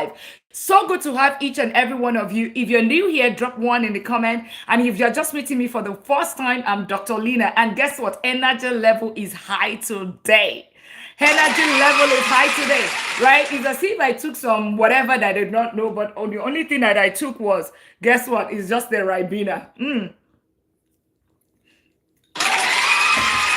live. So good to have each and every one of you. If you're new here, drop one in the comment. And if you're just meeting me for the first time, I'm Dr. Lina. And guess what? Energy level is high today. Energy level is high today, right? It's as if I took some whatever that I did not know, but the only thing that I took was, guess what? It's just the Ribena.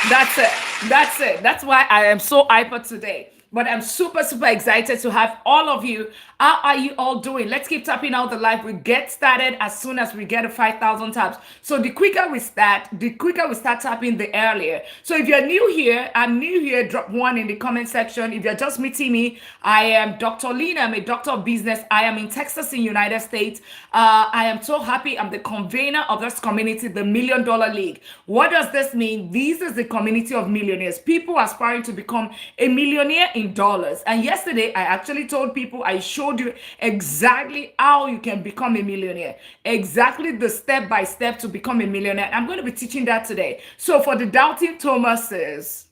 That's it. That's it. That's why I am so hyper today. But I'm super, super excited to have all of you. How are you all doing? Let's keep tapping out the live. We get started as soon as we get to 5,000 taps. So the quicker we start tapping, the earlier. So if you're new here, I'm new here, drop one in the comment section. If you're just meeting me, I am Dr. Lina. I'm a doctor of business. I am in Texas, in United States. I am so happy. I'm the convener of this community, the $1 Million League. What does this mean? This is the community of millionaires, people aspiring to become a millionaire in dollars. And yesterday, I actually told people, I showed you exactly how you can become a millionaire, exactly the step-by-step to become a millionaire. I'm going to be teaching that today. So for the doubting Thomases,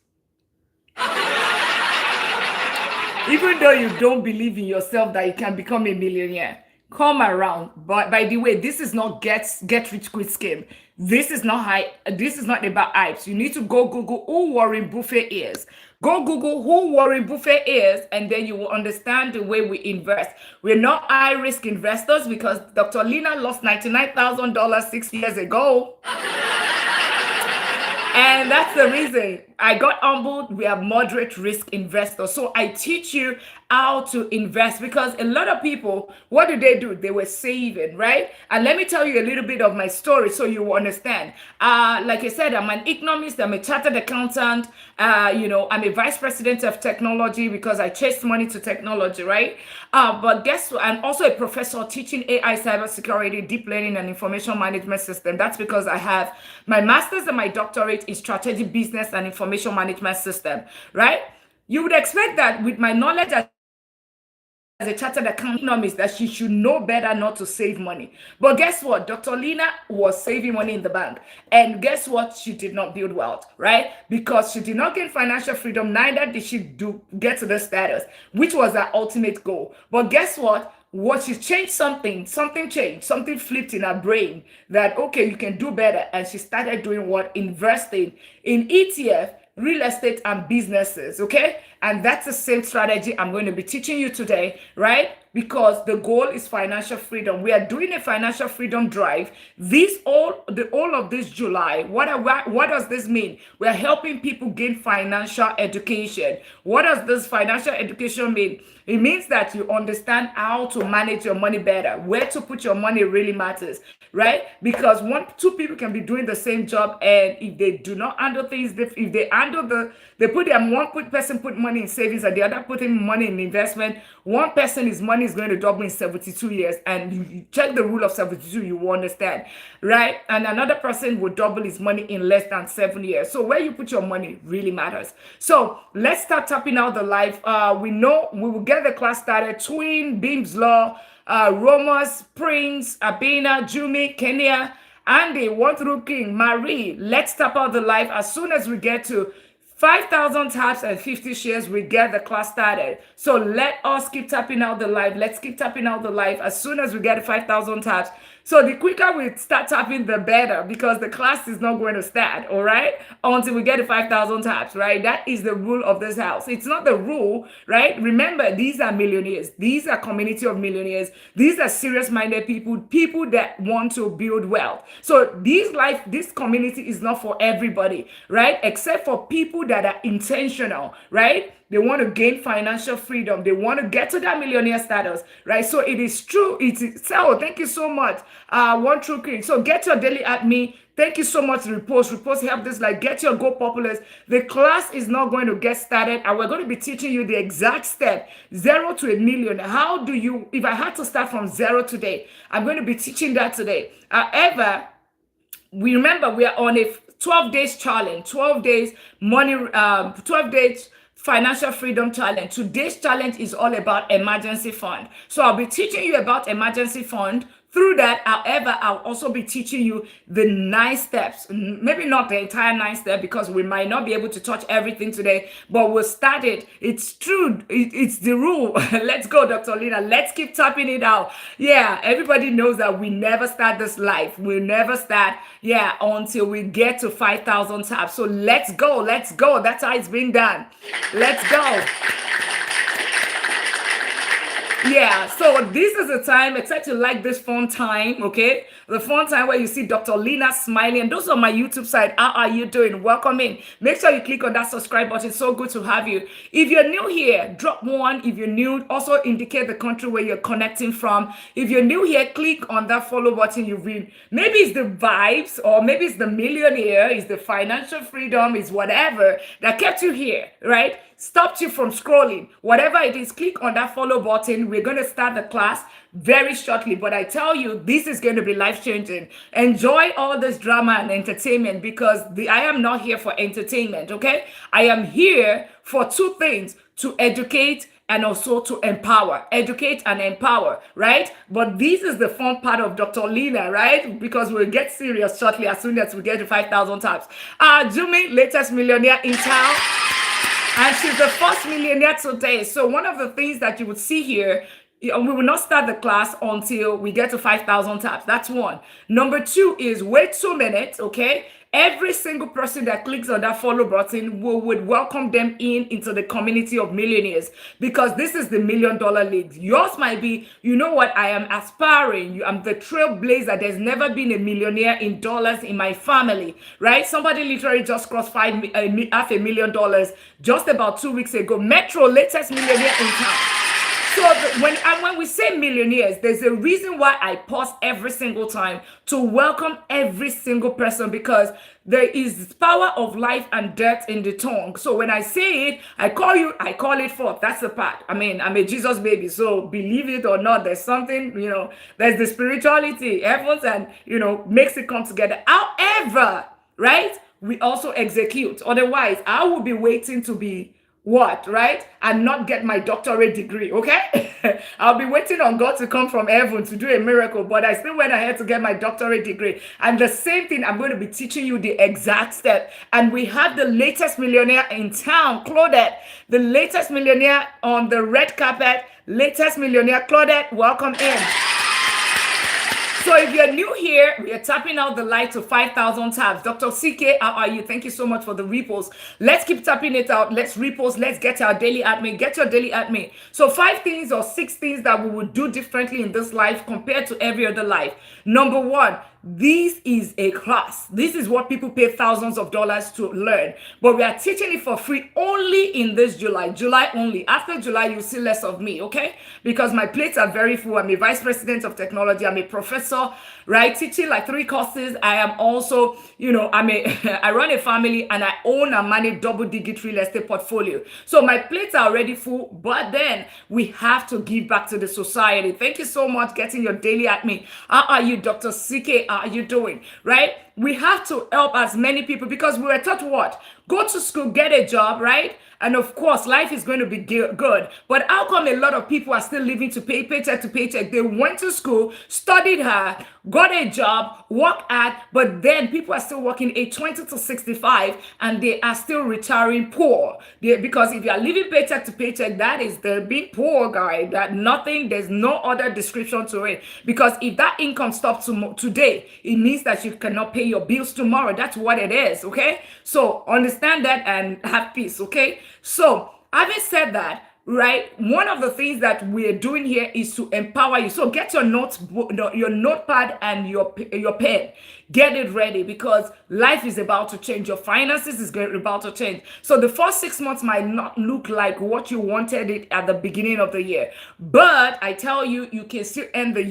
even though you don't believe in yourself that you can become a millionaire, come around. But by the way, this is not get rich quick scheme. This is not This is not about hypes. You need to go Google who Warren Buffett is. Go Google who Warren Buffett is, and then you will understand the way we invest. We're not high-risk investors because Dr. Lina lost $99,000 6 years ago. And that's the reason I got humbled. We are moderate risk investors. So I teach you how to invest because a lot of people, what do? They were saving, right? And let me tell you a little bit of my story so you will understand. Like I said, I'm an economist. I'm a chartered accountant. I'm a vice president of technology because I chased money to technology, right? But guess what? I'm also a professor teaching AI, cybersecurity, deep learning, and information management system. That's because I have my master's and my doctorate in strategic business and information management system, right? You would expect that with my knowledge as a chartered economist that she should know better not to save money. But guess what? Dr. Lina was saving money in the bank. And guess what? She did not build wealth, right? Because she did not gain financial freedom, neither did she get to the status, which was her ultimate goal. But guess what? She changed something changed, something flipped in her brain that, okay, you can do better. And she started doing what? Investing in ETF, real estate, and businesses, okay? And that's the same strategy I'm going to be teaching you today, right? Because the goal is financial freedom. We are doing a financial freedom drive. All of this July. What does this mean? We are helping people gain financial education. What does this financial education mean? It means that you understand how to manage your money better. Where to put your money really matters, right? Because two people can be doing the same job, and if they do not handle things, if they handle one person put money in savings and the other putting money in investment, one person's money is going to double in 72 years. And you check the rule of 72, you will understand, right? And another person will double his money in less than 7 years. So where you put your money really matters. So let's start tapping out the live. We know we will get the class started. Twin, Beams Law, Romas, Prince, Abena, Jumi, Kenya, Andy, One Through King, Marie. Let's tap out the live as soon as we get to 5,000 taps and 50 shares, we get the class started. So let us keep tapping out the live. Let's keep tapping out the live as soon as we get 5,000 taps. So the quicker we start tapping, the better, because the class is not going to start, all right, until we get to 5,000 taps, right? That is the rule of this house. It's not the rule, right? Remember, these are millionaires. These are community of millionaires. These are serious-minded people that want to build wealth. So this community is not for everybody, right? Except for people that are intentional, right? They want to gain financial freedom. They want to get to that millionaire status, right? So it is true. So thank you so much. One True King. So get your daily at me. Thank you so much. Repost help this. Like, get your Go Populars. The class is not going to get started, and we're going to be teaching you the exact step, 0 to 1 million. How do you, if I had to start from 0 today, I'm going to be teaching that today. However, we are on a 12 days challenge, 12 days money, 12 days financial freedom challenge. Today's challenge is all about emergency fund. So I'll be teaching you about emergency fund Through that, however, I'll also be teaching you the 9 steps. Maybe not the entire 9 step because we might not be able to touch everything today, but we'll start it. It's true. It's the rule. Let's go, Dr. Lina. Let's keep tapping it out. Yeah, everybody knows that we never start this life. We'll never start, yeah, until we get to 5,000 taps. So let's go. Let's go. That's how it's been done. Let's go. Yeah, so this is a time, except you like this fun time, okay? The fun time where you see Dr. Lina smiling. And those on my YouTube side, how are you doing? Welcome in. Make sure you click on that subscribe button. It's so good to have you. If you're new here, drop one. If you're new, also indicate the country where you're connecting from. If you're new here, click on that follow button. You read. Maybe it's the vibes, or maybe it's the millionaire, it's the financial freedom, it's whatever that kept you here, right? Stopped you from scrolling. Whatever it is, click on that follow button. We're going to start the class very shortly, but I tell you, this is going to be life-changing. Enjoy all this drama and entertainment, because I am not here for entertainment, okay? I am here for 2 things: to educate and also to empower. Educate and empower, right? But this is the fun part of Dr. Lina, right? Because we'll get serious shortly as soon as we get to 5,000 taps. Jumi, latest millionaire in town. And she's the first millionaire today. So one of the things that you would see here, we will not start the class until we get to 5,000 taps. That's one. Number 2 is wait 2 minutes, okay? Every single person that clicks on that follow button, we would welcome them into the community of millionaires, because this is the $1 Million League. Yours might be, you know what, I am aspiring. I'm the trailblazer. There's never been a millionaire in dollars in my family, right? Somebody literally just crossed $500,000 just about 2 weeks ago. Metro, latest millionaire in town. So when we say millionaires, there's a reason why I pause every single time to welcome every single person, because there is power of life and death in the tongue. So when I say it, I call it forth. That's the part. I mean, I'm a Jesus baby, so believe it or not, there's something, there's the spirituality, heavens, and, makes it come together. However, right, we also execute. Otherwise, I will be waiting to be what, right? And not get my doctorate degree, okay? I'll be waiting on God to come from heaven to do a miracle, but I still went ahead to get my doctorate degree. And the same thing, I'm going to be teaching you the exact step. And we have the latest millionaire in town, Claudette, the latest millionaire on the red carpet, latest millionaire, Claudette, welcome in. So if you're new here, we are tapping out the light to 5,000 taps. Dr. CK, how are you? Thank you so much for the repost. Let's keep tapping it out. Let's repost. Let's get our daily admin. Get your daily admin. So 5 things or 6 things that we would do differently in this life compared to every other life. Number 1, this is a class. This is what people pay thousands of dollars to learn. But we are teaching it for free only in this July. July only. After July, you'll see less of me, okay? Because my plates are very full. I'm a vice president of technology. I'm a professor, right? Teaching like 3 courses. I am also, I run a family, and I own and manage double-digit real estate portfolio. So my plates are already full, but then we have to give back to the society. Thank you so much getting your daily at me. How are you, Dr. CK? How are you doing? Right? We have to help as many people, because we were taught what? Go to school, get a job, right? And of course, life is going to be good. But how come a lot of people are still living to paycheck to paycheck? They went to school, studied hard, got a job, worked hard, but then people are still working age 20 to 65, and they are still retiring poor. Because if you are living paycheck to paycheck, that is the big poor guy. There's no other description to it. Because if that income stops today, it means that you cannot pay your bills tomorrow. That's what it is, okay? So understand that and have peace, okay? So having said that, right, one of the things that we're doing here is to empower you. So get your notepad and your pen. Get it ready, because life is about to change. Your finances is about to change. So the first 6 months might not look like what you wanted it at the beginning of the year. But I tell you, you can still end the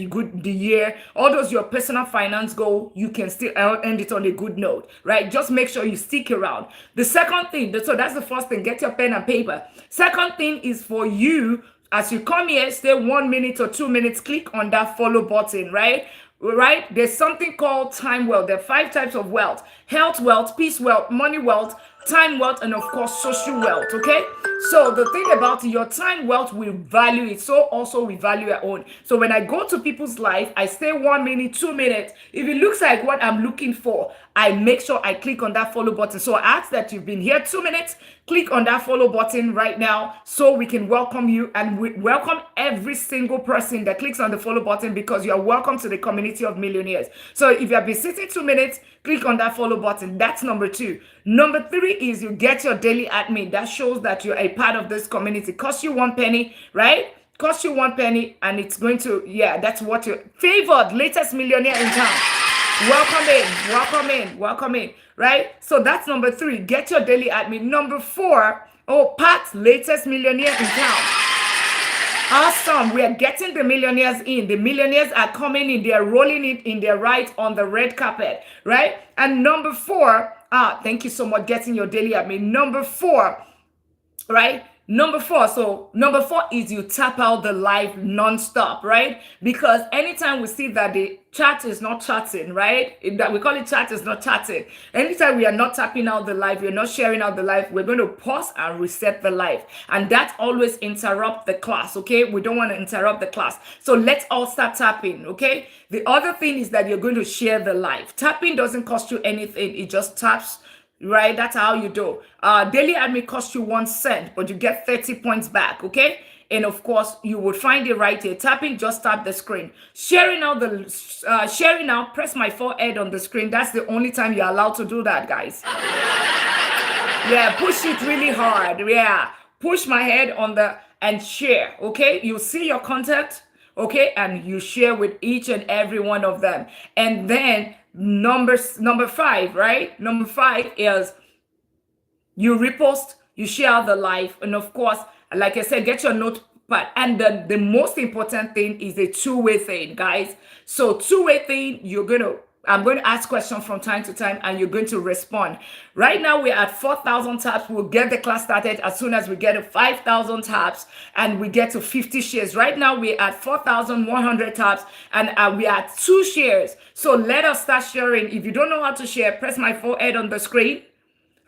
year. All those your personal finance goal, you can still end it on a good note, right? Just make sure you stick around. The second thing, so that's the first thing, get your pen and paper. Second thing is for you, as you come here, stay 1 minute or 2 minutes, click on that follow button, right? Right? There's something called time wealth. There are 5 types of wealth: health wealth, peace wealth, money wealth, time wealth, and of course social wealth. Okay, so the thing about your time wealth, we value it, so also we value our own. So when I go to people's life, I stay 1 minute, 2 minutes. If it looks like what I'm looking for, I make sure I click on that follow button. So I ask that you've been here 2 minutes, click on that follow button right now so we can welcome you, and we welcome every single person that clicks on the follow button, because you are welcome to the community of millionaires. So if you have been sitting 2 minutes, click on that follow button. That's number two. Number three is you get your daily admin. That shows that you're a part of this community. Cost you 1 penny, right? Cost you 1 penny, and it's going to, yeah, that's what you're favored latest millionaire in town. Welcome in, welcome in, welcome in, right? So that's number three. Get your daily admin. Number four, oh, Pat, latest millionaire in town. Awesome. We are getting the millionaires in. The millionaires are coming in. They are rolling it in their right on the red carpet, right? And number four, thank you so much, getting your daily admin. Number four, right? Number four. So number four is you tap out the live non-stop, right? Because anytime we see that the chat is not chatting, right? That we call it chat is not chatting. Anytime we are not tapping out the live, we're not sharing out the live, we're going to pause and reset the live. And that always interrupt the class, okay? We don't want to interrupt the class. So let's all start tapping, okay? The other thing is that you're going to share the live. Tapping doesn't cost you anything. It just taps, right? That's how you do. Daily admin costs you 1 cent, but you get 30 points back, okay? And of course, you would find it right here. Tapping, just tap the screen. Sharing out, press my forehead on the screen. That's the only time you're allowed to do that, guys. Yeah, push it really hard. Yeah, push my head on and share, okay? You see your contact, okay? And you share with each and every one of them. And then number five, right? Number five is you repost, you share the live, and of course, like I said, get your notepad. And the most important thing is a two-way thing, guys. So two-way thing, I'm going to ask questions from time to time, and you're going to respond. Right now, we're at 4,000 taps. We'll get the class started as soon as we get to 5,000 taps and we get to 50 shares. Right now, we're at 4,100 taps, and we are at 2 shares. So let us start sharing. If you don't know how to share, press my forehead on the screen,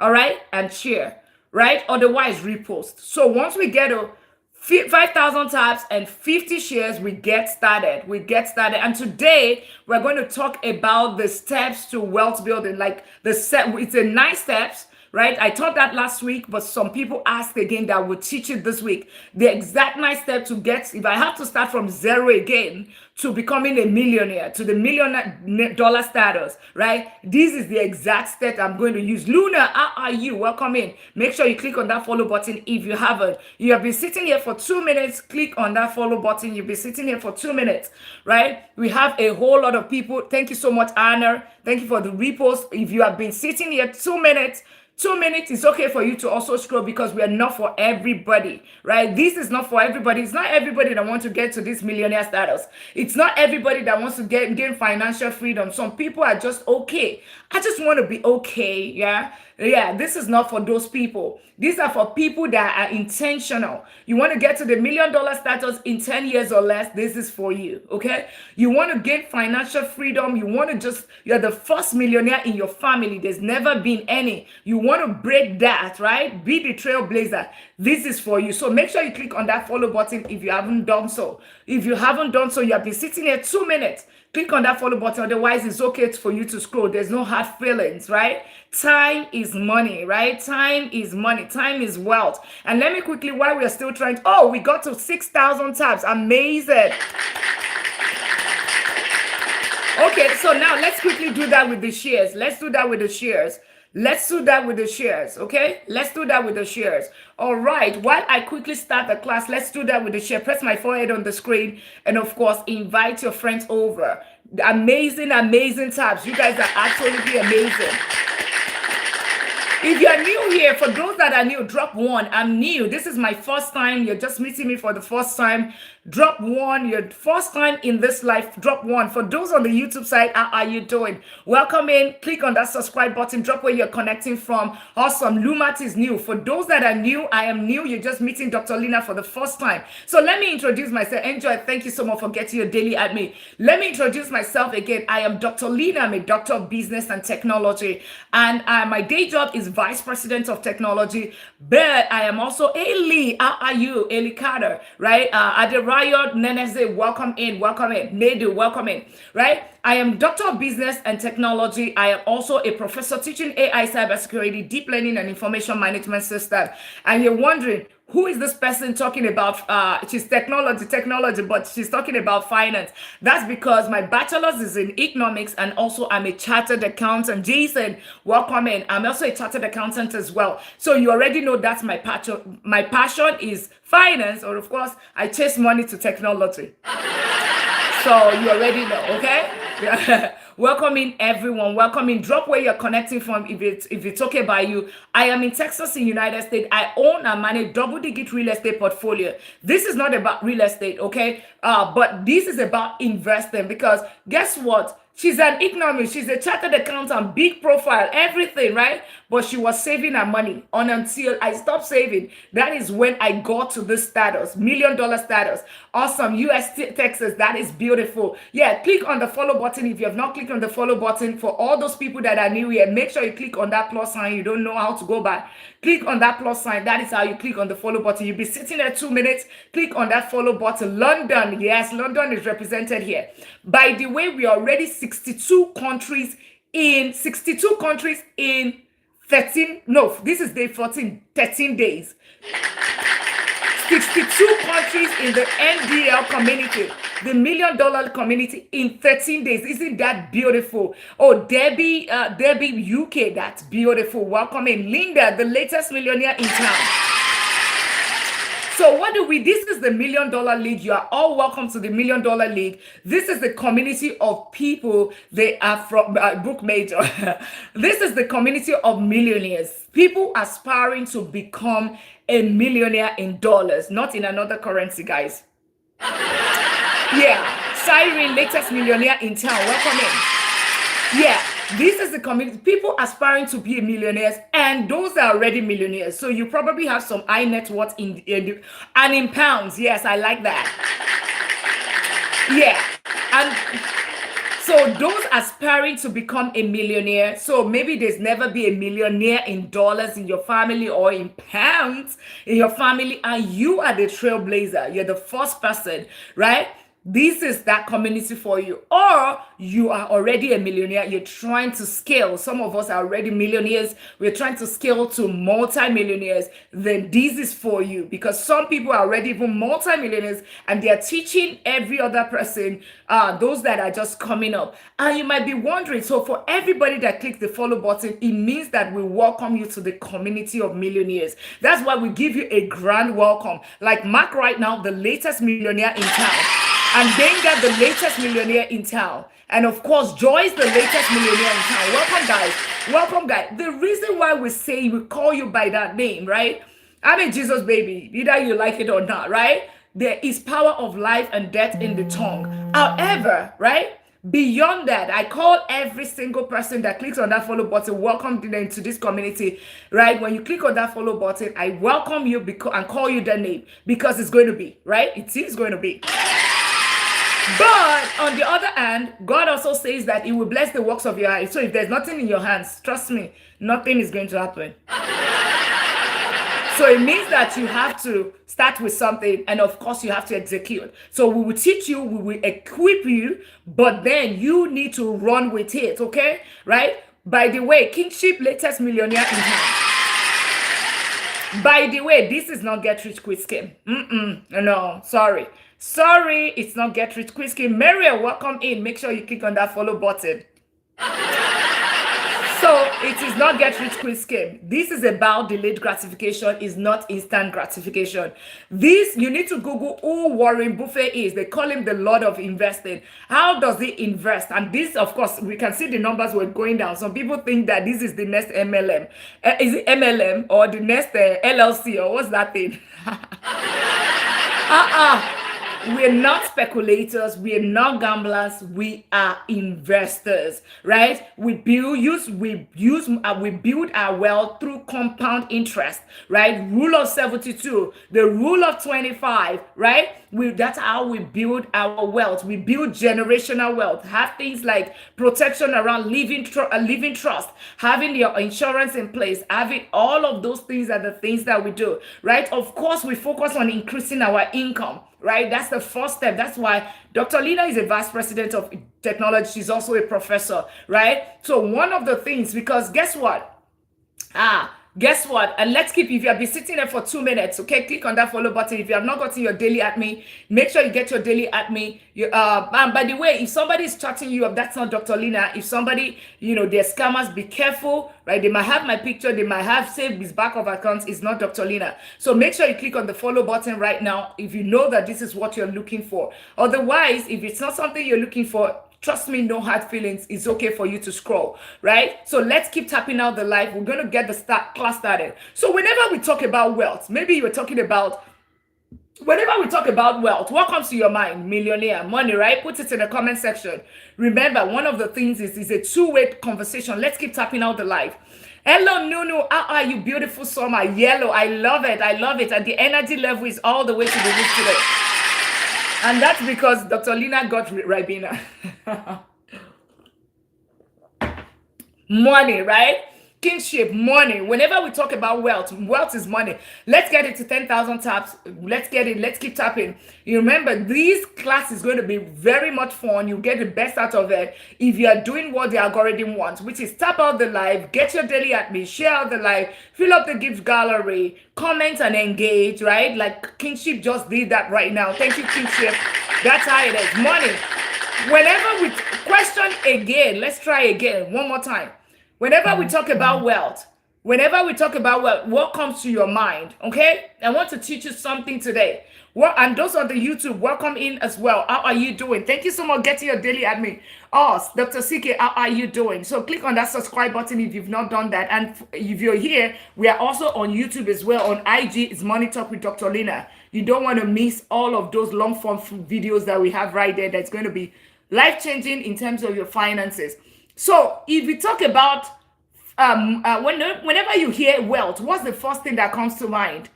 all right, and share, right? Otherwise, repost. So once we get to 5,000 taps and 50 shares, we get started. And today we're going to talk about the steps to wealth building. Like it's a 9 steps, right? I taught that last week, but some people asked again that we'll teach it this week. The exact 9 steps to get, if I have to start from zero again to becoming a millionaire, to the $1 million status, right? This is the exact step I'm going to use. Luna, how are you? Welcome in. Make sure you click on that follow button if you haven't. You have been sitting here for 2 minutes. Click on that follow button. You've been sitting here for 2 minutes, right? We have a whole lot of people. Thank you so much, Anna. Thank you for the repost. If you have been sitting here 2 minutes, 2 minutes is okay for you to also scroll, because we are not for everybody, right? This is not for everybody. It's not everybody that wants to get to this millionaire status. It's not everybody that wants to gain financial freedom. Some people are just okay. I just want to be okay, yeah? Yeah, this is not for those people. These are for people that are intentional. You want to get to the $1 million status in 10 years or less, this is for you, okay? You want to gain financial freedom. You're the first millionaire in your family. There's never been any. You want to break that, right? Be the trailblazer. This is for you. So make sure you click on that follow button if you haven't done so. If you haven't done so, you have been sitting here 2 minutes. Click on that follow button. Otherwise, it's okay for you to scroll. There's no hard feelings, right? Time is money, right? Time is money. Time is wealth. And let me quickly, while we are still trying, we got to 6,000 tabs. Amazing. Okay, so now let's quickly do that with the shares. Okay? Let's do that with the shares. All right, while I quickly start the class, let's do that with the share. Press my forehead on the screen, and of course, invite your friends over. Amazing, amazing tabs. You guys are absolutely amazing. If you're new here, for those that are new, drop 1. I'm new. This is my first time. You're just meeting me for the first time. Drop 1. Your first time in this life. Drop 1. For those on the YouTube side, how are you doing? Welcome in. Click on that subscribe button. Drop where you're connecting from. Awesome. Lumat is new. For those that are new, I am new. You're just meeting Dr. Lina for the first time. So let me introduce myself. Enjoy. Thank you so much for getting your daily admin. Let me introduce myself again. I am Dr. Lina. I'm a doctor of business and technology. And my day job is Vice President of Technology, but I am also Eli. How are you? Eli Carter, right? Aderayo Neneze, welcome in, welcome in. Nedu, welcome in, right? I am Doctor of Business and Technology. I am also a professor teaching AI, cybersecurity, deep learning, and information management system. And you're wondering, who is this person talking about? She's technology, but she's talking about finance. That's because my bachelor's is in economics, and also I'm a chartered accountant. Jason, welcome in. I'm also a chartered accountant as well. So you already know that's my passion. My passion is finance, or of course, I chase money to technology. So you already know, okay? Yeah. Welcome in, everyone. Welcome in. Drop where you're connecting from if it's okay by you. I am in Texas, in United States. I own and manage double-digit real estate portfolio. This is not about real estate, okay? But this is about investing, because guess what? She's an economist. She's a chartered accountant, big profile, everything, right? But she was saving her money until I stopped saving. That is when I got to this status, $1 million status. Awesome. US, Texas. That is beautiful. Yeah, click on the follow button. If you have not clicked on the follow button, for all those people that are new here, make sure you click on that plus sign. You don't know how to go back. Click on that plus sign. That is how you click on the follow button. You'll be sitting there 2 minutes. Click on that follow button. London. Yes, London is represented here. By the way, we are already 62 countries in 13, no, this is day 14, 13 days. 62 countries in the NDL community, the $1 million community, in 13 days. Isn't that beautiful? Oh, Debbie, UK, that's beautiful. Welcome in. Linda, the latest millionaire in town. So what do we, this is the $1 Million League. You are all welcome to the $1 Million League. This is the community of people. They are from Book Major. This is the community of millionaires. People aspiring to become a millionaire in dollars, not in another currency, guys. Yeah, Cyrene, latest millionaire in town. Welcome in. Yeah. This is the community, people aspiring to be millionaires, and those are already millionaires. So you probably have some high net worth and in pounds. Yes, I like that. Yeah. And so those aspiring to become a millionaire, so maybe there's never be a millionaire in dollars in your family or in pounds in your family, and you are the trailblazer. You're the first person, right? This is that community for you. Or you are already a millionaire. You're trying to scale. Some of us are already millionaires. We're trying to scale to multi-millionaires. Then this is for you, because some people are already even multi-millionaires, and they're teaching every other person, those that are just coming up. And you might be wondering, so for everybody that clicks the follow button, it means that we welcome you to the community of millionaires. That's why we give you a grand welcome. Like Mark right now, the latest millionaire in town. And Benga, the latest millionaire in town. And of course, Joyce, the latest millionaire in town. Welcome, guys. Welcome, guys. The reason why we call you by that name, right? I'm a Jesus baby, either you like it or not, right? There is power of life and death in the tongue. However, right? Beyond that, I call every single person that clicks on that follow button, welcome them to this community, right? When you click on that follow button, I welcome you and call you that name, because it's going to be, right? It is going to be. But on the other hand, God also says that He will bless the works of your hands. So if there's nothing in your hands, trust me, nothing is going to happen. So it means that you have to start with something, and of course you have to execute. So we will teach you, we will equip you, but then you need to run with it, okay? Right? By the way, Kingship, latest millionaire in town. By the way, this is not get rich quick scheme. No, sorry. Sorry, it's not get rich quick scheme. Maria, welcome in. Make sure you click on that follow button. So it is not get rich quick scheme. This is about delayed gratification, is not instant gratification. This, you need to Google who Warren Buffett is. They call him the Lord of Investing. How does he invest? And this, of course, we can see the numbers were going down. Some people think that this is the next MLM. Is it MLM or the next LLC, or what's that thing? We're not speculators. We're not gamblers. We are investors, right? We build our wealth through compound interest, right? Rule of 72, the rule of 25, right? That's how we build our wealth. We build generational wealth. Have things like protection around living trust, having your insurance in place, having all of those things are the things that we do, right? Of course, we focus on increasing our income, right? That's the first step. That's why Dr. Lina is a vice president of technology. She's also a professor, right? So one of the things, because guess what? Guess what? And let's keep, if you have been sitting there for 2 minutes, okay, click on that follow button. If you have not gotten your daily at me, make sure you get your daily at me. And by the way, if somebody is chatting you up, that's not Dr. Lina. If somebody, they're scammers, be careful, right? They might have my picture, they might have saved this back of accounts. It's not Dr. Lina. So make sure you click on the follow button right now if you know that this is what you're looking for. Otherwise, if it's not something you're looking for, trust me, no hard feelings. It's okay for you to scroll, right? So let's keep tapping out the live. We're going to get the class started. So whenever we talk about wealth, maybe you were talking about, whenever we talk about wealth, what comes to your mind? Millionaire, money, right? Put it in the comment section. Remember, one of the things is a two-way conversation. Let's keep tapping out the live. Hello, Nunu. How are you? Beautiful summer. Yellow. I love it. I love it. And the energy level is all the way to the roof today. And that's because Dr. Lina got Ribena. Money, right? Kinship, money. Whenever we talk about wealth, wealth is money. Let's get it to 10,000 taps. Let's get it. Let's keep tapping. You remember, this class is going to be very much fun. You get the best out of it if you are doing what the algorithm wants, which is tap out the live, get your daily at me, share out the live, fill up the gift gallery, comment and engage, right? Like Kinship just did that right now. Thank you, Kinship. That's how it is. Money. Whenever we question again, let's try again one more time. Whenever we talk about wealth, what comes to your mind? Okay, I want to teach you something today. And those on the YouTube, welcome in as well. How are you doing? Thank you so much for getting your daily admin. Oh, Dr. CK, how are you doing? So click on that subscribe button if you've not done that. And if you're here, we are also on YouTube as well. On IG, it's Money Talk with Dr. Lina. You don't want to miss all of those long form videos that we have right there. That's going to be life-changing in terms of your finances. So if we talk about, whenever you hear wealth, what's the first thing that comes to mind?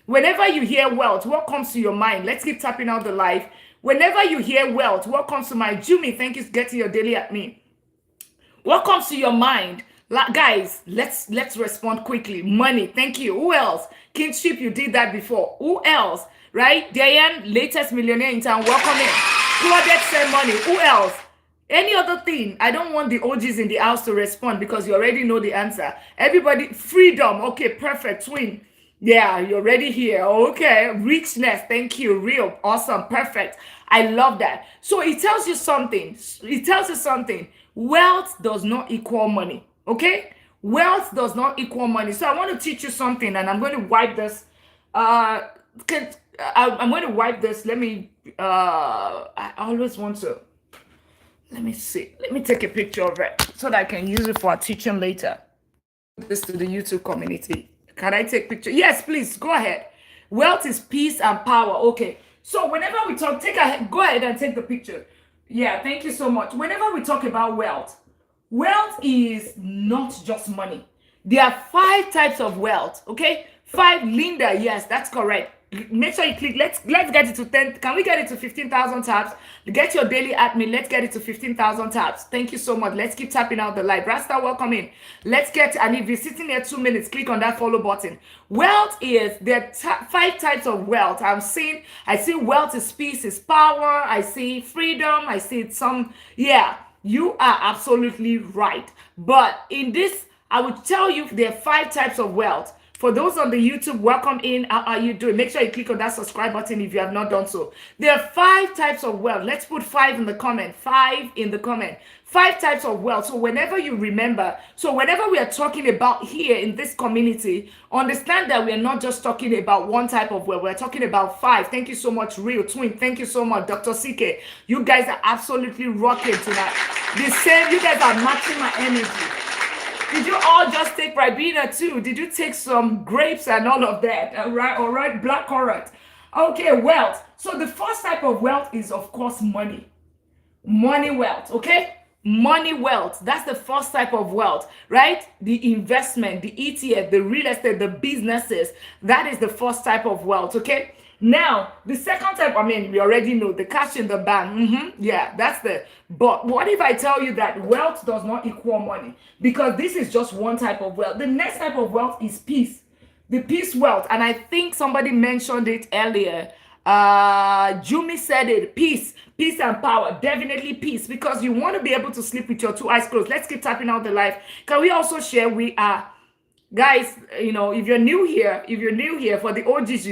Whenever you hear wealth, what comes to your mind? Let's keep tapping out the live. Whenever you hear wealth, what comes to mind? Jumi, thank you for getting your daily at me. What comes to your mind? Guys, let's respond quickly. Money, thank you. Who else? Kinship, you did that before. Who else? Right? Diane, latest millionaire in town, welcome in. Claudette said money. Who else? Any other thing? I don't want the OGs in the house to respond because you already know the answer. Everybody, freedom. Okay, perfect. Twin. Yeah, you're already here. Okay. Richness. Thank you. Real. Awesome. Perfect. I love that. So it tells you something. Wealth does not equal money. Okay? Wealth does not equal money. So I want to teach you something, and I'm going to wipe this. I'm going to wipe this. Let me, I always want to, let me see. Let me take a picture of it so that I can use it for our teaching later. This to the YouTube community. Can I take picture? Yes, please. Go ahead. Wealth is peace and power. Okay. So whenever we talk, go ahead and take the picture. Yeah, thank you so much. Whenever we talk about wealth, wealth is not just money. There are 5 types of wealth. Okay. 5, Linda. Yes, that's correct. Make sure you click. Let's get it to 10. Can we get it to 15,000 taps? Get your daily at me. Let's get it to 15,000 taps. Thank you so much. Let's keep tapping out the live. Rasta, welcome in. Let's get, and if you're sitting there 2 minutes, click on that follow button. Wealth is, there are 5 types of wealth. I see wealth is peace, is power. I see freedom. I see some, yeah, you are absolutely right. But in this, I would tell you there are 5 types of wealth. For those on the YouTube, welcome in. How are you doing? Make sure you click on that subscribe button if you have not done so. There are 5 types of wealth. Let's put 5 in the comment. 5 in the comment. 5 types of wealth. So whenever you remember, so whenever we are talking about here in this community, understand that we are not just talking about one type of wealth. We're talking about 5. Thank you so much, Real Twin. Thank you so much, Dr. CK. You guys are absolutely rocking tonight. The same, you guys are matching my energy. Did you all just take Ribena too? Did you take some grapes and all of that? All right, blackcurrant. Okay, wealth. So the first type of wealth is, of course, money. Money wealth, okay? Money wealth. That's the first type of wealth, right? The investment, the ETF, the real estate, the businesses. That is the first type of wealth, okay? Now, the second type, I mean, we already know the cash in the bank. Yeah, that's the. But what if I tell you that wealth does not equal money? Because this is just one type of wealth. The next type of wealth is peace. The peace wealth. And I think somebody mentioned it earlier. Jumi said it. Peace and power. Definitely peace. Because you want to be able to sleep with your two eyes closed. Let's keep tapping out the life. Can we also share we are. Guys, if you're new here, for the OGs,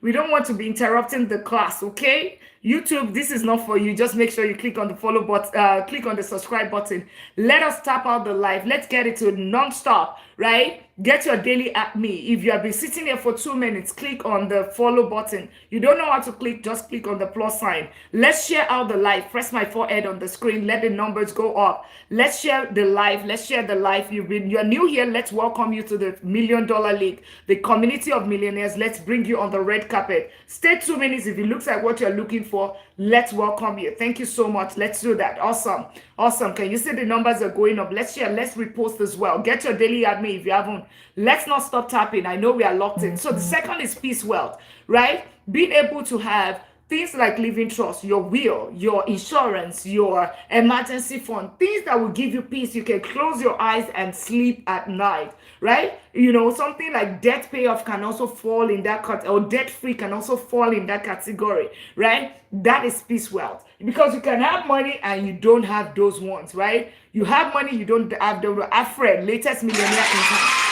we don't want to be interrupting the class, okay? YouTube, this is not for you. Just make sure you click on the follow button, click on the subscribe button. Let us tap out the live. Let's get it to non-stop, right? Get your daily at me. If you have been sitting here for 2 minutes, click on the follow button. You don't know how to click, just click on the plus sign. Let's share out the live. Press my forehead on the screen. Let the numbers go up. Let's share the live. Let's share the live. You're new here. Let's welcome you to the $1 Million League, the community of millionaires. Let's bring you on the red carpet. Stay 2 minutes. If it looks like what you're looking for, let's welcome you. Thank you so much. Let's do that. Awesome. Can you see the numbers are going up? Let's share. Let's repost as well. Get your daily at me if you haven't. Let's not stop tapping. I know we are locked in. So the second is peace wealth, right? Being able to have things like living trust, your will, your insurance, your emergency fund, things that will give you peace. You can close your eyes and sleep at night, right? Something like debt payoff can also fall in that category, or debt free can also fall in that category, right? That is peace wealth. Because you can have money and you don't have those ones, right? You have money, you don't have the Fred, latest millionaire income.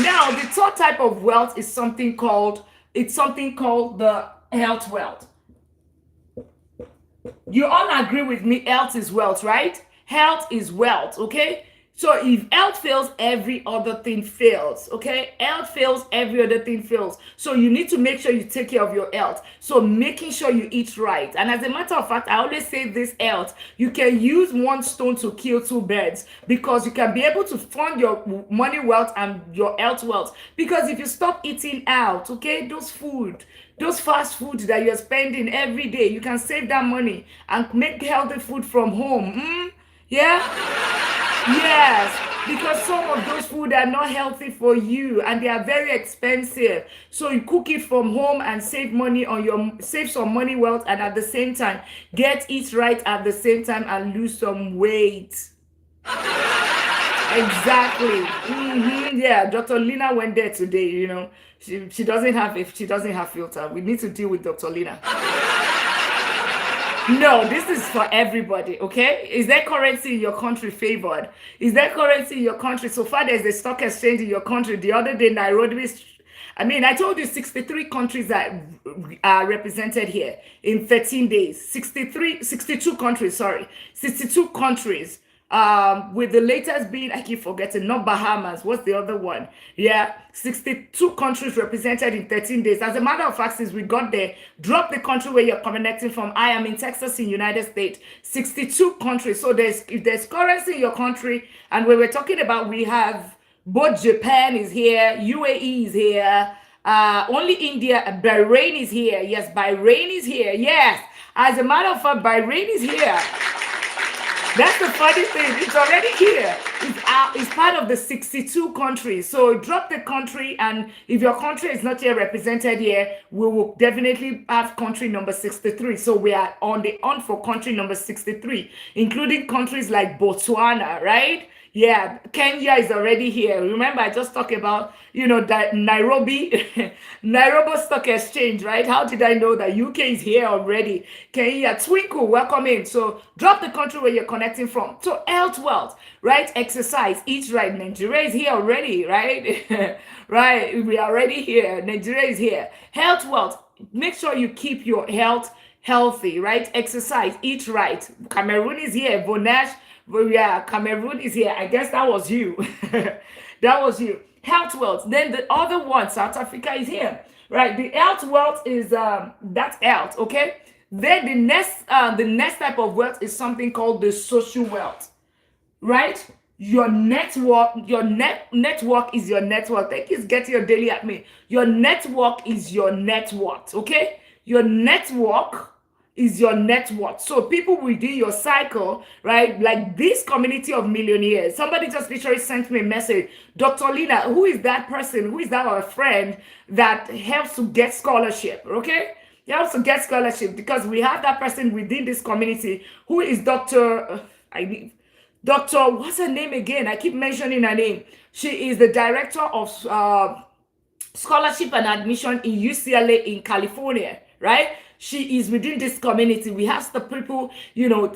Now, the third type of wealth is something called the health wealth. You all agree with me, health is wealth, right? Health is wealth, okay? So if health fails, every other thing fails, okay? Health fails, every other thing fails. So you need to make sure you take care of your health. So making sure you eat right. And as a matter of fact, I always say this health, you can use one stone to kill two birds, because you can be able to fund your money wealth and your health wealth. Because if you stop eating out, okay, those fast food that you're spending every day, you can save that money and make healthy food from home. Yeah? Yes, because some of those food are not healthy for you and they are very expensive. So you cook it from home and save some money wealth, and at the same time eat right at the same time and lose some weight. Exactly. Yeah, Dr. Lina went there today. She doesn't have filter. We need to deal with Dr. Lina. No, this is for everybody, okay? Is there currency in your country favored? Is there currency in your country? So far, there's a stock exchange in your country. The other day, Nairobi, I told you 63 countries are represented here in 13 days. 62 countries, 62 countries. With the latest being, I keep forgetting, not Bahamas. What's the other one? Yeah, 62 countries represented in 13 days. As a matter of fact, since we got there, drop the country where you're connecting from. I am in Texas, in United States. 62 countries. So if there's currency in your country, and when we're talking about, we have both Japan is here, UAE is here, only India, Bahrain is here. Yes, Bahrain is here. Yes, as a matter of fact, Bahrain is here. That's the funny thing. It's already here. It's part of the 62 countries. So drop the country, and if your country is not yet represented here, we will definitely have country number 63. So we are on for country number 63, including countries like Botswana, right? Yeah, Kenya is already here. Remember, I just talked about, that Nairobi Stock Exchange, right? How did I know that UK is here already? Kenya, Twinkle, welcome in. So drop the country where you're connecting from. So health wealth, right? Exercise, eat right. Nigeria is here already, right? Right, we are already here. Nigeria is here. Health wealth, make sure you keep your health healthy, right? Exercise, eat right. Cameroon is here. Vonash. Well, yeah, Cameroon is here. I guess that was you. That was you. Health wealth. Then the other one, South Africa is here. Right. The health wealth is that's health. Okay. Then the next type of wealth is something called the social wealth. Right? Your network is your network. Thank you. Get your daily at me. Your network is your net worth. Okay? Your network is your net worth. So people within your cycle, right? Like this community of millionaires. Somebody just literally sent me a message. Dr. Lina, who is that person? Who is that our friend that helps to get scholarship? Okay? He helps to get scholarship because we have that person within this community who is I need Dr. What's her name again? I keep mentioning her name. She is the director of scholarship and admission in UCLA in California, right? She is within this community. We have the people,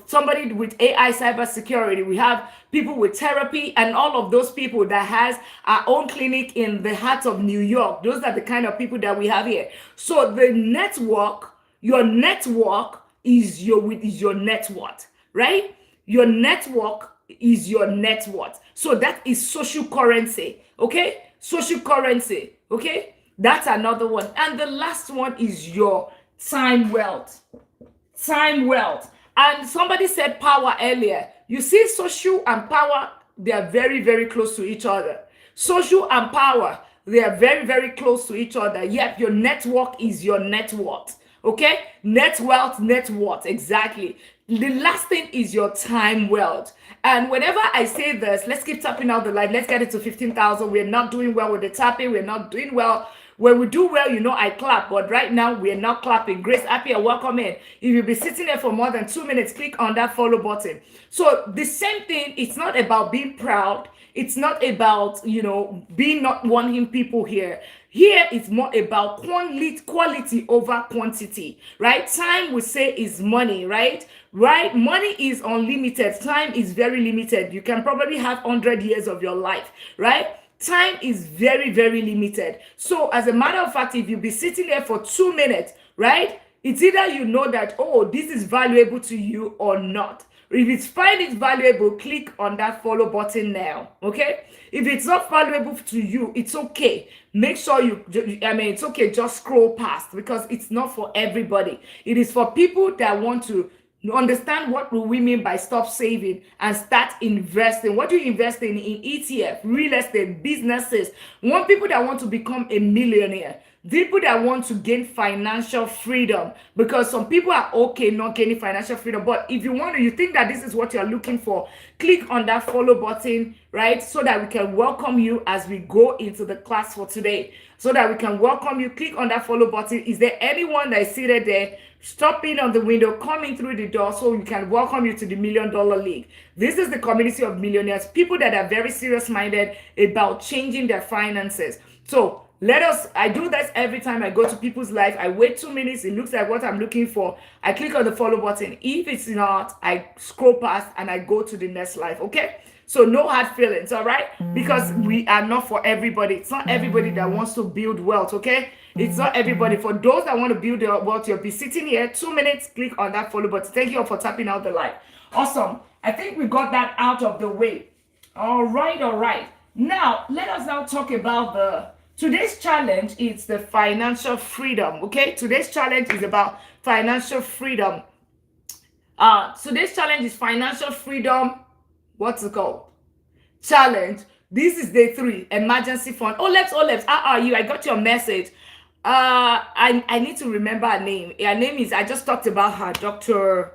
somebody with AI cybersecurity. We have people with therapy and all of those people that has our own clinic in the heart of New York. Those are the kind of people that we have here. So the network, your network is your net worth, right? Your network is your net worth. So that is social currency, okay? Social currency, okay? That's another one. And the last one is your time wealth. Time wealth. And somebody said power earlier. You see, social and power, they are very, very close to each other. Social and power, they are very, very close to each other. Yep, your network is your net worth. Okay? Net wealth, net worth. Exactly. The last thing is your time wealth. And whenever I say this, let's keep tapping out the light. Let's get it to 15,000. We're not doing well with the tapping. We're not doing well. When we do well, I clap. But right now, we're not clapping. Grace Appiah, welcome in. If you'll be sitting there for more than 2 minutes, click on that follow button. So the same thing, it's not about being proud. It's not about, being not wanting people here. Here it's more about quality over quantity, right? Time we say is money, right? Right? Money is unlimited. Time is very limited. You can probably have 100 years of your life, right? Time is very, very limited. So as a matter of fact, if you be sitting there for 2 minutes, right? It's either you know that, oh, this is valuable to you or not. If it's find it valuable, click on that follow button now, okay? If it's not valuable to you, it's okay. Make sure it's okay, just scroll past because it's not for everybody. It is for people that want to understand what do we mean by stop saving and start investing. What do you invest in ETF, real estate, businesses? People that want to become a millionaire. People that want to gain financial freedom, because some people are okay not gaining financial freedom, but if you think that this is what you're looking for, click on that follow button, right? So that we can welcome you as we go into the class for today. So that we can welcome you, click on that follow button. Is there anyone that is seated there? Stop in on the window, coming through the door so we can welcome you to the $1 Million League. This is the community of millionaires, people that are very serious-minded about changing their finances. So I do this every time I go to people's life. I wait 2 minutes. It looks like what I'm looking for. I click on the follow button. If it's not, I scroll past and I go to the next life. Okay? So no hard feelings, all right? Because we are not for everybody. It's not everybody that wants to build wealth, okay? It's not everybody. For those that want to build their wealth, you'll be sitting here 2 minutes. Click on that follow button. Thank you all for tapping out the light. Awesome. I think we got that out of the way. All right. Now, let us now talk about today's challenge is the financial freedom, okay? Today's challenge is about financial freedom. Today's challenge is financial freedom. What's it called? Challenge. This is day 3, emergency fund. Oleps, how are you? I got your message. I need to remember her name. Her name is, I just talked about her, Dr.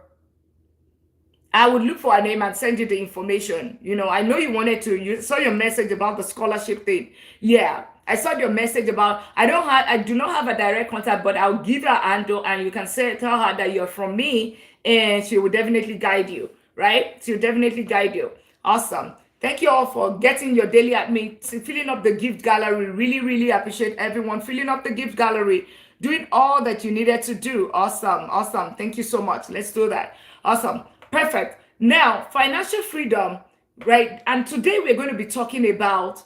I would look for her name and send you the information. I know you saw your message about the scholarship thing. Yeah, I saw your message about, I do not have a direct contact, but I'll give her a handle and you can tell her that you're from me and she will definitely guide you, right? She'll definitely guide you. Awesome. Thank you all for getting your daily admin, filling up the gift gallery. Really, really appreciate everyone filling up the gift gallery, doing all that you needed to do. Awesome. Thank you so much. Let's do that. Awesome. Perfect. Now, financial freedom, right? And today we're going to be talking about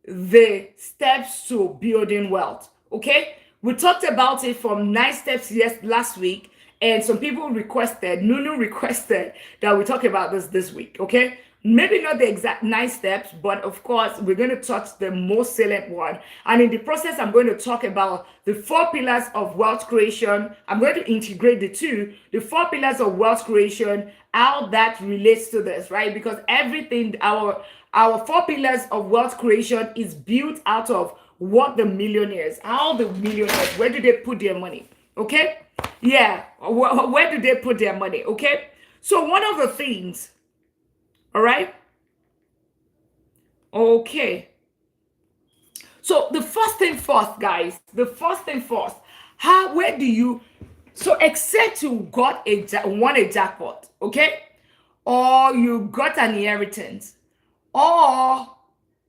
the steps to building wealth, okay? We talked about it from 9 steps last week, and some people Nunu requested that we talk about this week, okay? Maybe not the exact 9 steps, but of course, we're going to touch the most salient one. And in the process, I'm going to talk about the 4 pillars of wealth creation. I'm going to integrate the 4 pillars of wealth creation, how that relates to this, right? Because everything, our 4 pillars of wealth creation is built out of how the millionaires, where do they put their money? Okay? Yeah, where do they put their money? Okay, so one of the things, all right, okay. So the first thing first, guys, the first thing first, where do you, so except you got won a jackpot, okay, or you got an inheritance, or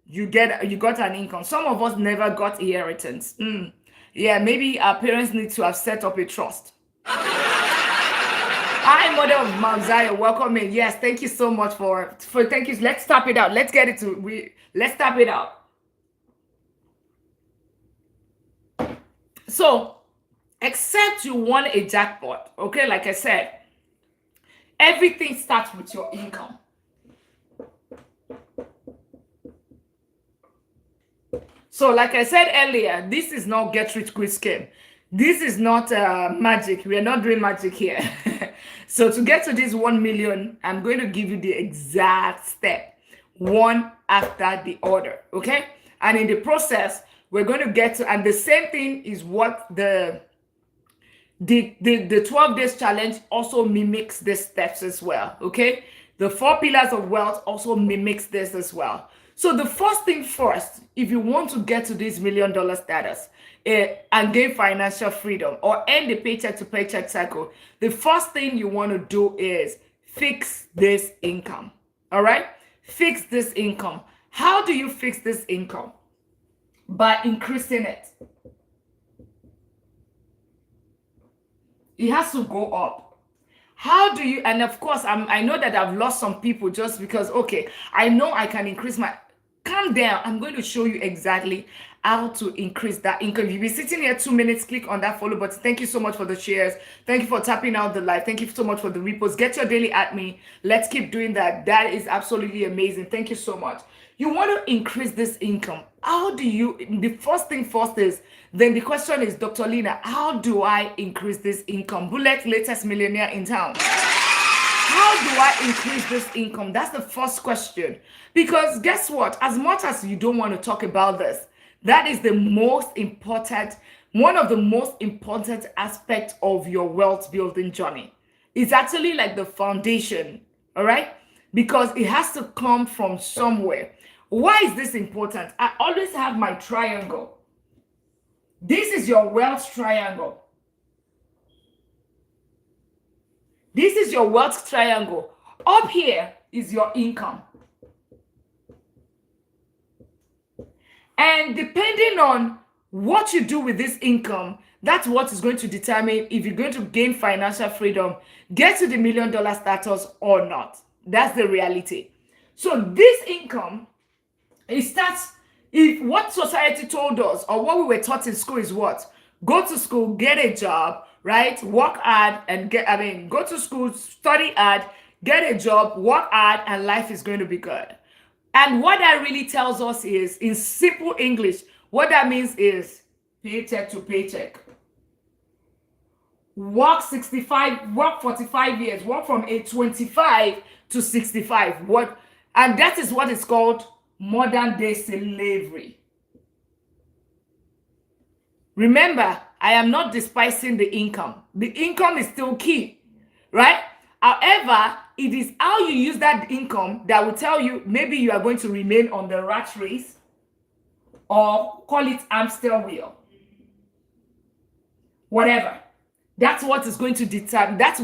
you got an income. Some of us never got inheritance. Yeah, maybe our parents need to have set up a trust. Hi, mother of Mount Zion, welcome in. Yes, thank you so much for thank you. Let's tap it out. Let's get it to let's tap it out. So, except you won a jackpot, okay, like I said, everything starts with your income. So, like I said earlier, this is not get rich quick scheme. This is not magic. We are not doing magic here. So, to get to this 1 million, I'm going to give you the exact step, one after the other, okay? And in the process, we're going to get to, and the same thing is what the 12 days challenge also mimics these steps as well, okay? The 4 pillars of wealth also mimics this as well. So the first thing first, if you want to get to this $1 million status and gain financial freedom or end the paycheck to paycheck cycle, the first thing you want to do is fix this income, all right? Fix this income. How do you fix this income? By increasing it. It has to go up. How do you, and of course, I know that I've lost some people just because, okay, I know I can increase my, calm down. I'm going to show you exactly how to increase that income. You'll be sitting here 2 minutes, click on that follow button. Thank you so much for the shares. Thank you for tapping out the live. Thank you so much for the reposts. Get your daily at me. Let's keep doing that. That is absolutely amazing. Thank you so much. You want to increase this income. How do you, the first thing first is, then the question is, Dr. Lina, how do I increase this income? Bullet, latest millionaire in town. How do I increase this income? That's the first question. Because guess what? As much as you don't want to talk about this, that is the most important, one of the most important aspects of your wealth building journey. It's actually like the foundation, all right? Because it has to come from somewhere. Why is this important? I always have my triangle. This is your wealth triangle. This is your wealth triangle. Up here is your income. And depending on what you do with this income, that's what is going to determine if you're going to gain financial freedom, get to the $1 million status or not. That's the reality. So this income, it starts, if what society told us or what we were taught in school is what? Go to school, get a job, right? Work hard and go to school, study hard, get a job, work hard, and life is going to be good. And what that really tells us is, in simple English, what that means is paycheck to paycheck. Work 65, work 45 years, work from age 25 to 65. And that is what is called modern day slavery. Remember, I am not despising the income. The income is still key, right? However, it is how you use that income that will tell you maybe you are going to remain on the rat race or call it hamster wheel. Whatever. That's what is going to determine that.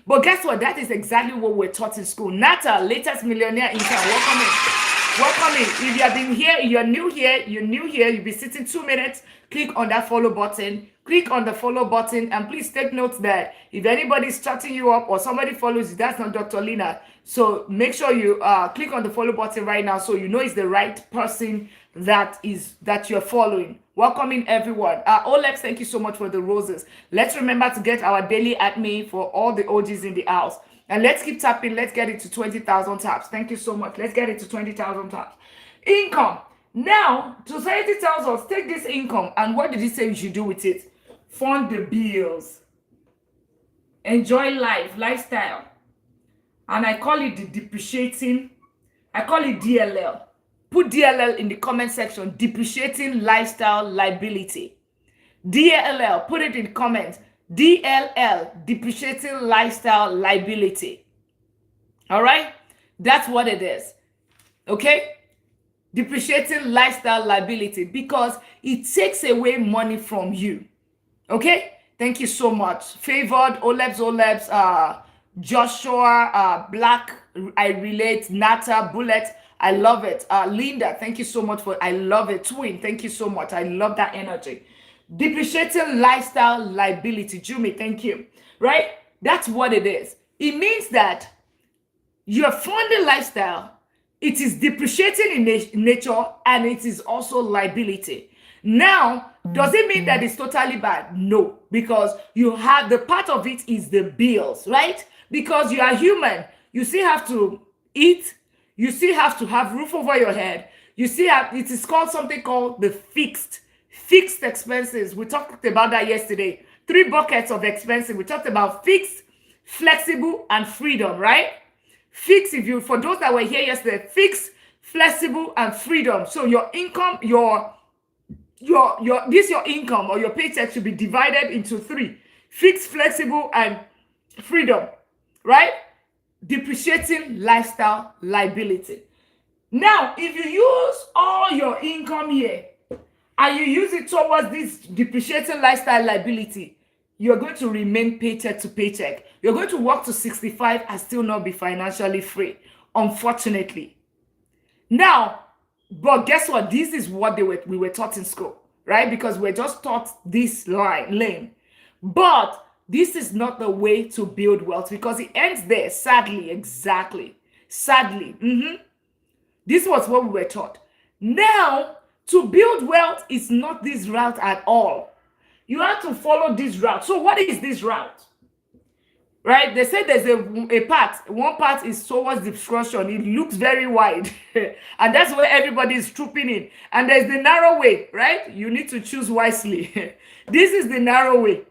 But guess what? That is exactly what we're taught in school. Nata, latest millionaire income. Welcome in. Welcome in. If you have been here, you're new here, you'll be sitting 2 minutes. Click on that follow button. Click on the follow button, and please take note that if anybody's chatting you up or somebody follows you, that's not Dr. Lina. So make sure you click on the follow button right now so you know it's the right person that you're following. Welcome in, everyone. Olex, thank you so much for the roses. Let's remember to get our daily at me for all the OGs in the house. And let's keep tapping. Let's get it to 20,000 taps. Thank you so much. Let's get it to 20,000 taps. Income. Now, society tells us, take this income, and what did it say you should do with it? Fund the bills. Enjoy life, lifestyle. And I call it the depreciating. I call it DLL. Put DLL in the comment section. Depreciating lifestyle liability. DLL, put it in the comments. DLL, depreciating lifestyle liability. All right? That's what it is. Okay? Depreciating lifestyle liability, because it takes away money from you. Okay? Thank you so much. Favored, Olebs, Joshua, Black, I relate, Nata, Bullet, I love it. Linda, thank you so much for, I love it. Twin, thank you so much. I love that energy. Depreciating lifestyle liability. Jumi, thank you. Right? That's what it is. It means that your funding lifestyle, it is depreciating in nature, and it is also liability. Now, does it mean that it's totally bad? No, because you have, the part of it is the bills, right? Because you are human, you still have to eat, you still have to have roof over your head, you still have, it is called something called the fixed expenses. We talked about that yesterday. 3 buckets of expenses. We talked about fixed, flexible, and freedom, right? Fixed, if you, for those that were here yesterday, fixed, flexible, and freedom. So your income, your income or your paycheck should be divided into 3: fixed, flexible, and freedom, right? Depreciating lifestyle liability. Now, if you use all your income here and you use it towards this depreciating lifestyle liability, you're going to remain paycheck to paycheck. You're going to work to 65 and still not be financially free, unfortunately. Now, but guess what? This is what we were taught in school, right? Because we're just taught this lane. But this is not the way to build wealth, because it ends there, sadly, exactly. Sadly. This was what we were taught. Now, to build wealth is not this route at all. You have to follow this route. So what is this route? Right? They say there's a path. One path is towards destruction. It looks very wide. And that's where everybody is trooping in. And there's the narrow way, right? You need to choose wisely. This is the narrow way.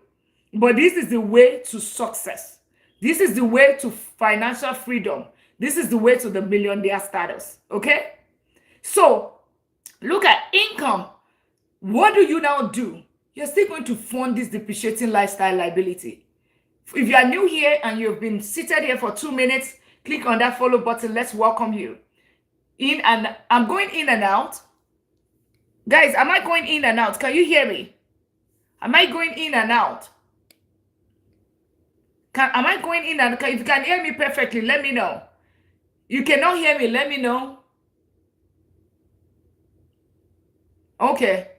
But this is the way to success. This is the way to financial freedom. This is the way to the millionaire status. Okay? So, look at income. What do you now do? You're still going to fund this depreciating lifestyle liability. If you are new here and you've been seated here for 2 minutes, click on that follow button. Let's welcome you. In and I'm going in and out. Guys, am I going in and out? Can you hear me? Am I going in and out? Am I going in and out? If you can hear me perfectly, let me know. You cannot hear me, let me know. Okay.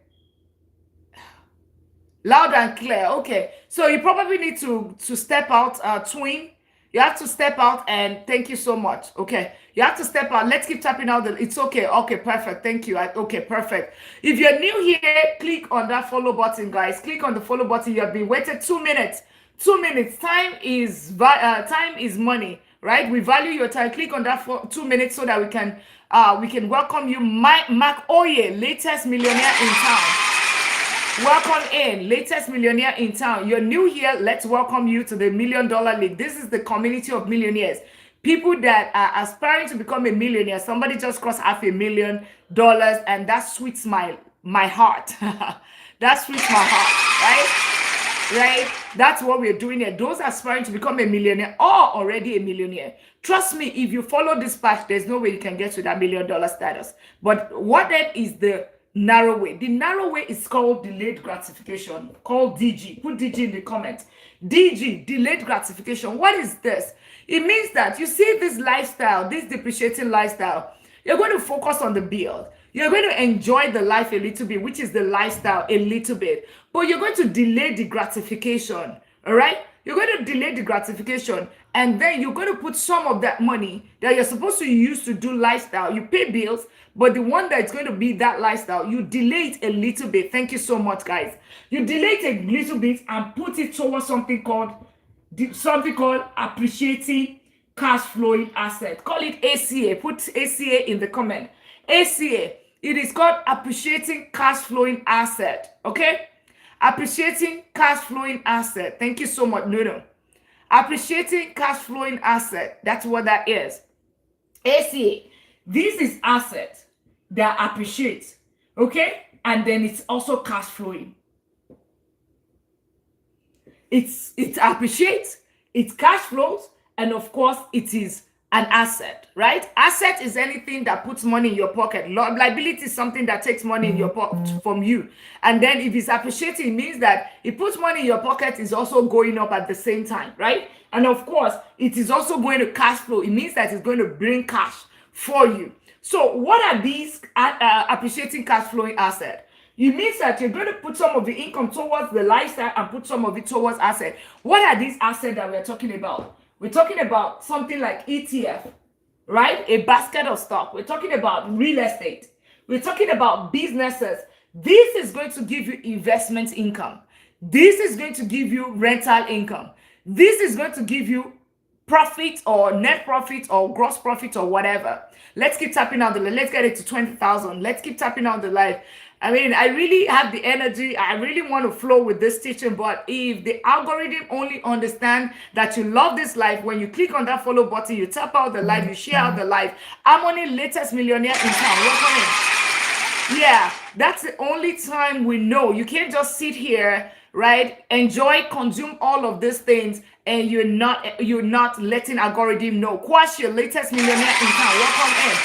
Loud and clear. Okay. So you probably need to step out, twin. You have to step out, and thank you so much. Okay. You have to step out. Let's keep tapping out. It's okay. Okay, perfect. Thank you. Okay, perfect. If you're new here, click on that follow button, guys. Click on the follow button. You have been waited 2 minutes. 2 minutes. Time is money, right? We value your time. Click on that for 2 minutes so that we can welcome you. Mark Oye, latest millionaire in town. Welcome in, latest millionaire in town. You're new here. Let's welcome you to the $1 Million League. This is the community of millionaires. People that are aspiring to become a millionaire. Somebody just crossed $500,000, and that sweets my heart. That sweets my heart, right? That's what we're doing here. Those aspiring to become a millionaire or already a millionaire. Trust me, if you follow this path, there's no way you can get to that $1 million status. But what then is the narrow way? The narrow way is called delayed gratification, called DG. Put DG in the comments. DG, delayed gratification. What is this? It means that you see this lifestyle, this depreciating lifestyle, you're going to focus on the build. You're going to enjoy the life a little bit, which is the lifestyle a little bit, but you're going to delay the gratification. All right? You're going to delay the gratification, and then you're going to put some of that money that you're supposed to use to do lifestyle. You pay bills, but the one that's going to be that lifestyle, you delay it a little bit. Thank you so much, guys. You delay it a little bit and put it towards something called appreciating cash flowing asset. Call it ACA. Put ACA in the comment. ACA. It is called appreciating cash flowing asset. Okay? Appreciating cash flowing asset. Thank you so much, Nuno. Appreciating cash flowing asset. That's what that is. ACA. This is asset that appreciates. Okay? And then it's also cash flowing. it appreciates, it cash flows, and of course it is an asset, right? Asset is anything that puts money in your pocket. Liability is something that takes money in your pocket from you. And then if it's appreciating, it means that it puts money in your pocket, is also going up at the same time, right? And of course, it is also going to cash flow. It means that it's going to bring cash for you. So what are these appreciating cash flowing assets? It means that you're going to put some of the income towards the lifestyle and put some of it towards asset. What are these assets that we're talking about? We're talking about something like ETF, right? A basket of stock. We're talking about real estate. We're talking about businesses. This is going to give you investment income. This is going to give you rental income. This is going to give you profit or net profit or gross profit or whatever. Let's keep tapping on the line. Let's get it to 20,000. Let's keep tapping on the line. I mean, I really have the energy. I really want to flow with this teaching, but if the algorithm only understand that you love this life, when you click on that follow button, you tap out the live, you share out the live. Harmony, latest millionaire in town. Welcome in. Yeah, that's the only time we know. You can't just sit here, right? Enjoy, consume all of these things, and you're not letting algorithm know. Quash, your latest millionaire in town. Welcome in.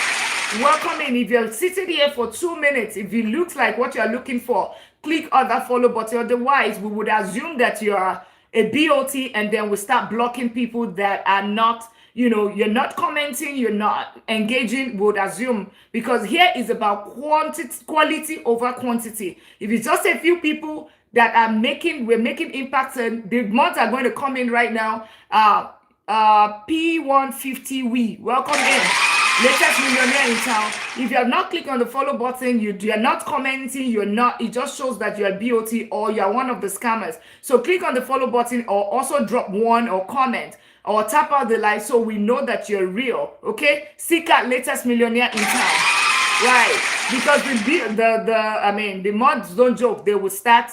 Welcome in. If you're sitting here for 2 minutes, if it looks like what you're looking for, click on that follow button. Otherwise, we would assume that you're a BOT, and then we start blocking people that are not, you're not commenting, you're not engaging, we would assume, because here is about quality over quantity. If it's just a few people that we're making impacts, and the months are going to come in right now. P150, welcome in. Latest millionaire in town. If you have not clicked on the follow button, you're not commenting, it just shows that you're a BOT or you're one of the scammers. So click on the follow button, or also drop one or comment or tap out the like, so we know that you're real. Okay, seek out latest millionaire in town, right? Because the mods don't joke. They will start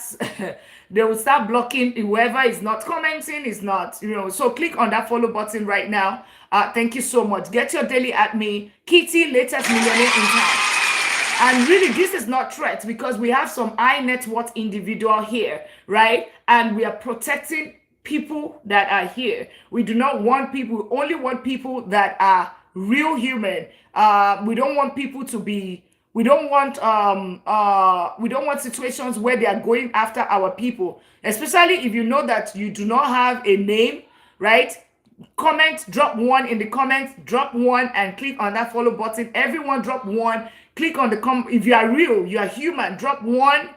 blocking whoever is not commenting, is not, so click on that follow button right now. Thank you so much. Get your daily at me, Kitty, latest millionaire in town. And really, this is not threat, because we have some high net worth individual here, right? And we are protecting people that are here. We do not want people, we only want people that are real human. We don't want people to be, we don't want situations where they are going after our people, especially if you know that you do not have a name, right? Comment, drop one in the comments, drop one and click on that follow button. Everyone drop one, click on the if you are real, you are human, drop one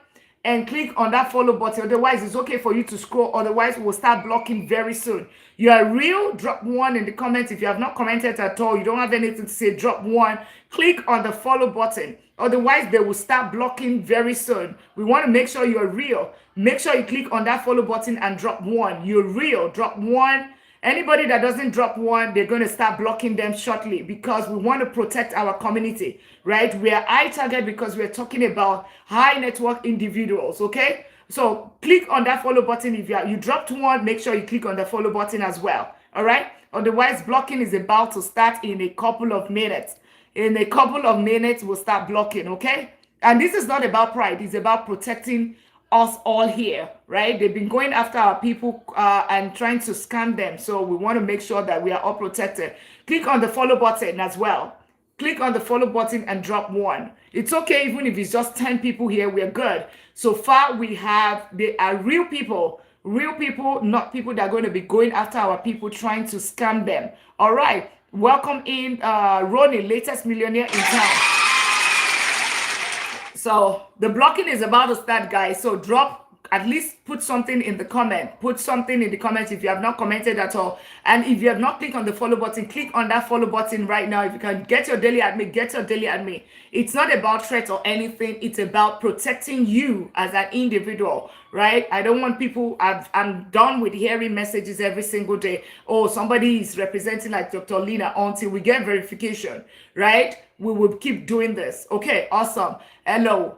and click on that follow button. Otherwise, it's okay for you to scroll. Otherwise, we'll start blocking very soon. You are real, drop one in the comments. If you have not commented at all, you don't have anything to say, drop one. Click on the follow button. Otherwise, they will start blocking very soon. We want to make sure you're real. Make sure you click on that follow button and drop one. You're real, drop one. Anybody that doesn't drop one, they're going to start blocking them shortly, because we want to protect our community, right? We are high target because we're talking about high network individuals, okay? So click on that follow button. If you dropped one, make sure you click on the follow button as well, all right? Otherwise, blocking is about to start in a couple of minutes. In a couple of minutes, we'll start blocking, okay? And this is not about pride. It's about protecting us all here, right? They've been going after our people and trying to scam them. So we want to make sure that we are all protected. Click on the follow button as well. Click on the follow button and drop one. It's okay, even if it's just 10 people here, we're good. So far, they are real people, not people that are going to be going after our people, trying to scam them. All right. Welcome in, Ronnie, latest millionaire in town. So the blocking is about to start, guys. So at least put something in the comment. Put something in the comments if you have not commented at all. And if you have not clicked on the follow button, click on that follow button right now. If you can get your daily at me, get your daily at me. It's not about threat or anything. It's about protecting you as an individual, right? I don't want people, I'm done with hearing messages every single day. Oh, somebody is representing like Dr. Lina, until we get verification, right? We will keep doing this. Okay, awesome. Hello.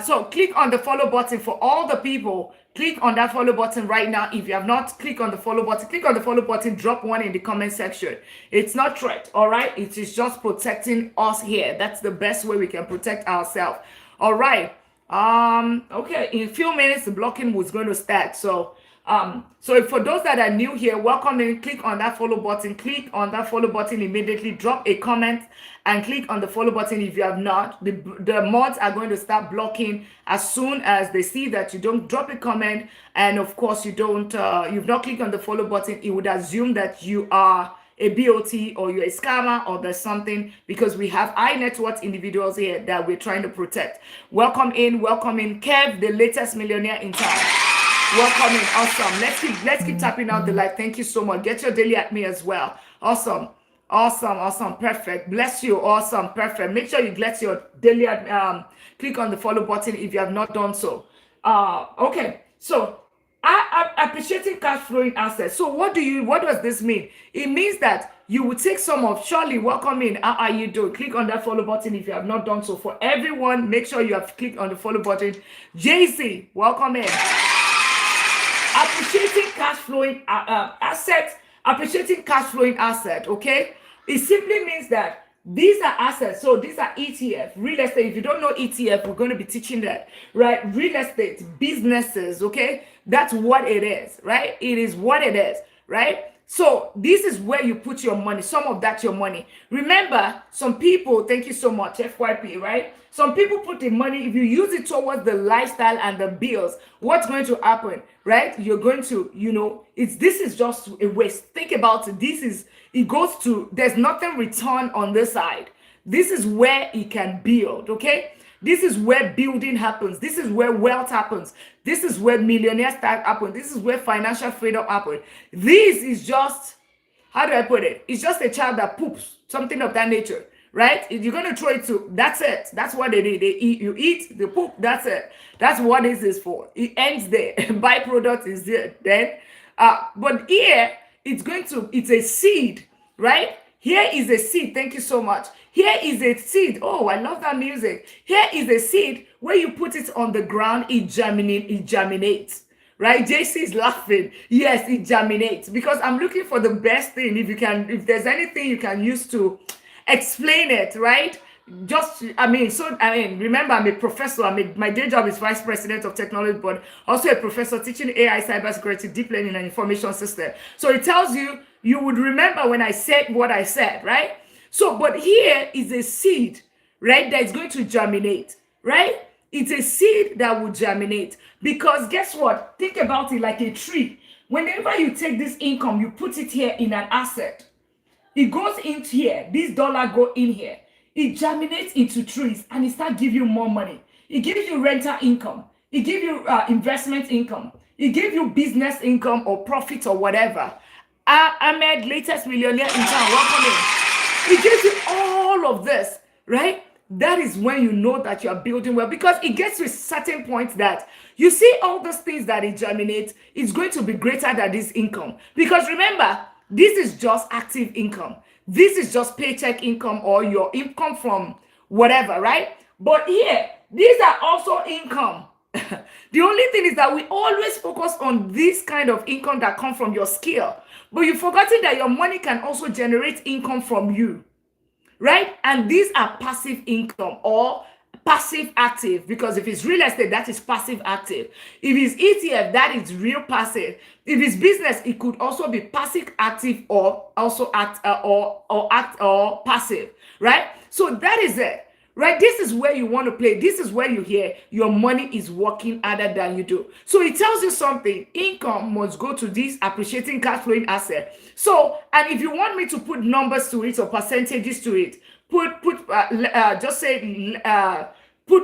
So click on the follow button for all the people. Click on that follow button right now. If you have not clicked on the follow button, click on the follow button, drop one in the comment section. It's not threat, all right? It is just protecting us here. That's the best way we can protect ourselves. All right. Okay, in a few minutes, the blocking was going to start. So So for those that are new here, welcome in. Click on that follow button. Click on that follow button immediately. Drop a comment and click on the follow button if you have not. The mods are going to start blocking as soon as they see that you don't drop a comment, and of course you've not clicked on the follow button. It would assume that you are a BOT or you're a scammer or there's something, because we have high net worth individuals here that we're trying to protect. Welcome in, Kev, the latest millionaire in town. Welcome in, awesome. Let's keep tapping out the live. Thank you so much. Get your daily at me as well. Awesome, perfect. Bless you, awesome, perfect. Make sure you get your daily at click on the follow button if you have not done so. Okay, so I appreciating cash flowing assets. So what does this mean? It means that you will take some of Shirley. Welcome in. How are you doing? Click on that follow button if you have not done so. For everyone, make sure you have clicked on the follow button. JC, welcome in. Appreciating cash flowing assets. Appreciating cash flowing asset. Okay, it simply means that these are assets. So these are ETF, real estate. If you don't know ETF, we're going to be teaching that, right? Real estate, businesses, okay? That's what it is, right? It is what it is, right? So this is where you put your money, some of that your money. Remember, some people, thank you so much, FYP, right? Some people put the money, if you use it towards the lifestyle and the bills, what's going to happen, right? You're going to, this is just a waste. Think about it. There's nothing return on this side. This is where it can build, okay? This is where building happens. This is where wealth happens. This is where millionaires start happen. This is where financial freedom happens. This is just, how do I put it? It's just a child that poops, something of that nature, right? If you're going to throw it to, that's it. That's what they do. They eat, you eat, they poop, that's it. That's what this is for. It ends there. Byproduct is there. Then, but here, it's a seed, right? Here is a seed. Thank you so much. Here is a seed. Oh, I love that music. Here is a seed where you put it on the ground, it germinates. Right? JC is laughing. Yes, it germinates. Because I'm looking for the best thing. If there's anything you can use to explain it, right? Remember, I'm a professor. My day job is vice president of technology, but also a professor teaching AI, cybersecurity, deep learning, and information system. So it tells you would remember when I said what I said, right? So, but here is a seed, right, that is going to germinate, right? It's a seed that will germinate, because guess what? Think about it like a tree. Whenever you take this income, you put it here in an asset. It goes into here. This dollar go in here. It germinates into trees, and it starts giving you more money. It gives you rental income. It gives you investment income. It gives you business income or profit or whatever. Ahmed, latest millionaire in town, welcome in. It gives you all of this, right? That is when you know that you are building well, because it gets to a certain point that you see all those things that it germinates, it's going to be greater than this income. Because remember, this is just active income. This is just paycheck income or your income from whatever, right? But here, these are also income. The only thing is that we always focus on this kind of income that comes from your skill. But you've forgotten that your money can also generate income from you, right? And these are passive income or passive active, because if it's real estate, that is passive active. If it's ETF, that is real passive. If it's business, it could also be passive active or also act or passive, right? So that is it. Right? This is where you want to play. This is where you hear your money is working harder than you do. So it tells you something. Income must go to this appreciating cash flowing asset. So, and if you want me to put numbers to it or percentages to it, put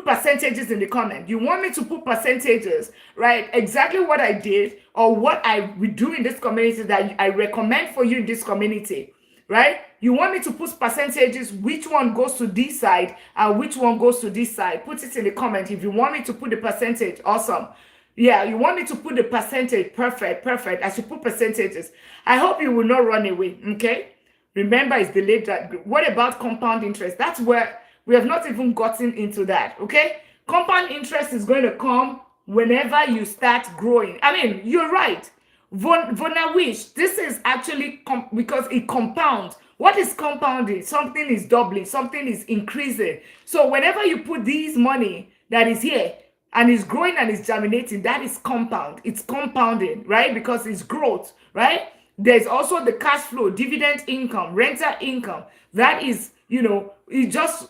percentages in the comment. You want me to put percentages, right? Exactly what I did or what I would do in this community that I recommend for you in this community. Right? You want me to put percentages, which one goes to this side and which one goes to this side. Put it in the comment. If you want me to put the percentage, awesome. Yeah, you want me to put the percentage, perfect. I should put percentages. I hope you will not run away, okay? Remember, it's delayed. What about compound interest? That's where we have not even gotten into that, okay? Compound interest is going to come whenever you start growing. I mean, you're right. Vonawish, this is actually because it compounds. What is compounding? Something is doubling, something is increasing. So whenever you put this money that is here, and it's growing and it's germinating, that is compound. It's compounding, right? Because it's growth, right? There's also the cash flow, dividend income, rental income. That is, it's just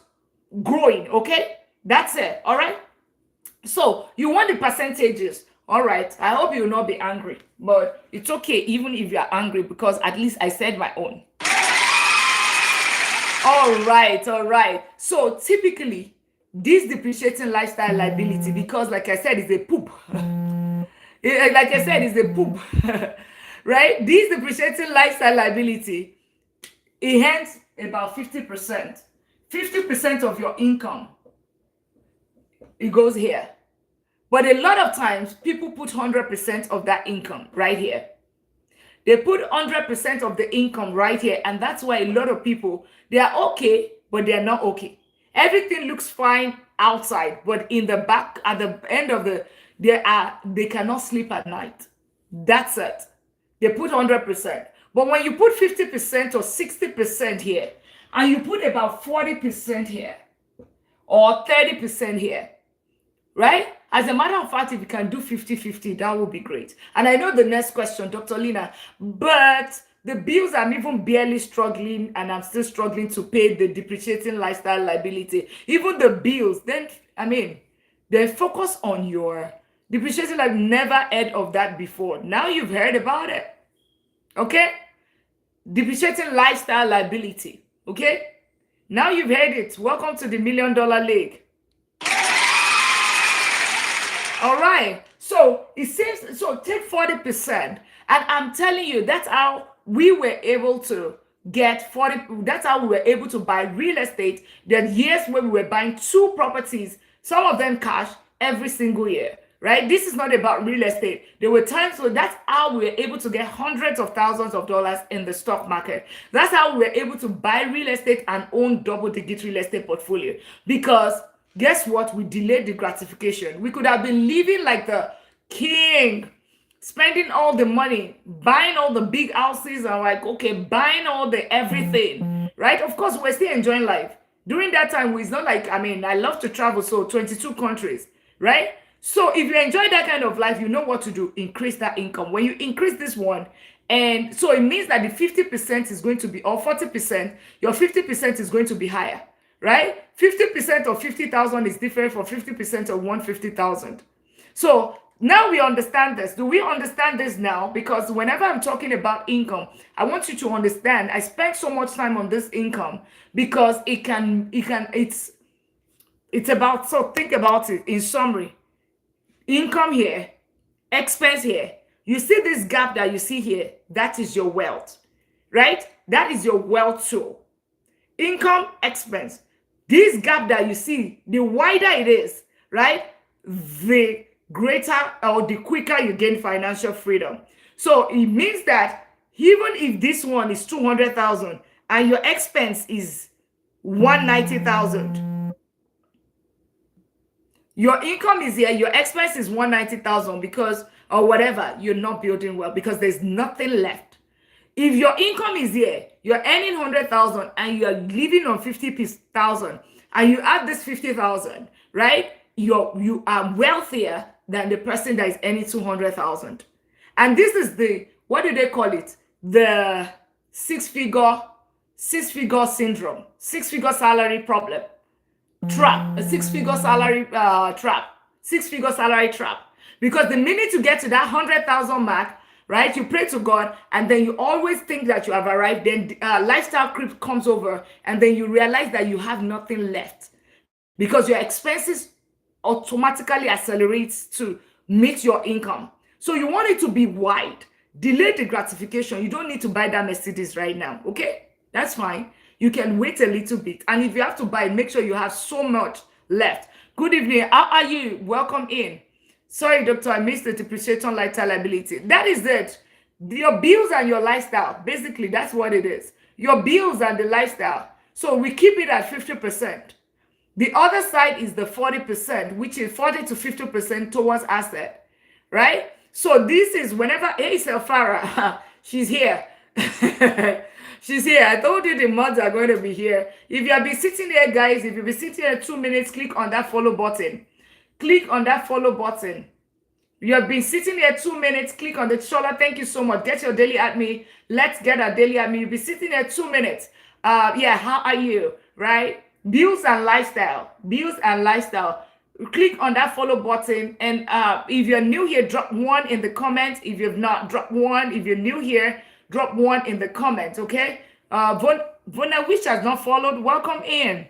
growing, okay? That's it, all right? So you want the percentages. All right. I hope you will not be angry, but it's okay even if you are angry because at least I said my own. All right, all right. So typically, this depreciating lifestyle liability, because like I said, it's a poop. Like I said, it's a poop. Right? This depreciating lifestyle liability, it hands about 50%. 50% of your income, it goes here. But a lot of times, people put 100% of that income right here. They put 100% of the income right here. And that's why a lot of people, they are okay, but they are not okay. Everything looks fine outside, but in the back, at the end of they cannot sleep at night. That's it. They put 100%. But when you put 50% or 60% here, and you put about 40% here, or 30% here, right? As a matter of fact, if you can do 50-50, that would be great. And I know the next question, Dr. Lina, but the bills, I'm even barely struggling, and I'm still struggling to pay the depreciating lifestyle liability. Even the bills, then focus on your depreciating. I've never heard of that before. Now you've heard about it. Okay? Depreciating lifestyle liability. Okay? Now you've heard it. Welcome to the $1 Million League. All right. So it seems, so take 40%. And I'm telling you, that's how we were able to get 40. That's how we were able to buy real estate. There are years where we were buying 2 properties, some of them cash, every single year. Right? This is not about real estate. There were times where that's how we were able to get hundreds of thousands of dollars in the stock market. That's how we were able to buy real estate and own double-digit real estate portfolio. Because guess what? We delayed the gratification. We could have been living like the king, spending all the money, buying all the big houses, and like, okay, buying all the everything, right? Of course, we're still enjoying life. During that time, it's not like, I love to travel, so 22 countries, right? So if you enjoy that kind of life, you know what to do. Increase that income. When you increase this one, and so it means that the 50% is going to be, or 40%, your 50% is going to be higher, right? 50% of 50,000 is different from 50% of 150,000. So now we understand this. Do we understand this now? Because whenever I'm talking about income, I want you to understand, I spent so much time on this income because it's about, so think about it in summary. Income here, expense here. You see this gap that you see here, that is your wealth, right? That is your wealth tool. Income, expense. This gap that you see, the wider it is, right? The greater or the quicker you gain financial freedom. So it means that even if this one is 200,000 and your expense is 190,000, your income is here, your expense is 190,000 because, or whatever, you're not building well because there's nothing left. If your income is here, you're earning 100,000 and you're living on 50,000 and you add this 50,000, right? You are wealthier than the person that is earning 200,000. And this is the, what do they call it? The six-figure syndrome, 6-figure salary problem. Trap, a 6-figure salary trap, 6-figure salary trap. Because the minute you get to that 100,000 mark, right, you pray to God, and then you always think that you have arrived. Then lifestyle creep comes over, and then you realize that you have nothing left because your expenses automatically accelerates to meet your income. So you want it to be wide. Delay the gratification. You don't need to buy that Mercedes right now. Okay, that's fine. You can wait a little bit. And if you have to buy, make sure you have so much left. Good evening. How are you? Welcome in. Sorry, doctor, I missed the depreciation lifestyle liability. That is it. Your bills and your lifestyle. Basically, that's what it is. Your bills and the lifestyle. So we keep it at 50%. The other side is the 40%, which is 40 to 50% towards asset, right? So this is whenever, hey, Farah, she's here. She's here. I told you the mods are going to be here. If you have been sitting here, guys, if you've been sitting here 2 minutes, click on that follow button. click on that follow button. You have been sitting here 2 minutes. Click on the Shola. Thank you so much. Get your daily at me. Let's get our daily at me. You'll be sitting here 2 minutes. Yeah, how are you? Right? Bills and lifestyle. Bills and lifestyle. Click on that follow button. And if you're new here, drop 1 in the comments. If you've not, drop 1. If you're new here, drop 1 in the comments. Okay? Vona, which has not followed, welcome in.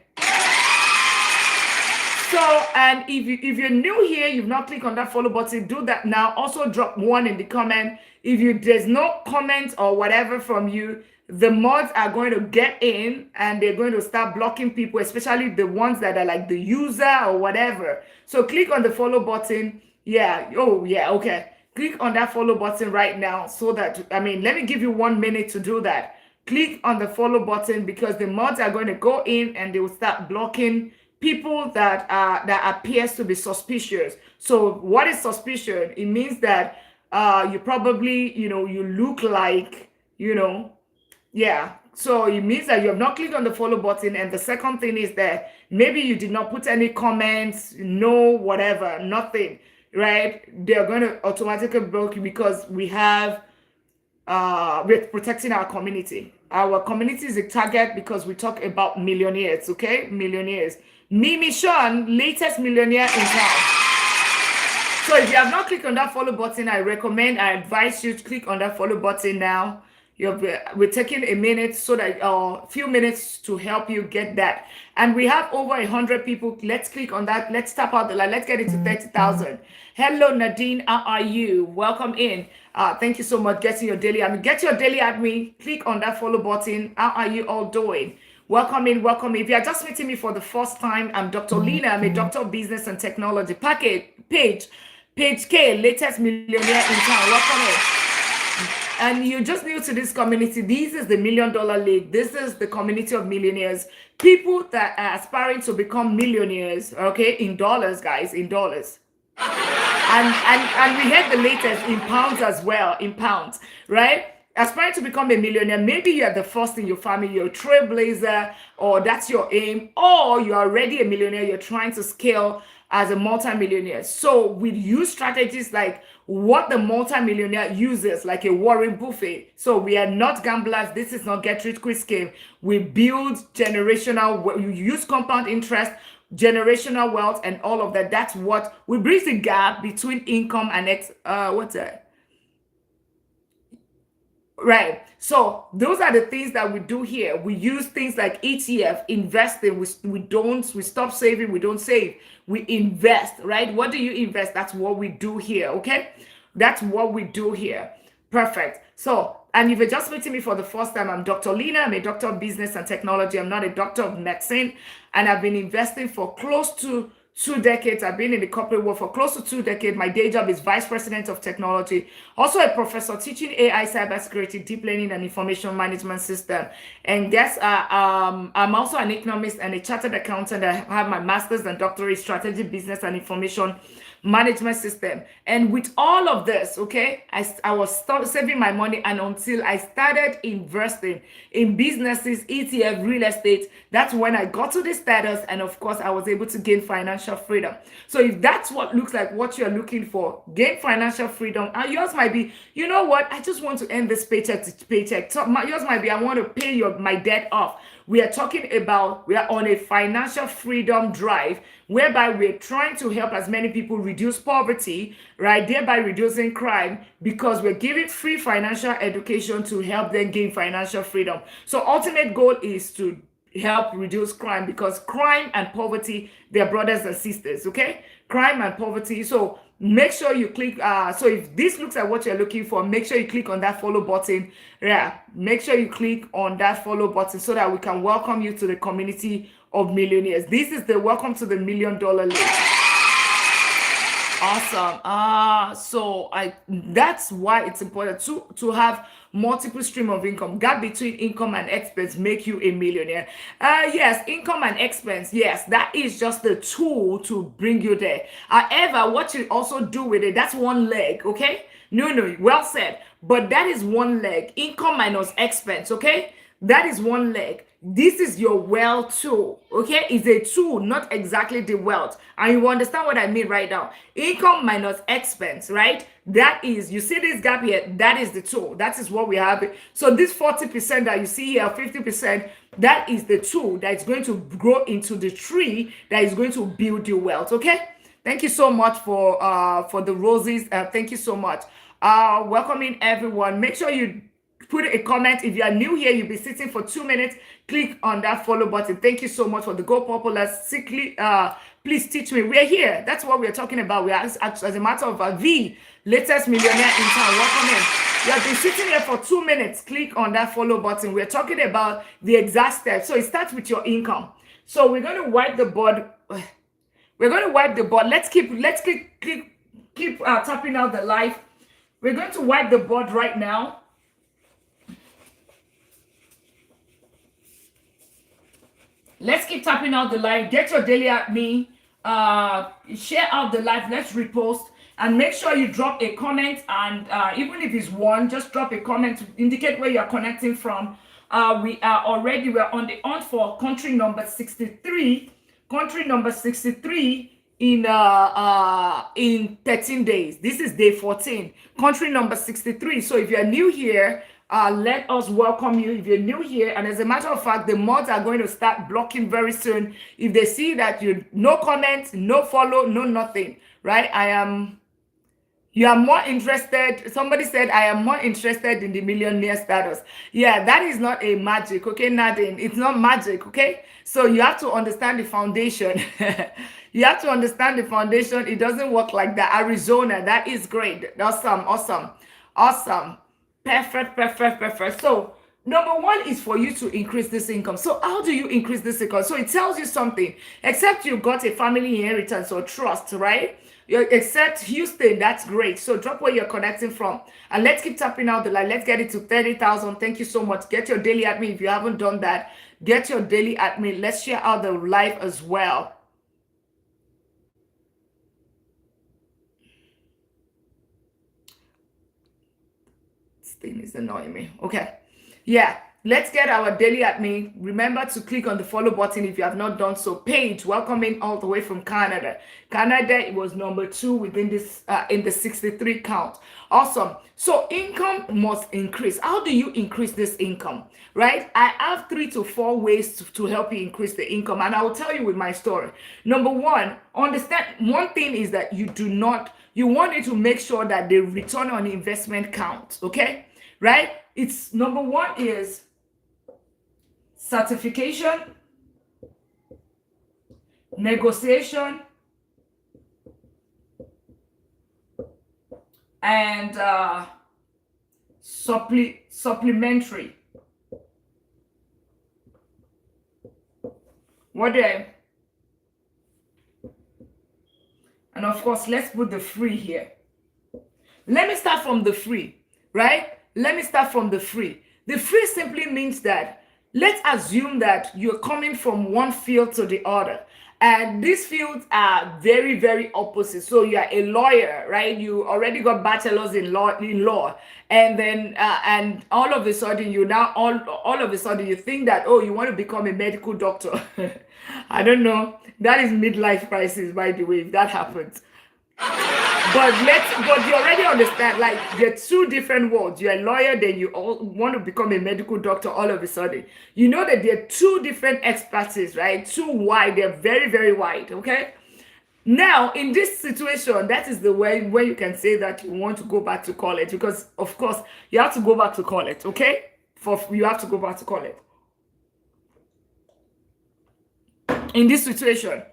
So, and if you're new here, you've not clicked on that follow button, do that now. Also drop 1 in the comment. If there's no comment or whatever from you, the mods are going to get in and they're going to start blocking people, especially the ones that are like the user or whatever. So click on the follow button. Yeah. Oh, yeah. Okay. Click on that follow button right now so that, let me give you 1 minute to do that. Click on the follow button because the mods are going to go in and they will start blocking people that appears to be suspicious. So what is suspicious? It means that you probably, you look like, yeah. So it means that you have not clicked on the follow button. And the second thing is that maybe you did not put any comments, no, whatever, nothing, right? They're going to automatically block you because we're protecting our community. Our community is a target because we talk about millionaires, okay? Millionaires. Mimi Sean, latest millionaire in town. So if you have not clicked on that follow button, I advise you to click on that follow button now. We're taking a minute so that a few minutes to help you get that. And we have over 100 people. Let's click on that. Let's tap out the line. Let's get it to 30,000. Hello, Nadine. How are you? Welcome in. Thank you so much. Get your daily at me. Click on that follow button. How are you all doing? Welcome in, welcome in. If you're just meeting me for the first time, I'm Dr. Lina. I'm a doctor of business and technology. Page K, latest millionaire in town. Welcome in. And you're just new to this community. This is the $1 Million League. This is the community of millionaires. People that are aspiring to become millionaires, okay, in dollars, guys, in dollars. And we had the latest in pounds as well, in pounds, right? Aspiring to become a millionaire, maybe you're the first in your family, you're a trailblazer, or that's your aim, or you're already a millionaire, you're trying to scale as a multimillionaire. So we use strategies like what the multimillionaire uses, like a Warren Buffett. So we are not gamblers. This is not get rich quick scheme. We build generational, we use compound interest, generational wealth, and all of that. That's what we bridge the gap between income and what's that? Right. So those are the things that we do here. We use things like ETF, investing. We stop saving. We don't save. We invest, right? What do you invest? That's what we do here. Okay. That's what we do here. Perfect. So, and if you're just meeting me for the first time, I'm Dr. Lina. I'm a doctor of business and technology. I'm not a doctor of medicine. And I've been investing for close to 2 decades. I've been in the corporate world for close to 2 decades. My day job is vice president of technology, also a professor teaching AI, cybersecurity, deep learning, and information management system. And guess I'm also an economist and a chartered accountant. I have my master's and doctorate in strategy, business, and information management system. And with all of this, okay, I was saving my money, and until I started investing in businesses, ETF, real estate, that's when I got to this status, and of course I was able to gain financial freedom. So if that's what looks like what you're looking for, gain financial freedom, and yours might be, you know what, I just want to end this paycheck to paycheck. So yours might be, I want to pay my debt off. We are talking about, we are on a financial freedom drive whereby we're trying to help as many people reduce poverty, right? Thereby reducing crime, because we're giving free financial education to help them gain financial freedom. So ultimate goal is to help reduce crime, because crime and poverty, they're brothers and sisters, okay? Crime and poverty. So make sure you click, so if this looks like what you're looking for, make sure you click on that follow button. Yeah, make sure you click on that follow button so that we can welcome you to the community of millionaires. This is the welcome to the $1 Million League. Awesome. So that's why it's important to have multiple stream of income. Gap between income and expense make you a millionaire. Yes, income and expense. Yes, that is just the tool to bring you there. However, what you also do with it, that's one leg, okay? No, well said. But that is one leg. Income minus expense, okay? That is one leg. This is your wealth tool, okay? It's a tool, not exactly the wealth. And you understand what I mean right now. Income minus expense, right? That is, you see this gap here, that is the tool. That is what we have. So this 40% that you see here, 50%, that is the tool that is going to grow into the tree that is going to build your wealth, okay? Thank you so much for the roses. Thank you so much. Welcoming everyone. Make sure you put a comment. If you are new here, you'll be sitting for 2 minutes. Click on that follow button. Thank you so much for the Go Popular. Sickly, please teach me. We're here. That's what we're talking about. We are, as a matter of fact, the latest millionaire in town. Welcome in. You have been sitting here for 2 minutes. Click on that follow button. We're talking about the exact steps. So it starts with your income. So we're going to wipe the board. We're going to wipe the board. Let's keep tapping out the live. We're going to wipe the board right now. Let's keep tapping out the live. Get your daily at me. Share out the live. Let's repost. And make sure you drop a comment. And even if it's one, just drop a comment to indicate where you're connecting from. We're on the hunt for country number 63. Country number 63 in 13 days. This is day 14. Country number 63. So if you're new here, let us welcome you. If you're new here, and as a matter of fact, the mods are going to start blocking very soon. If they see that you no comment, no follow, no nothing, right? You are more interested. Somebody said, I am more interested in the millionaire status. Yeah, that is not a magic, okay, Nadine? It's not magic, okay? So you have to understand the foundation. You have to understand the foundation. It doesn't work like that. Arizona, that is great. Awesome. Perfect. So number one is for you to increase this income. So how do you increase this income? So it tells you something, except you got a family inheritance or trust, right? Except Houston, that's great. So drop where you're connecting from. And let's keep tapping out the line. Let's get it to 30,000. Thank you so much. Get your daily at me. If you haven't done that, get your daily at me. Let's share out the live as well. This thing is annoying me. Okay. Yeah. Let's get our daily at me. Remember to click on the follow button if you have not done so. Paige, welcoming all the way from Canada. Canada, it was number 2 within this in the 63 count. Awesome. So income must increase. How do you increase this income? Right? I have 3 to 4 ways to help you increase the income, and I will tell you with my story. Number one, understand one thing is that you want it to make sure that the return on investment counts. Okay, right? It's number one is certification, negotiation, and supplementary. And of course, let's put the free here. Let me start from the free, right? Let me start from the free. The free simply means that let's assume that you're coming from one field to the other. And these fields are very, very opposite. So you're a lawyer, right? You already got bachelor's in law. And then, and all of a sudden, all of a sudden, you think that, oh, you want to become a medical doctor. I don't know. That is midlife crisis, by the way, if that happens. But you already understand, like, there are 2 different worlds. You're a lawyer, then you all want to become a medical doctor all of a sudden. You know that there are 2 different expertise, right? 2 wide, they're very, very wide, okay? Now, in this situation, that is the way where you can say that you want to go back to college, because, of course, you have to go back to college, okay? You have to go back to college. In this situation,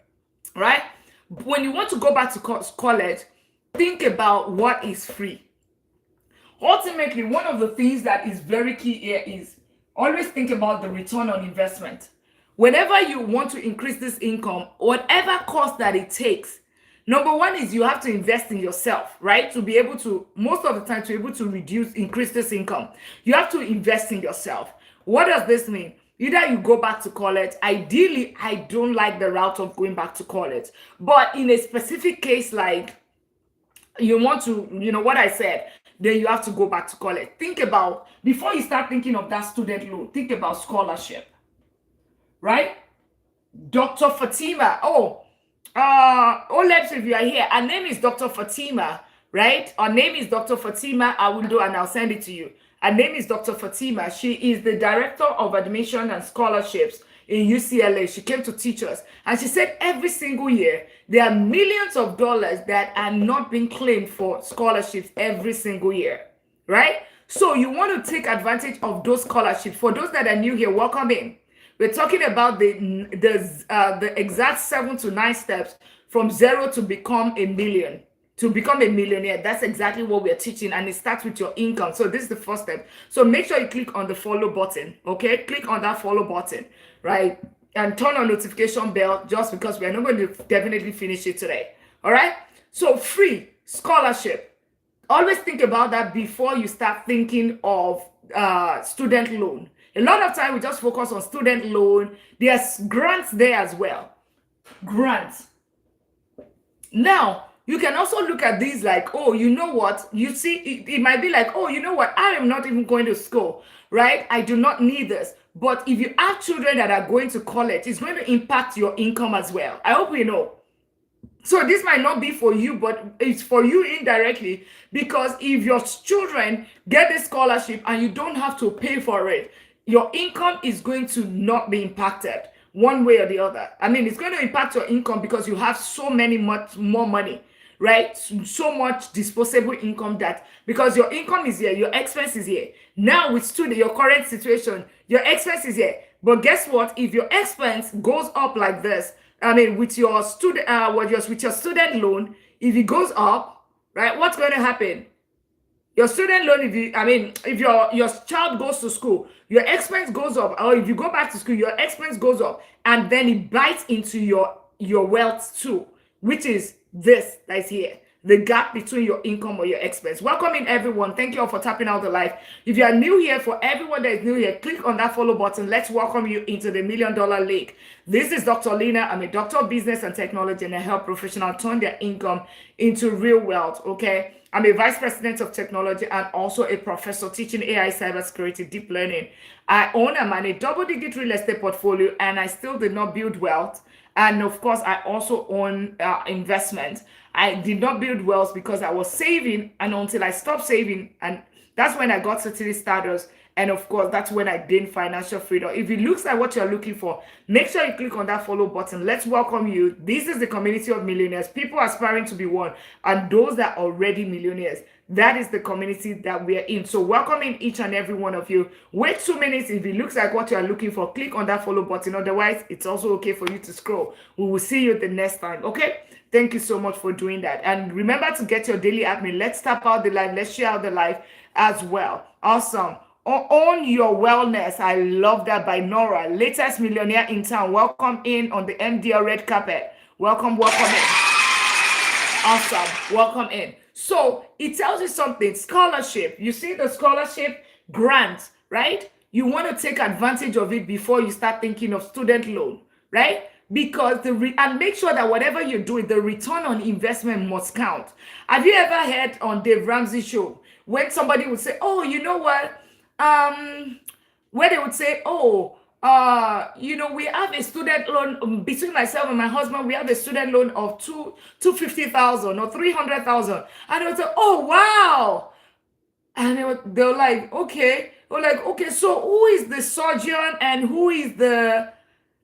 right? When you want to go back to college, think about what is free. Ultimately, one of the things that is very key here is always think about the return on investment. Whenever you want to increase this income, whatever cost that it takes, number one is you have to invest in yourself, right? To be able to, most of the time, to be able to increase this income, you have to invest in yourself. What does this mean? Either you go back to college. Ideally, I don't like the route of going back to college. But in a specific case, like you want to, what I said, then you have to go back to college. Think about, before you start thinking of that student loan, think about scholarship. right? Dr. Fatima. Olebs, if you are here, her name is Dr. Fatima, right? Her name is Dr. Fatima. I will do, and I'll send it to you. Her name is Dr. Fatima. She is the director of admission and scholarships in UCLA. She came to teach us, and she said every single year there are millions of dollars that are not being claimed for scholarships every single year, right? So you want to take advantage of those scholarships. For those that are new here, welcome in. We're talking about the exact 7 to 9 steps from zero to become a million, to become a millionaire. That's exactly what we're teaching, and it starts with your income. So this is the first step. So make sure you click on the follow button, okay? Click on that follow button, right? And turn on notification bell, just because we're not going to definitely finish it today, all right? So free scholarship. Always think about that before you start thinking of student loan. A lot of time we just focus on student loan. There's grants there as well. Grants. Now, you can also look at these like, oh, you know what? You see, it might be like, oh, you know what? I am not even going to school, right? I do not need this. But if you have children that are going to college, it's going to impact your income as well. I hope you know. So this might not be for you, but it's for you indirectly, because if your children get a scholarship and you don't have to pay for it, your income is going to not be impacted one way or the other. I mean, it's going to impact your income because you have so much more money, right? So much disposable income, that because your income is here, your expense is here. Now with your current situation, your expense is here. But guess what? If your expense goes up like this, I mean, with your student student loan, if it goes up, right, what's going to happen? Your student loan, if your child goes to school, your expense goes up, or if you go back to school, your expense goes up, and then it bites into your wealth too, which is this that's here. The gap between your income or your expense. Welcome in, everyone. Thank you all for tapping out the live. If you are new here, for everyone that is new here, click on that follow button. Let's welcome you into the $1 Million League. This is Dr. Lina. I'm a doctor of business and technology, and I help professionals turn their income into real wealth, okay? I'm a vice president of technology and also a professor teaching AI, cybersecurity, deep learning. I own and manage double-digit real estate portfolio, and I still did not build wealth. And of course, I also own investments. I did not build wealth because I was saving, and until I stopped saving, and that's when I got certain status. And of course, that's when I gained financial freedom. If it looks like what you're looking for, make sure you click on that follow button. Let's welcome you. This is the community of millionaires, people aspiring to be one, and those that are already millionaires. That is the community that we are in. So welcoming each and every one of you. Wait 2 minutes. If it looks like what you are looking for, click on that follow button. Otherwise, it's also okay for you to scroll. We will see you the next time. Okay? Thank you so much for doing that. And remember to get your daily admin. Let's tap out the live. Let's share out the live as well. Awesome. Own Your Wellness. I love that, by Nora. Latest millionaire in town. Welcome in on the MDL red carpet. Welcome in. Awesome. Welcome in. So it tells you something. Scholarship. You see the scholarship grant, right? You want to take advantage of it before you start thinking of student loan, right? Because and make sure that whatever you're doing, the return on investment must count. Have you ever heard on Dave Ramsey show when somebody would say, oh, you know what? Where they would say, oh, we have a student loan between myself and my husband. We have a student loan of $250,000 or $300,000, and they would say, oh wow, and they were like, okay, so who is the surgeon and who is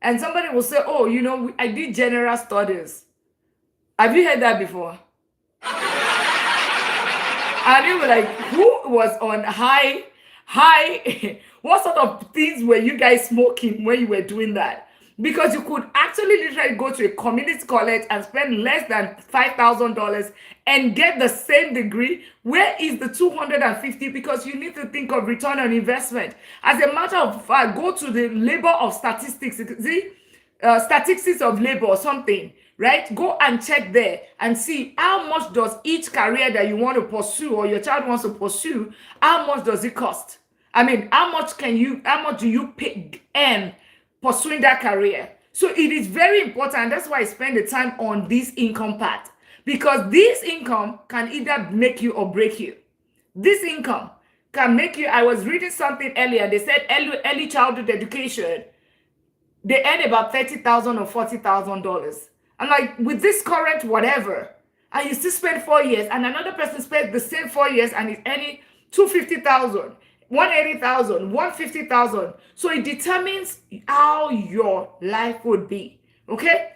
and somebody will say, oh, I did general studies. Have you heard that before? And they were like, who was on high? What sort of things were you guys smoking when you were doing that? Because you could actually literally go to a community college and spend less than $5,000 and get the same degree. Where is the 250? Because you need to think of return on investment. As a matter of fact, go to the labor of statistics, statistics of labor or something, right? Go and check there and see how much does each career that you want to pursue or your child wants to pursue, how much does it cost? I mean, how much do you earn pursuing that career? So it is very important. That's why I spend the time on this income part, because this income can either make you or break you. This income can make you. I was reading something earlier. They said early childhood education they earn about $30,000 or $40,000. And like with this current whatever, and you still spend 4 years, and another person spent the same 4 years and is earning 250,000, 180,000, 150,000. So it determines how your life would be. Okay?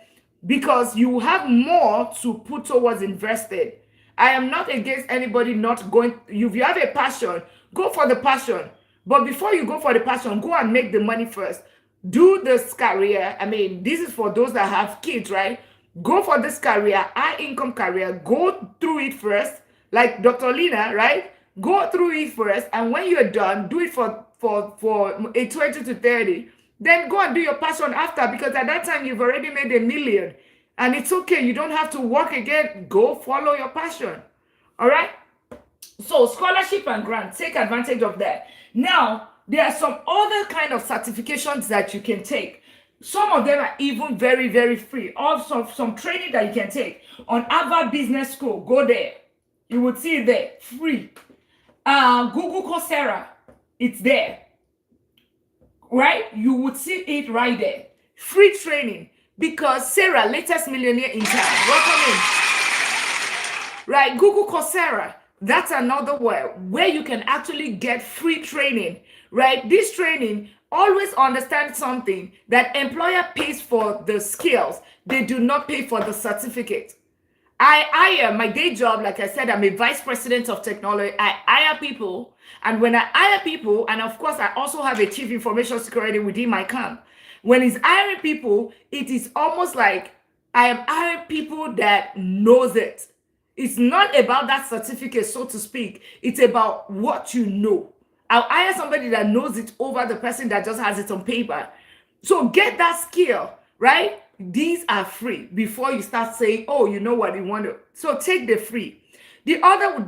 Because you have more to put towards invested. I am not against anybody not going. If you have a passion, go for the passion. But before you go for the passion, go and make the money first. Do this career. I mean, this is for those that have kids, right? Go for this career, high income career. Go through it first, like Dr. Lina, right? Go through it first, and when you're done, do it for a 20 to 30. Then go and do your passion after, because at that time you've already made a million. And it's okay. You don't have to work again. Go follow your passion. All right? So scholarship and grant, take advantage of that. Now, there are some other kind of certifications that you can take. Some of them are even very, very free. Also, some training that you can take on Harvard Business School. Go there. You would see it there. Free. Google Coursera. It's there. Right? You would see it right there. Free training. Because Sarah, latest millionaire in town. Welcome in. Right? Google Coursera. That's another way where you can actually get free training. Right? This training, always understand something, that employer pays for the skills. They do not pay for the certificate. I am my day job, like I said, I'm a vice president of technology. I hire people, and when I hire people, and of course I also have a chief information security within my camp. When it's hiring people, it is almost like I am hiring people that knows it. It's not about that certificate, so to speak. It's about what you know. I'll hire somebody that knows it over the person that just has it on paper. So get that skill, right? These are free before you start saying, oh, you know what you want to. So take the free. The other,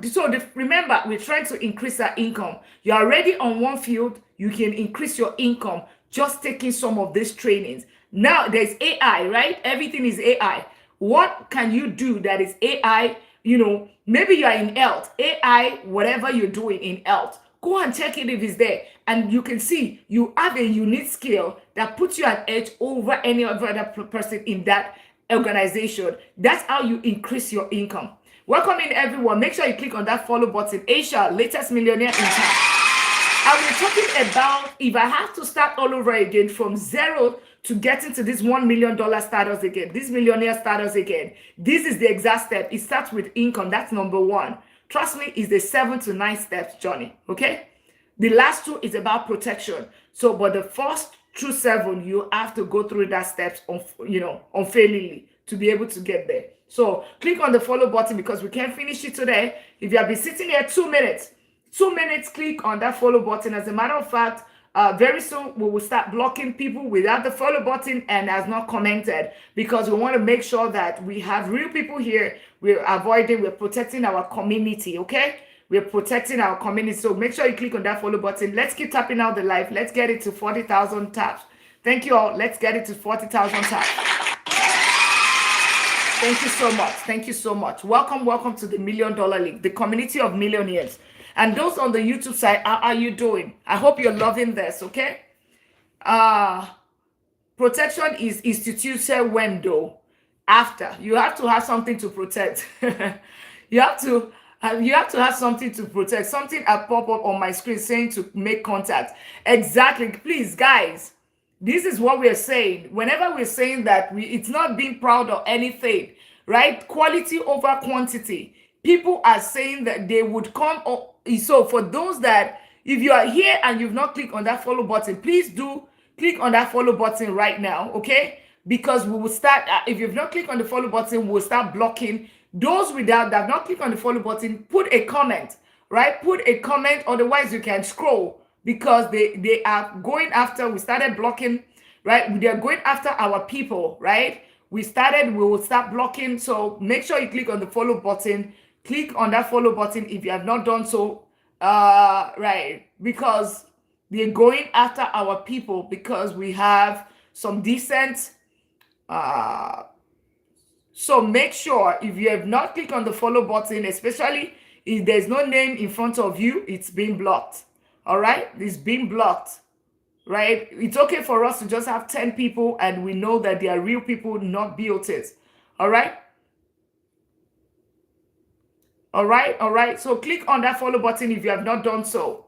remember, we're trying to increase our income. You're already on one field, you can increase your income just taking some of these trainings. Now there's AI, right? Everything is AI. What can you do that is AI? Maybe you are in health, AI, whatever you're doing in health. Go and check it if it's there. And you can see you have a unique skill that puts you an edge over any other person in that organization. That's how you increase your income. Welcome in, everyone. Make sure you click on that follow button. Aisha, latest millionaire in town. And we're talking about if I have to start all over again from zero to get into this $1 million status again, this millionaire status again. This is the exact step. It starts with income. That's number one. Trust me, it's the 7 to 9 steps journey, okay? The last two is about protection. So, but the first through 7, you have to go through that steps unfailingly to be able to get there. So, click on the follow button because we can't finish it today. If you have been sitting here 2 minutes, click on that follow button. As a matter of fact, very soon we will start blocking people without the follow button and has not commented, because we want to make sure that we have real people here. We're protecting our community, okay? We're protecting our community. So make sure you click on that follow button. Let's keep tapping out the live. Let's get it to 40,000 taps. Thank you all. Let's get it to 40,000 taps. Thank you so much. Thank you so much. Welcome to the $1 Million League, the community of millionaires. And those on the YouTube side, how are you doing? I hope you're loving this, okay? Protection is instituted when though? After. You have to have something to protect. You have to have something to protect. Something pop up on my screen saying to make contact. Exactly. Please, guys, this is what we're saying. Whenever we're saying that, it's not being proud of anything, right? Quality over quantity. People are saying that they would come up. So for those that, if you are here and you've not clicked on that follow button, please do click on that follow button right now, okay? Because we will start, if you've not clicked on the follow button, we'll start blocking those that have not clicked on the follow button. Put a comment, right? Put a comment, otherwise you can scroll, because they are going after, we started blocking, right? They're going after our people, right? We will start blocking. So make sure you click on the follow button. Click on that follow button if you have not done so, right? Because they're going after our people, because we have some decent. So make sure if you have not clicked on the follow button, especially if there's no name in front of you, it's being blocked. All right, it's being blocked, right? It's okay for us to just have 10 people and we know that they are real people, not BOTs. All right? All right? All right. So click on that follow button if you have not done so.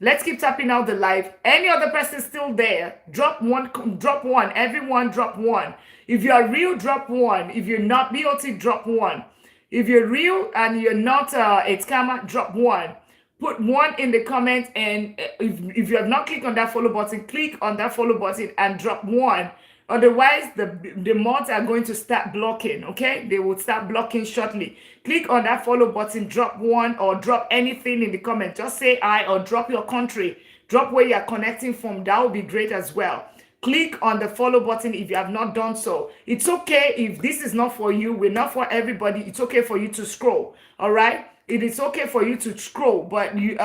Let's keep tapping out the live. Any other person still there, drop one, drop one. Everyone drop one. If you are real, drop one. If you're not BOT, drop one. If you're real and you're not a scammer, drop one. Put one in the comments, and if you have not clicked on that follow button, click on that follow button and drop one. Otherwise, the mods are going to start blocking, okay? They will start blocking shortly. Click on that follow button, drop one, or drop anything in the comment. Just say I, or drop your country. Drop where you're connecting from. That would be great as well. Click on the follow button if you have not done so. It's okay if this is not for you. We're not for everybody. It's okay for you to scroll, all right? It is okay for you to scroll, but you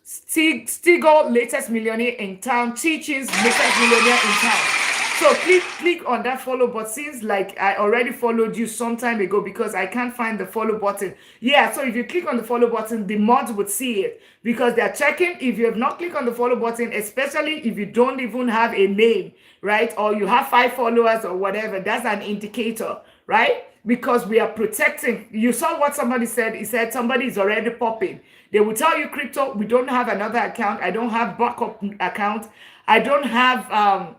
Stigo, latest millionaire in town, teachings, latest millionaire in town. So click on that follow button. Seems like I already followed you some time ago because I can't find the follow button. Yeah, so if you click on the follow button, the mods would see it because they're checking if you have not clicked on the follow button, especially if you don't even have a name, right? Or you have 5 followers or whatever. That's an indicator, right? Because we are protecting. You saw what somebody said. He said somebody is already popping. They will tell you, crypto, we don't have another account. I don't have backup account. I don't have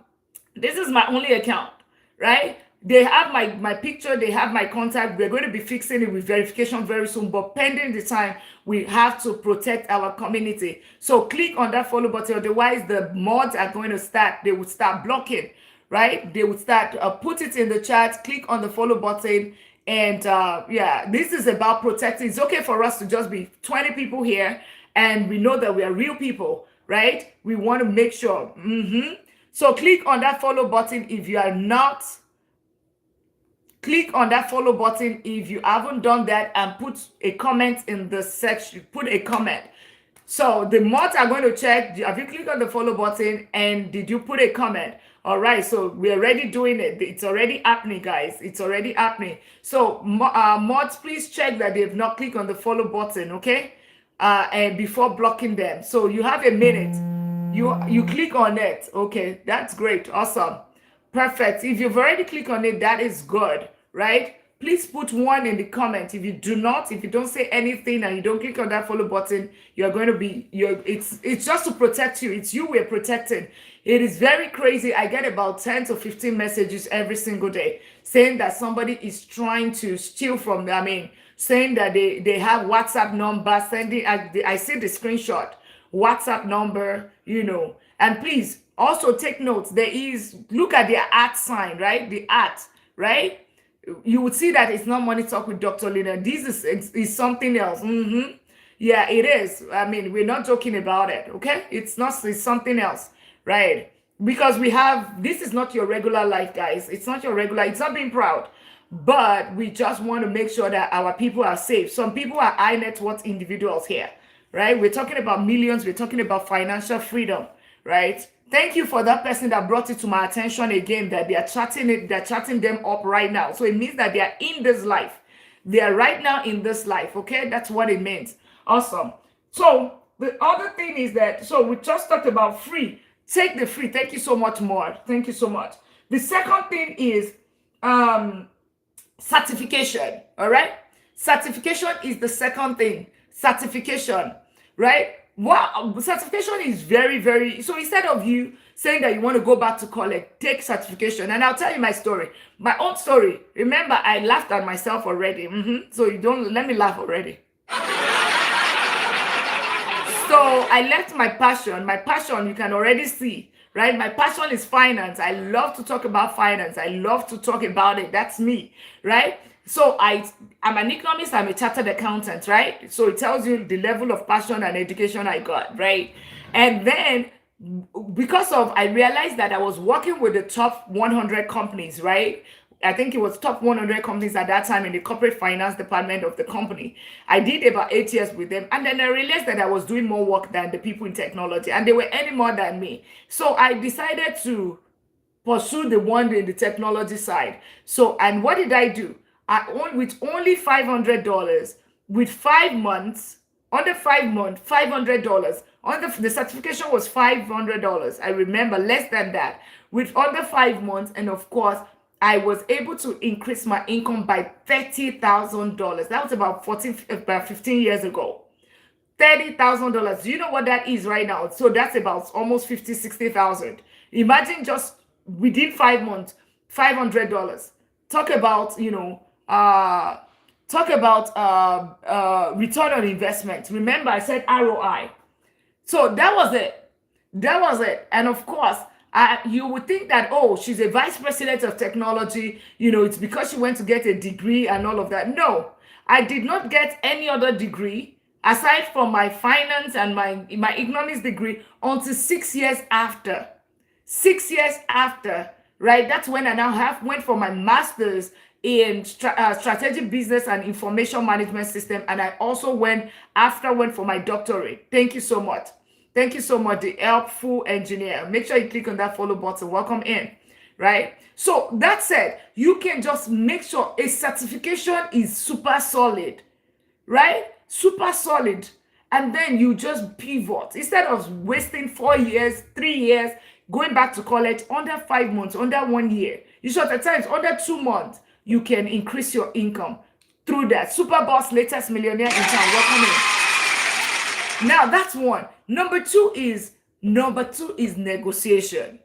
this is my only account, right? They have my picture, they have my contact. We're going to be fixing it with verification very soon, but pending the time, we have to protect our community. So click on that follow button, otherwise the mods are going to start, they will start blocking, right? They would start, put it in the chat, click on the follow button, and yeah, this is about protecting. It's okay for us to just be 20 people here, and we know that we are real people, right? We want to make sure. So click on that follow button if you are not. Click on that follow button if you haven't done that, and put a comment in the section. Put a comment. So the mods are going to check, have you clicked on the follow button and did you put a comment? All right, so we're already doing it. It's already happening, guys. It's already happening. So mods, please check that they've not clicked on the follow button, okay? And before blocking them. So you have a minute. You click on it. Okay, that's great. Awesome. Perfect. If you've already clicked on it, that is good, right? Please put 1 in the comment. If you don't say anything and you don't click on that follow button, you're going to be, it's just to protect you. It's you we're protecting. It is very crazy. I get about 10 to 15 messages every single day saying that somebody is trying to steal from them. Saying that they have WhatsApp number, sending, I see the screenshot, WhatsApp number, and please also take notes. Look at their @ sign, right? The @ right? You would see that it's not Money Talk with Dr. Lina. This is something else. Yeah, it is. We're not joking about it, okay? It's something else, right? Because this is not your regular life, guys. It's not being proud. But we just want to make sure that our people are safe. Some people are high net worth individuals here, right? We're talking about millions. We're talking about financial freedom, right? Thank you for that person that brought it to my attention again, that they're chatting them up right now. So it means that they are in this life. They are right now in this life, okay? That's what it means. Awesome. So the other thing is that, so we just talked about free. Take the free. Thank you so much, more. Thank you so much. The second thing is certification, all right? Certification is the second thing. Certification, right? Well, certification is very, very, so instead of you saying that you want to go back to college, take certification. And I'll tell you my story, my own story. Remember, I laughed at myself already. So you don't, let me laugh already. So I left my passion, you can already see, right? My passion is finance. I love to talk about finance. I love to talk about it. That's me, right? So I'm an economist, I'm a chartered accountant, right? So it tells you the level of passion and education I got, right? And then I realized that I was working with the top 100 companies, right? I think it was top 100 companies at that time in the corporate finance department of the company. I did about 8 years with them. And then I realized that I was doing more work than the people in technology, and they were earning more than me. So I decided to pursue the one in the technology side. So, and what did I do? With only $500, with 5 months, under 5 months, $500, The certification was $500. I remember, less than that, with under 5 months. And of course, I was able to increase my income by $30,000. That was about 15 years ago. $30,000. Do you know what that is right now? So that's about almost 50, 60,000. Imagine just within 5 months, $500. Talk about, return on investment. Remember, I said ROI. So that was it. That was it. And of course, you would think that, oh, she's a vice president of technology. It's because she went to get a degree and all of that. No, I did not get any other degree aside from my finance and my economics degree until 6 years after. 6 years after, right? That's when I now went for my master's in strategic business and information management system. And I also went for my doctorate. Thank you so much. Thank you so much, the helpful engineer. Make sure you click on that follow button. Welcome in, right? So that said, you can just make sure a certification is super solid, right? Super solid. And then you just pivot. Instead of wasting 4 years, 3 years, going back to college, under 5 months, under 1 year. You should at times, under 2 months, you can increase your income through that. Super boss, latest millionaire in town. Welcome in. Now that's one. Number two is negotiation.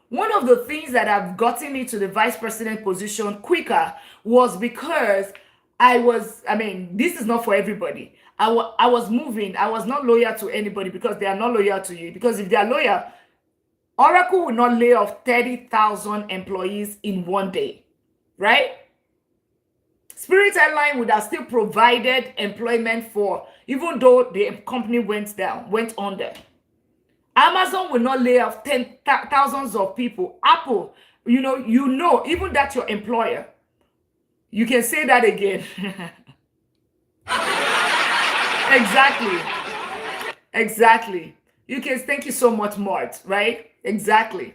One of the things that have gotten me to the vice president position quicker was because this is not for everybody. I was moving. I was not loyal to anybody because they are not loyal to you. Because if they are loyal, Oracle will not lay off 30,000 employees in one day, right? Spirit Airline would have still provided employment for, even though the company went under. Amazon will not lay off thousands of people. Apple, even that your employer. You can say that again. Exactly. You can, thank you so much, Mart, right? Exactly.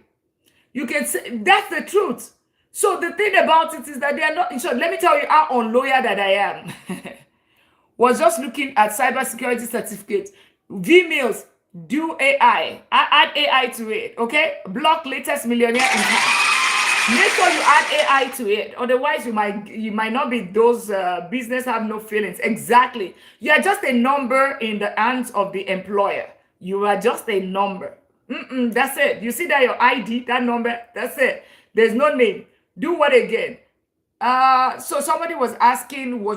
You can say, that's the truth. So the thing about it is that they are not, in short, let me tell you how unloyal that I am. Was just looking at cybersecurity certificates. Vmails, do AI. Add AI to it, okay? Block latest millionaire in town. Make sure you add AI to it. Otherwise, you might not be those business have no feelings. Exactly. You are just a number in the hands of the employer. You are just a number. That's it. You see that your ID, that number, that's it. There's no name. Do what again? So somebody was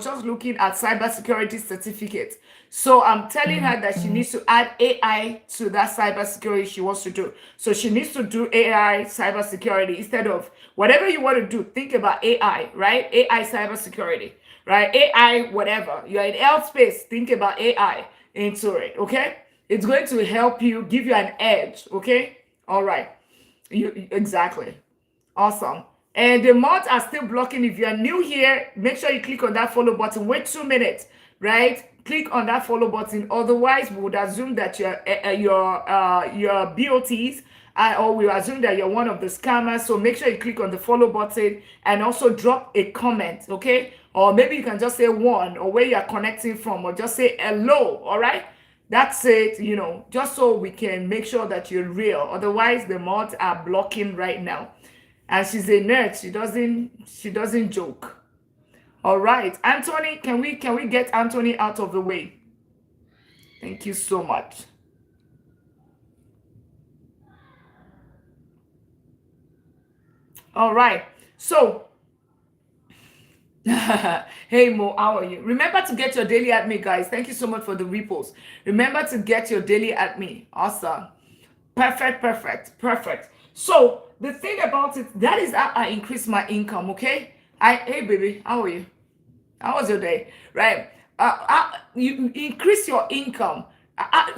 just looking at cybersecurity certificates. So I'm telling her that she needs to add AI to that cybersecurity she wants to do. So she needs to do AI cybersecurity instead of whatever you want to do. Think about AI, right? AI cybersecurity, right? AI, whatever. You're in health space. Think about AI into it, okay? It's going to help you, give you an edge, okay? All right. Exactly. Awesome. And the mods are still blocking. If you are new here, make sure you click on that follow button. Wait 2 minutes, right? Click on that follow button. Otherwise, we would assume that your BOTs, or we assume that you're one of the scammers. So make sure you click on the follow button and also drop a comment, okay? Or maybe you can just say one, or where you're connecting from, or just say hello, all right? That's it, just so we can make sure that you're real. Otherwise, the mods are blocking right now. And she's a nerd. She doesn't joke. All right, Anthony, can we get Anthony out of the way? Thank you so much. All right. So, hey Mo, how are you? Remember to get your daily at me, guys. Thank you so much for the repost. Remember to get your daily at me. Awesome. Perfect. So the thing about it, that is how I increase my income, okay? Hey baby, how are you? How was your day? Right? You increase your income.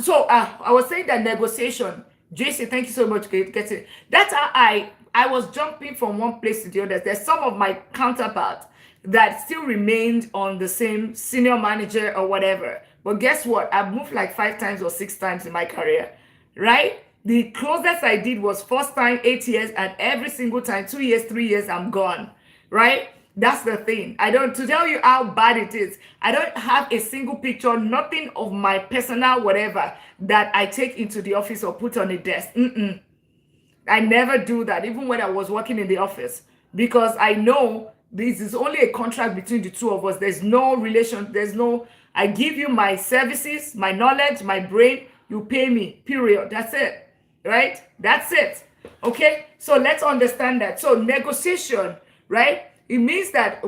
So I was saying that negotiation. JC, thank you so much. Get it. That's how I was jumping from one place to the other. There's some of my counterparts that still remained on the same senior manager or whatever. But guess what? I've moved like 5 times or 6 times in my career, right? The closest I did was first time 8 years, and every single time 2 years, 3 years, I'm gone, right? That's the thing. I don't, to tell you how bad it is, I don't have a single picture, nothing of my personal whatever that I take into the office or put on the desk. I never do that, even when I was working in the office, because I know this is only a contract between the two of us. There's no relation, there's no, I give you my services, my knowledge, my brain, you pay me, period. That's it, right? That's it. Okay, so let's understand that. So negotiation, right? It means that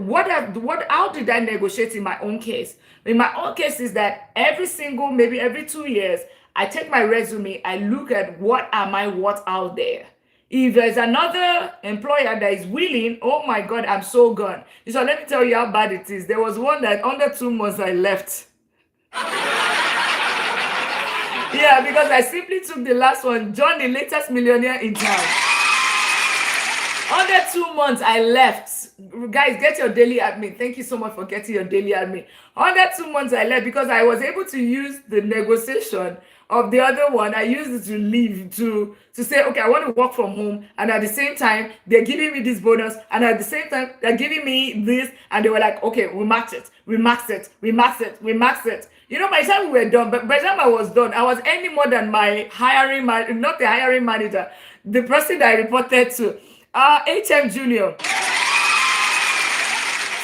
how did I negotiate in my own case? In my own case is that every single, maybe every 2 years, I take my resume, I look at what am I worth out there. If there's another employer that is willing, oh my God, I'm so gone. So let me tell you how bad it is. There was one that under 2 months I left. Yeah, because I simply took the last one, John, the latest millionaire in town. Under 2 months, I left. Guys, get your daily admin. Thank you so much for getting your daily admin. Under 2 months, I left because I was able to use the negotiation of the other one. I used it to leave, to say, okay, I want to work from home. And at the same time, they're giving me this bonus. And at the same time, they're giving me this. And they were like, okay, we max it. We max it. We max it. We max it. You know, by the time we were done, but by the time I was done, I was earning more than my hiring man, not the hiring manager, the person that I reported to. HM Junior.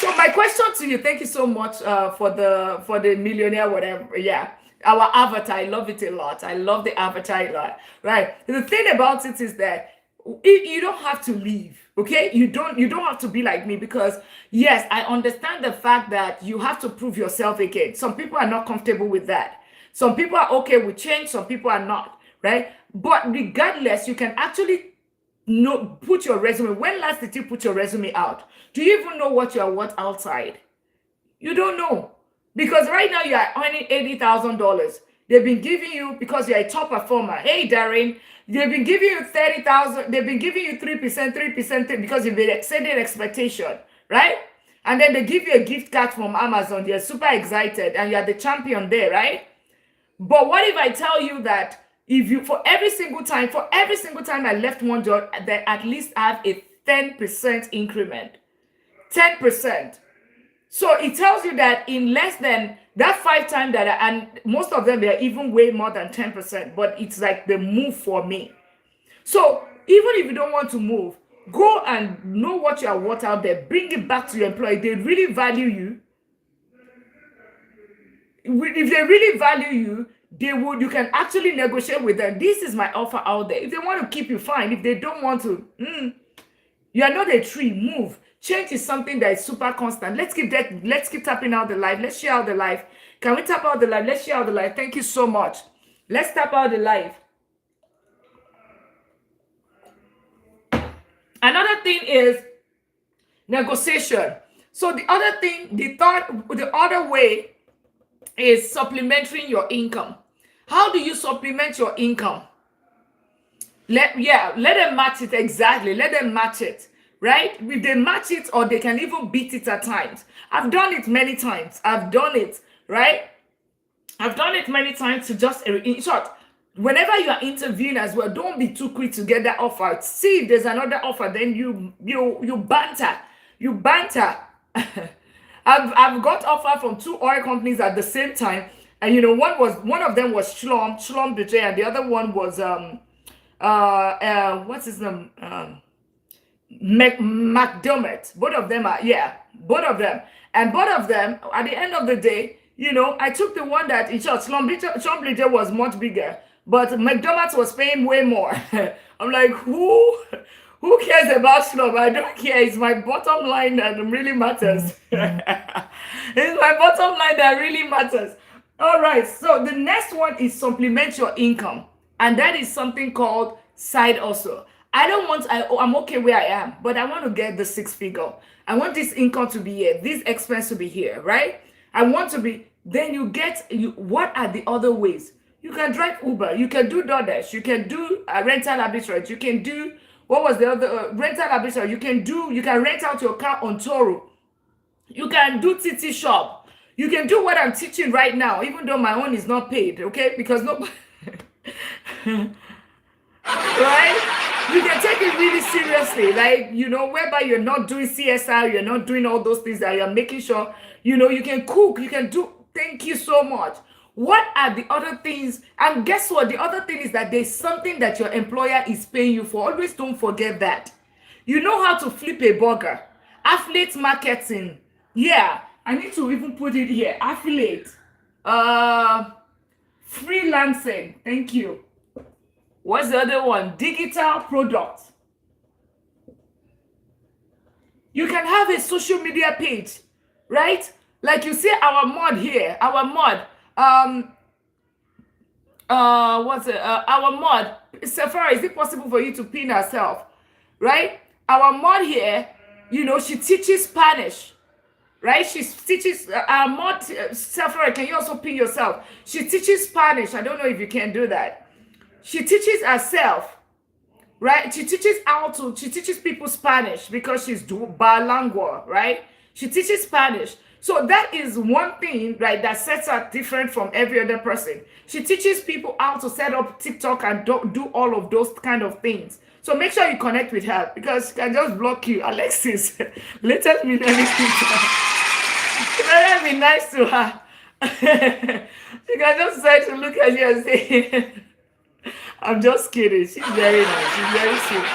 So my question to you, thank you so much for the millionaire, whatever. Yeah. Our avatar, I love it a lot. I love the avatar a lot. Right. The thing about it is that you don't have to leave. Okay. You don't have to be like me, because yes, I understand the fact that you have to prove yourself again. Some people are not comfortable with that. Some people are okay with change. Some people are not. Right. But regardless, you can actually put your resume. When last did you put your resume out? Do you even know what you are worth outside? You don't know, because right now you are earning $80,000. They've been giving you, because you're a top performer. Hey, Darren, they've been giving you 30,000. They've been giving you 3%, because you've been exceeding expectation, right? And then they give you a gift card from Amazon. You're super excited, and you're the champion there, right? But what if I tell you that if you, for every single time I left one job, that at least have a 10% increment, 10%. So it tells you that in less than that 5 times that, and most of them, they're even way more than 10%, but it's like the move for me. So even if you don't want to move, go and know what you are worth out there, bring it back to your employer. They really value you. If they really value you, you can actually negotiate with them. This is my offer out there. If they want to keep you, fine. If they don't want to, you are not a tree, move. Change is something that is super constant. Let's keep tapping out the life. Let's share out the life. Can we tap out the life? Let's share out the life. Thank you so much. Let's tap out the life. Another thing is negotiation. So the other way is supplementing your income. How do you supplement your income? Let them match it. Exactly. Let them match it. Right? If they match it, or they can even beat it at times. I've done it many times. I've done it, right? I've done it many times to just, in short, whenever you are interviewing as well, don't be too quick to get that offer. See if there's another offer, then you banter. You banter. I've got offer from 2 oil companies at the same time. And one of them was Schlum Budget, and the other one was what's his name? McDermott. Both of them. And both of them, at the end of the day, I took the one that, in short, Schlum Budget was much bigger, but McDermott was paying way more. I'm like, who cares about Schlum? I don't care. It's my bottom line that really matters. It's my bottom line that really matters. All right. So the next one is supplement your income. And that is something called side hustle. I'm okay where I am, but I want to get the 6-figure. I want this income to be here, this expense to be here, right? I want to be, then what are the other ways? You can drive Uber, you can do DoorDash, you can do rental arbitrage, you can do, what was the other, rental arbitrage, you can rent out your car on Toro, you can do TT shop, you can do what I'm teaching right now, even though my own is not paid, okay? Because nobody... Right? You can take it really seriously, like, whereby you're not doing CSR, you're not doing all those things, that you're making sure, you can cook, you can do. Thank you so much. What are the other things? And guess what? The other thing is that there's something that your employer is paying you for. Always don't forget that. You know how to flip a burger. Affiliate marketing. Yeah, I need to even put it here. Affiliate. Uh, Freelancing. Thank you. What's the other one? Digital product. You can have a social media page, right? Like you see our mod here, our mod. What's it? Our mod. Sephora, is it possible for you to pin herself? Right? Our mod here, she teaches Spanish. Right? She teaches our mod. Sephora, can you also pin yourself? She teaches Spanish. I don't know if you can do that. She teaches herself, right? She teaches people Spanish because she's bilingual, right? She teaches Spanish. So that is one thing, right, that sets her different from every other person. She teaches people how to set up TikTok and do all of those kind of things. So make sure you connect with her, because she can just block you. Alexis, let me know anything. It better be nice to her. She can just decide to look at you and say, I'm just kidding. She's very nice. She's very sweet.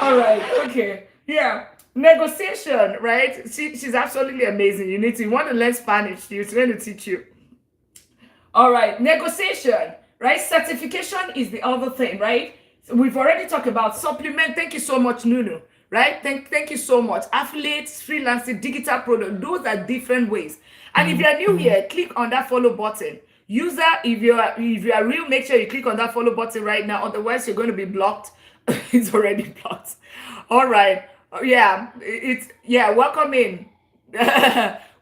All right. Okay. Yeah. Negotiation, right? She's absolutely amazing. You want to learn Spanish. She's going to teach you. All right. Negotiation, right? Certification is the other thing, right? So we've already talked about supplement. Thank you so much, Nunu. Right? Thank you so much. Affiliates, freelancing, digital product. Those are different ways. And if you're new here, click on that follow button. User, if you are real, make sure you click on that follow button right now. Otherwise, you're going to be blocked. It's already blocked. All right. Yeah. Welcome in.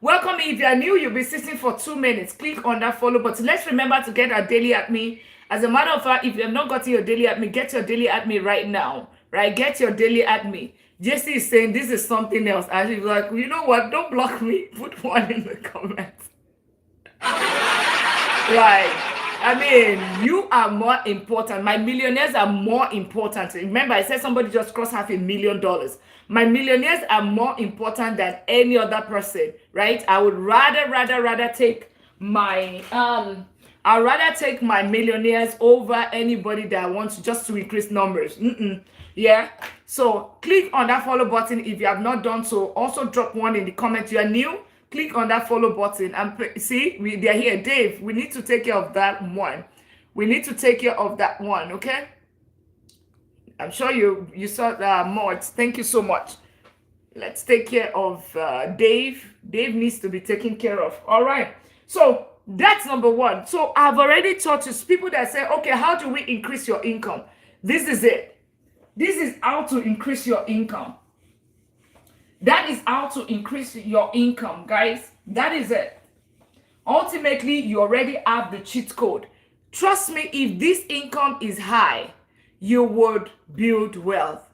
Welcome in. If you are new, you'll be sitting for 2 minutes. Click on that follow button. Let's remember to get our daily at me. As a matter of fact, if you have not gotten your daily at me, get your daily at me right now. Right? Get your daily at me. Jesse is saying this is something else. And she's like, you know what? Don't block me. Put one in the comments. Right. I mean, you are more important. My millionaires are more important. Remember, I said somebody just crossed $500,000. My millionaires are more important than any other person, right? I would rather take my I'd rather take my millionaires over anybody that wants just to increase numbers. Yeah. So click on that follow button if you have not done so. Also drop one in the comments. You are new. Click on that follow button and see, they're here. Dave, we need to take care of that one. We need to take care of that one, okay? I'm sure you saw the mods. Thank you so much. Let's take care of Dave. Dave needs to be taken care of. All right. So that's number one. So I've already taught you people that say, okay, how do we increase your income? This is it. This is how to increase your income. That is how to increase your income, guys. That is it. Ultimately, you already have the cheat code. Trust me, if this income is high, you would build wealth.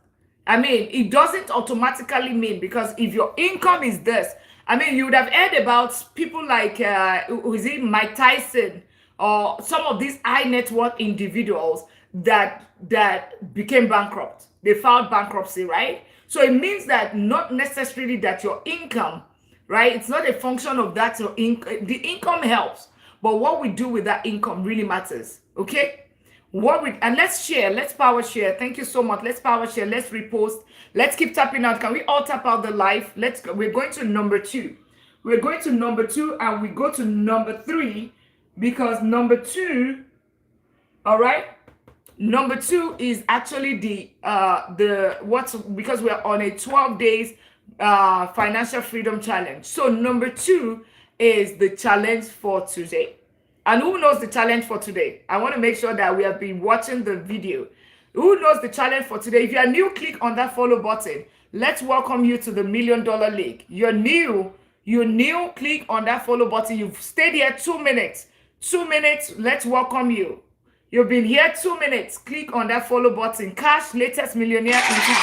I mean, it doesn't automatically mean, because if your income is this, I mean, you would have heard about people like, was it Mike Tyson, or some of these high net worth individuals that became bankrupt. They filed bankruptcy, right? So it means that not necessarily that your income, right? It's not a function of that. So the income helps, but what we do with that income really matters. Okay? And let's share. Let's power share. Thank you so much. Let's power share. Let's repost. Let's keep tapping out. Can we all tap out the live? Let's go. We're going to number 2. We're going to number 2, and we go to number 3, because number 2, all right? Number 2 is actually because we're on a 12 days financial freedom challenge. So number 2 is the challenge for today. And who knows the challenge for today? I want to make sure that we have been watching the video. Who knows the challenge for today? If you are new, click on that follow button. Let's welcome you to the $1 Million League. You're new, click on that follow button. You've stayed here 2 minutes. 2 minutes, let's welcome you. You've been here 2 minutes. Click on that follow button. Cash, latest millionaire in town.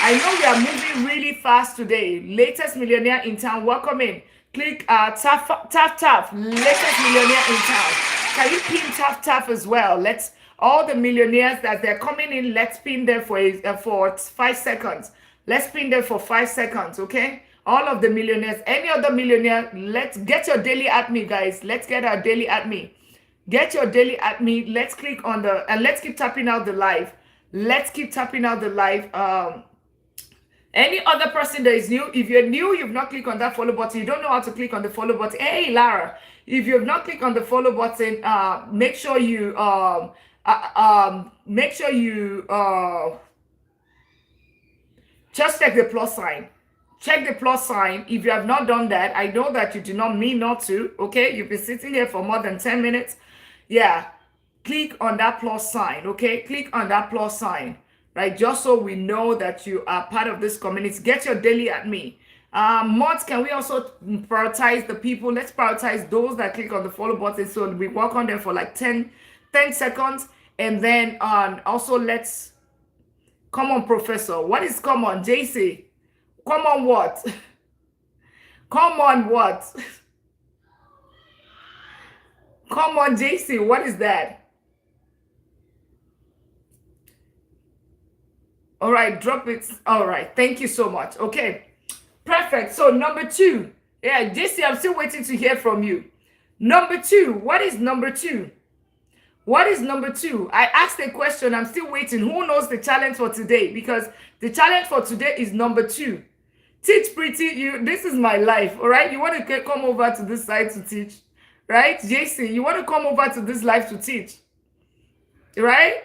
I know we are moving really fast today. Latest millionaire in town. Welcome in. Click tap, latest millionaire in town. Can you pin tap as well? Let's All the millionaires that they're coming in, let's pin them for 5 seconds. Let's pin them for 5 seconds, okay? All of the millionaires, any other millionaire, let's get your daily at me, guys. Let's get our daily at me. Get your daily at me. Let's click on the, and let's keep tapping out the live. Let's keep tapping out the live. Any other person that is new, if you're new, you've not clicked on that follow button, you don't know how to click on the follow button. Hey, Lara, if you have not clicked on the follow button, make sure you just check the plus sign. Check the plus sign. If you have not done that, I know that you do not mean not to. Okay, you've been sitting here for more than 10 minutes. Yeah, click on that plus sign. Okay, click on that plus sign. Right, just so we know that you are part of this community. Get your daily at me. Mods, can we also prioritize the people? Let's prioritize those that click on the follow button, so we work on them for like 10 seconds. And then also let's, come on, Professor. What is come on, JC? Come on what? Come on what? Come on, JC, what is that? All right, drop it. All right, thank you so much. Okay, perfect. So number 2. Yeah, JC, I'm still waiting to hear from you. Number 2, what is number 2? What is number 2? I asked a question, I'm still waiting. Who knows the challenge for today? Because the challenge for today is number 2. Teach pretty, this is my life, all right? You want to come over to this side to teach, right? JC, you want to come over to this live to teach, right?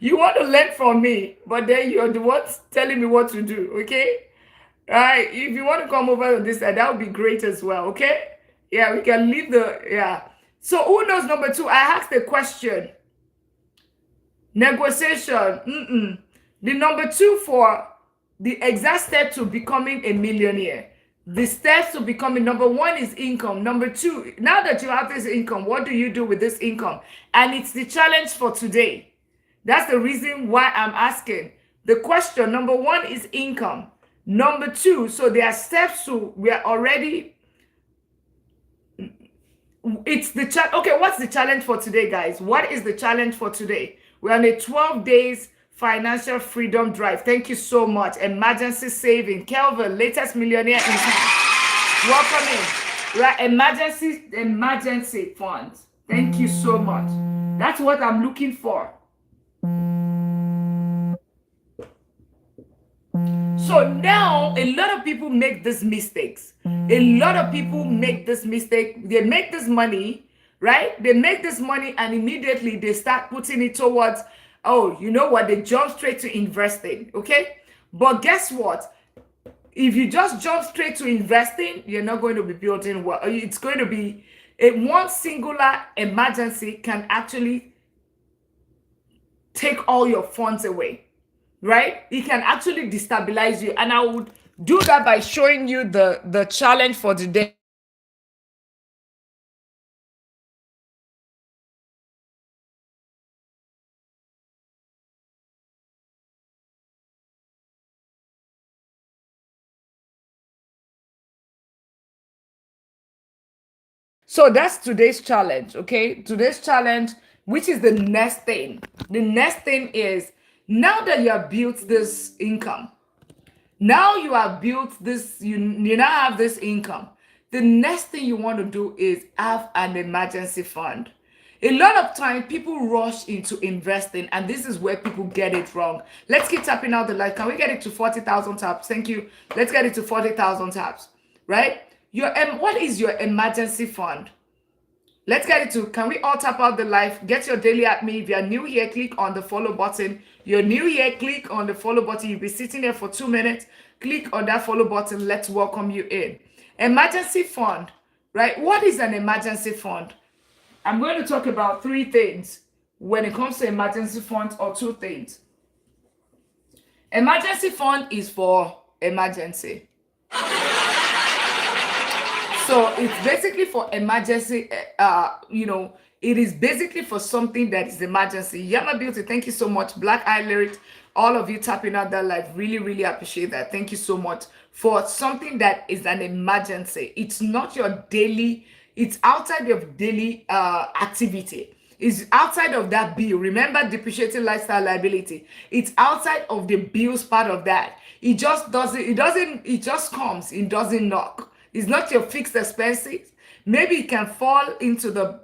You want to learn from me, but then you're the one telling me what to do, okay? All right, if you want to come over on this side, that would be great as well, okay? Yeah, we can leave the, yeah. So who knows number 2? I asked the question. Negotiation. The number 2 for the exact step to becoming a millionaire. The steps to becoming, number 1 is income. Number 2, now that you have this income, what do you do with this income? And it's the challenge for today. That's the reason why I'm asking. The question, number 1 is income. Number 2, so there are steps to, we are already, it's the okay, what's the challenge for today, guys? What is the challenge for today? We're on a 12 days financial freedom drive. Thank you so much. Emergency saving. Kelvin, latest millionaire in town. Welcome in. Right, emergency funds. Thank you so much. That's what I'm looking for. So now a lot of people make these mistakes. A lot of people make this mistake. They make this money, right? They make this money and immediately they start putting it towards, oh, you know what? They jump straight to investing, okay? But guess what? If you just jump straight to investing, you're not going to be building well. It's going to be one singular emergency can actually take all your funds away, right? It can actually destabilize you. And I would do that by showing you the challenge for today. So that's today's challenge, okay? Today's challenge, which is the next thing. The next thing is, now that you have built this income, now you have built this, you now have this income. The next thing you want to do is have an emergency fund. A lot of time people rush into investing, and this is where people get it wrong. Let's keep tapping out the light. Can we get it to 40,000 taps? Thank you. Let's get it to 40,000 taps, right? What is your emergency fund? Let's get it to, can we all tap out the live? Get your daily at me. If you're new here, click on the follow button. You're new here, click on the follow button. You'll be sitting there for 2 minutes. Click on that follow button. Let's welcome you in. Emergency fund, right? What is an emergency fund? I'm going to talk about 3 things when it comes to emergency funds, or 2 things. Emergency fund is for emergency. So it's basically for emergency, it is basically for something that is emergency. Yama Beauty, thank you so much. Black Eye Lyrics, all of you tapping out that live, really, really appreciate that. Thank you so much for something that is an emergency. It's not your daily, it's outside of daily activity. Is outside of that bill. Remember depreciating lifestyle liability. It's outside of the bills part of that. It just doesn't, it just comes, it doesn't knock. It's not your fixed expenses. Maybe it can fall into the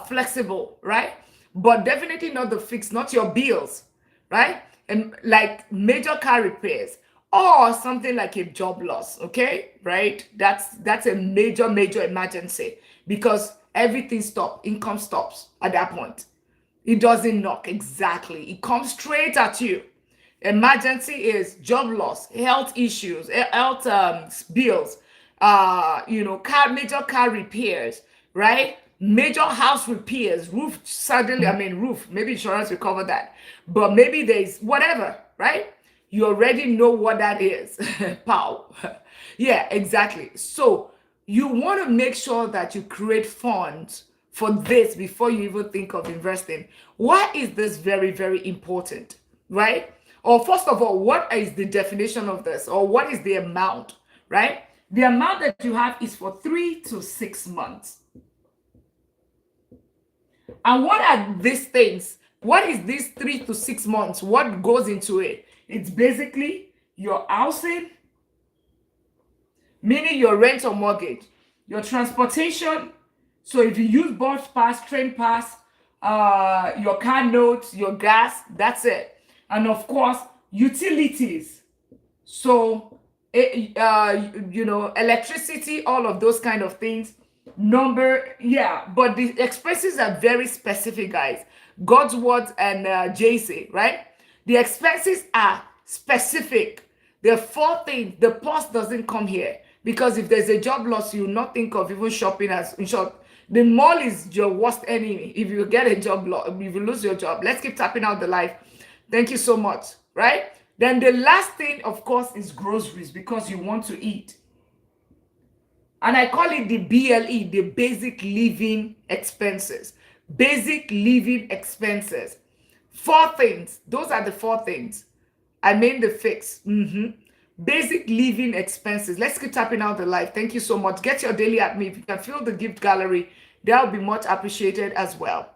flexible, right? But definitely not the fixed, not your bills, right? And like major car repairs or something like a job loss, okay? Right? That's a major emergency because everything stops, income stops at that point. It doesn't knock exactly. It comes straight at you. Emergency is job loss, health issues, health bills, major car repairs, right? Major house repairs, roof suddenly, roof, maybe insurance will cover that. But maybe there's whatever, right? You already know what that is. Pow. Yeah, exactly. So you want to make sure that you create funds for this before you even think of investing. Why is this very important, right? Or first of all, what is the definition of this? Or what is the amount, right? The amount that you have is for 3 to 6 months. And what are these things? What is these 3 to 6 months? What goes into it? It's basically your housing, meaning your rent or mortgage, your transportation. So if you use bus pass, train pass, your car notes, your gas, that's it. And of course, utilities. So, electricity, all of those kind of things. But the expenses are very specific, guys. God's word and JC, right? The expenses are specific. There are 4 things. The pause doesn't come here because if there's a job loss, you will not think of even shopping as, in short, the mall is your worst enemy. If you get a job loss, if you lose your job, let's keep tapping out the life. Thank you so much, right? Then the last thing, of course, is groceries because you want to eat. And I call it the BLE, the basic living expenses. Basic living expenses. 4 things. Those are the 4 things. I mean the fix. Basic living expenses. Let's keep tapping out the life. Thank you so much. Get your daily at me. If you can fill the gift gallery, that will be much appreciated as well.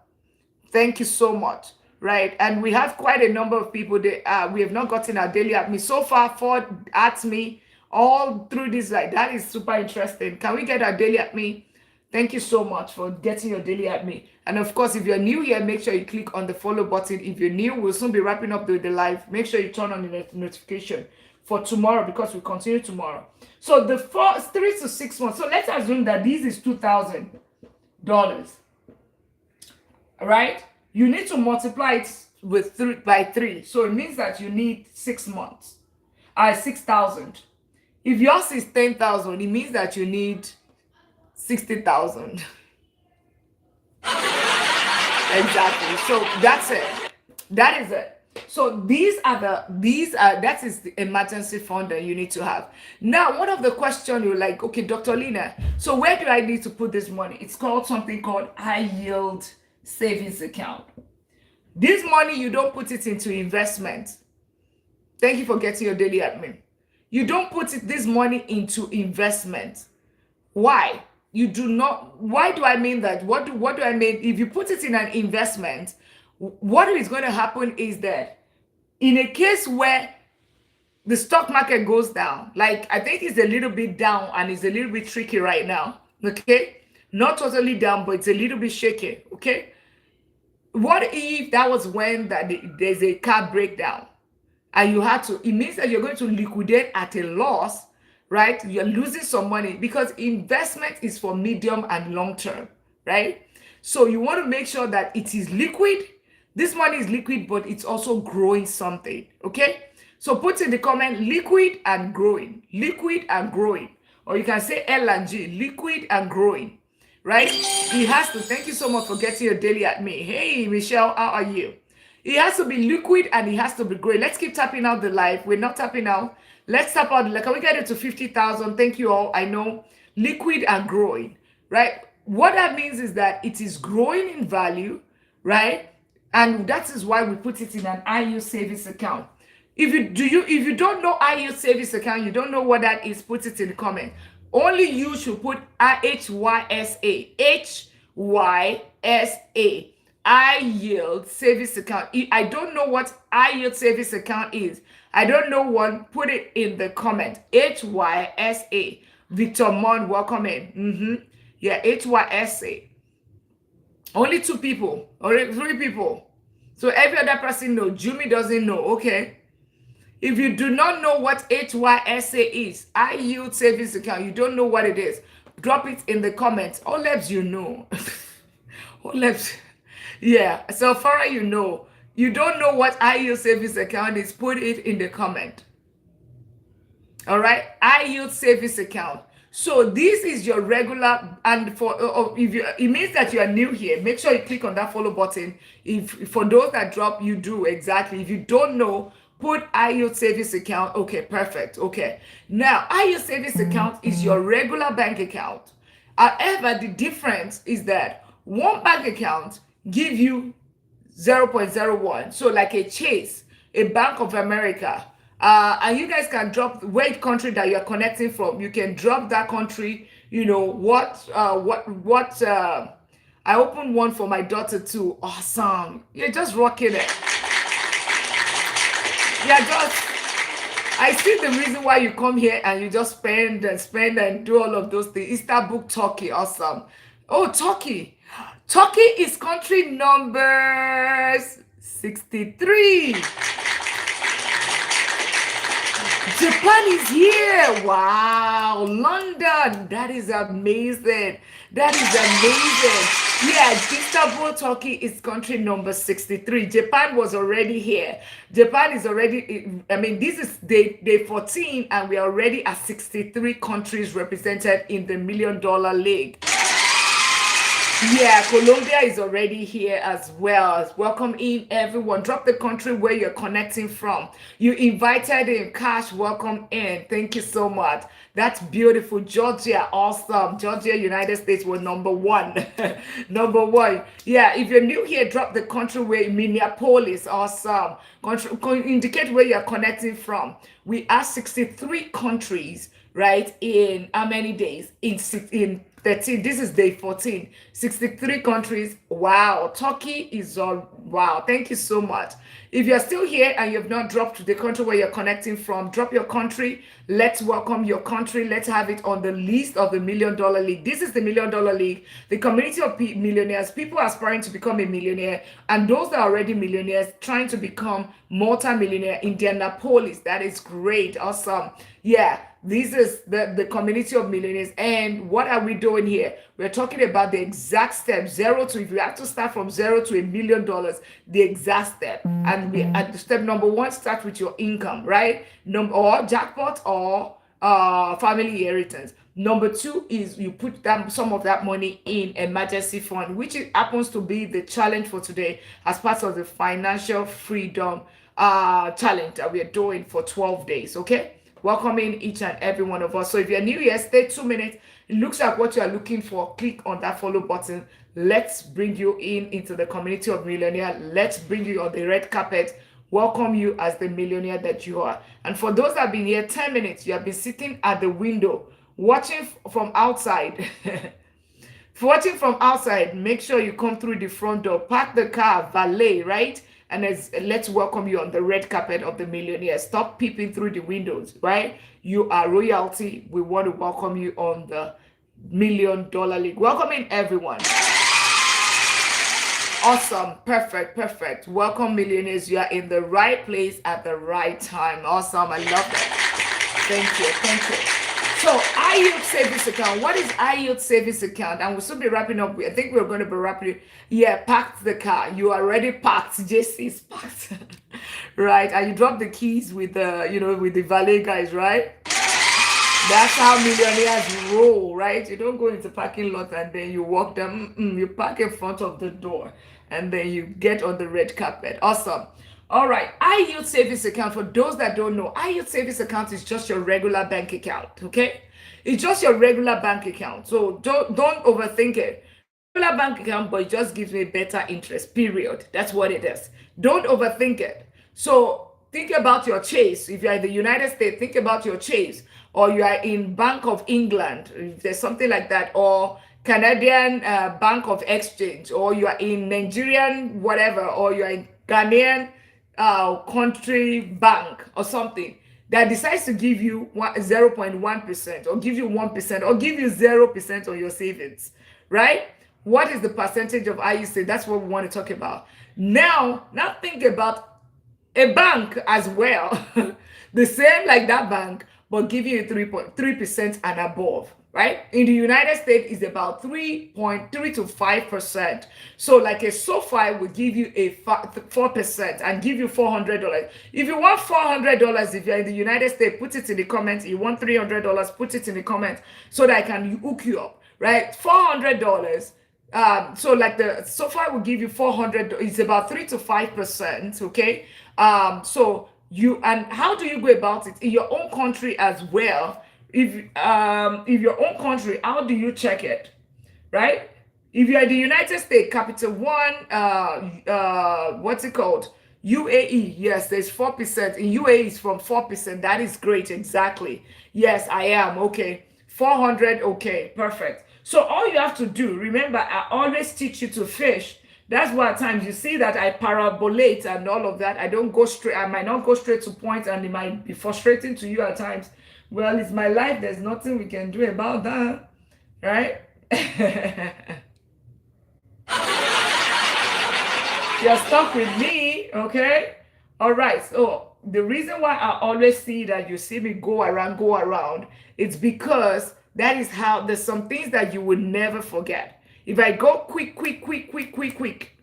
Thank you so much. Right, and we have quite a number of people that we have not gotten our daily at me so far. 4 at me all through this. Like that is super interesting. Can we get our daily at me? Thank you so much for getting your daily at me. And of course, if you're new here, make sure you click on the follow button. If you're new, we'll soon be wrapping up the live. Make sure you turn on the notification for tomorrow because we continue tomorrow. So the 3 to 6 months. So let's assume that this is $2,000. All right. You need to multiply it with 3 by 3. So it means that you need 6 months. 6,000. If yours is 10,000, it means that you need 60,000. Exactly. So that's it. That is it. So that is the emergency fund that you need to have. Now, one of the questions you're like, okay, Dr. Lina, so where do I need to put this money? It's called something called high yield savings account. This money, you don't put it into investment. Thank you for getting your daily admin. You don't put this money into investment. Why? You do not. Why do I mean that? What do I mean? If you put it in an investment, what is going to happen is that in a case where the stock market goes down, like I think it's a little bit down and it's a little bit tricky right now, okay? Not totally down, but it's a little bit shaky, okay? What if that was when there's a car breakdown and you had to, it means that you're going to liquidate at a loss, right? You're losing some money because investment is for medium and long term, right? So you want to make sure that it is liquid. This money is liquid, but it's also growing something, okay? So put in the comment, liquid and growing, or you can say L&G, liquid and growing. Right? It has to, thank you so much for getting your daily at me. Hey, Michelle, how are you? It has to be liquid and it has to be growing. Let's keep tapping out the live. We're not tapping out. Let's tap out. Can we get it to 50,000? Thank you all. I know liquid and growing, right? What that means is that it is growing in value, right? And that is why we put it in an IU savings account. If you don't know IU savings account, you don't know what that is, put it in the comment. Only you should put HYSA. HYSA. high yield savings account. I don't know what high yield savings account is. I don't know one. Put it in the comment. HYSA. Victor Mon, welcome in. Yeah, HYSA. Only 2 people. Only 3 people. So every other person knows. Jumi doesn't know. Okay. If you do not know what HYSA is, high yield savings account, you don't know what it is, drop it in the comments. All labs you know. All labs. Yeah. So far you know. You don't know what high yield savings account is, put it in the comment. All right, high yield savings account. So this is your regular, and for if you, it means that you are new here. Make sure you click on that follow button. If for those that drop, you do exactly. If you don't know, put high yield savings account. Okay, perfect. Okay, now high yield savings account is your regular bank account. However, the difference is that one bank account give you 0.01, so like a Chase, a Bank of America, and you guys can drop what country that you're connecting from. You can drop that country. You know what I opened one for my daughter too. Awesome. You're just rocking it. Yeah, just I see the reason why you come here and you just spend and do all of those things. Istanbul, Turkey, awesome. Oh, Turkey. Turkey is country number 63. Japan is here. Wow. London. That is amazing. That is amazing. Yeah, Istanbul, Turkey is country number 63. Japan was already here. Japan is already, I mean, this is day 14, and we are already at 63 countries represented in the $1 Million League. Yeah, Colombia is already here as well. Welcome in, everyone. Drop the country where you're connecting from. You invited in. Cash, welcome in. Thank you so much. That's beautiful. Georgia, awesome. Georgia, United States were number one. Number one. Yeah, if you're new here, drop the country where Minneapolis, awesome. Indicate where you're connecting from. We are 63 countries, right? In how many days? In 13. This is day 14. 63 countries. Wow. Turkey is on. Wow. Thank you so much. If you're still here and you have not dropped the country where you're connecting from, drop your country. Let's welcome your country. Let's have it on the list of the $1 Million League. This is the $1 Million League, the community of millionaires, people aspiring to become a millionaire, and those that are already millionaires trying to become multi-millionaire. Indianapolis. That is great. Awesome. Yeah. This is the community of millionaires. And what are we doing here? We're talking about the exact step, zero to, if you have to start from zero to $1 million, the exact step. And we at step number 1, start with your income, right? Or jackpot or family inheritance. Number 2 is you put some of that money in emergency fund, which happens to be the challenge for today as part of the financial freedom challenge that we are doing for 12 days. Okay. Welcoming each and every one of us. So if you're new here, stay 2 minutes. It looks like what you are looking for. Click on that follow button. Let's bring you into the community of millionaire. Let's bring you on the red carpet. Welcome you as the millionaire that you are. And for those that have been here 10 minutes, you have been sitting at the window, watching from outside. Watching from outside, make sure you come through the front door. Park the car, valet, right? And let's welcome you on the red carpet of the millionaire. Stop peeping through the windows, right? You are royalty. We want to welcome you on the $1 Million League. Welcoming everyone. Awesome. Perfect. Welcome, millionaires. You are in the right place at the right time. Awesome. I love that. Thank you. So, high yield savings account. What is high yield savings account? And we'll soon be wrapping up. I think we're going to be wrapping. Yeah, parked the car. You are already parked. JC's parked. Right? And you drop the keys with the, with the valet guys, right? That's how millionaires roll, right? You don't go into parking lot and then you walk them. You park in front of the door and then you get on the red carpet. Awesome. All right, high yield savings account. For those that don't know, high yield savings account is just your regular bank account. Okay, it's just your regular bank account. So don't overthink it. Regular bank account, but it just gives me better interest. Period. That's what it is. Don't overthink it. So think about your Chase. If you're in the United States, think about your Chase, or you are in Bank of England. If there's something like that, or Canadian Bank of Exchange, or you are in Nigerian whatever, or you are in Ghanaian country bank or something, that decides to give you 0.1% or give you 1% or give you 0% on your savings, right? What is the percentage of IUC? That's what we want to talk about. Now think about a bank as well, the same like that bank, but give you 3.3% and above, right? In the United States, is about 3.3 to 5%. So, like a SoFi will give you a 4% and give you $400. If you want $400, if you're in the United States, put it in the comments. You want $300, put it in the comments so that I can hook you up, right? $400. So like the SoFi will give you 400. It's about 3 to 5%. Okay. So and how do you go about it in your own country as well? If your own country, how do you check it, right? If you're in the United States, Capital One, what's it called? UAE, yes, there's 4%. In UAE, it's from 4%. That is great, exactly. Yes, I am. Okay. 400, okay, perfect. So all you have to do, remember, I always teach you to fish. That's why at times you see that I parabolate and all of that. I don't go straight, I might not go straight to point, and it might be frustrating to you at times. Well, it's my life. There's nothing we can do about that, right? You're stuck with me, okay? All right. So the reason why I always see that you see me go around, it's because that is how there's some things that you would never forget. If I go quick,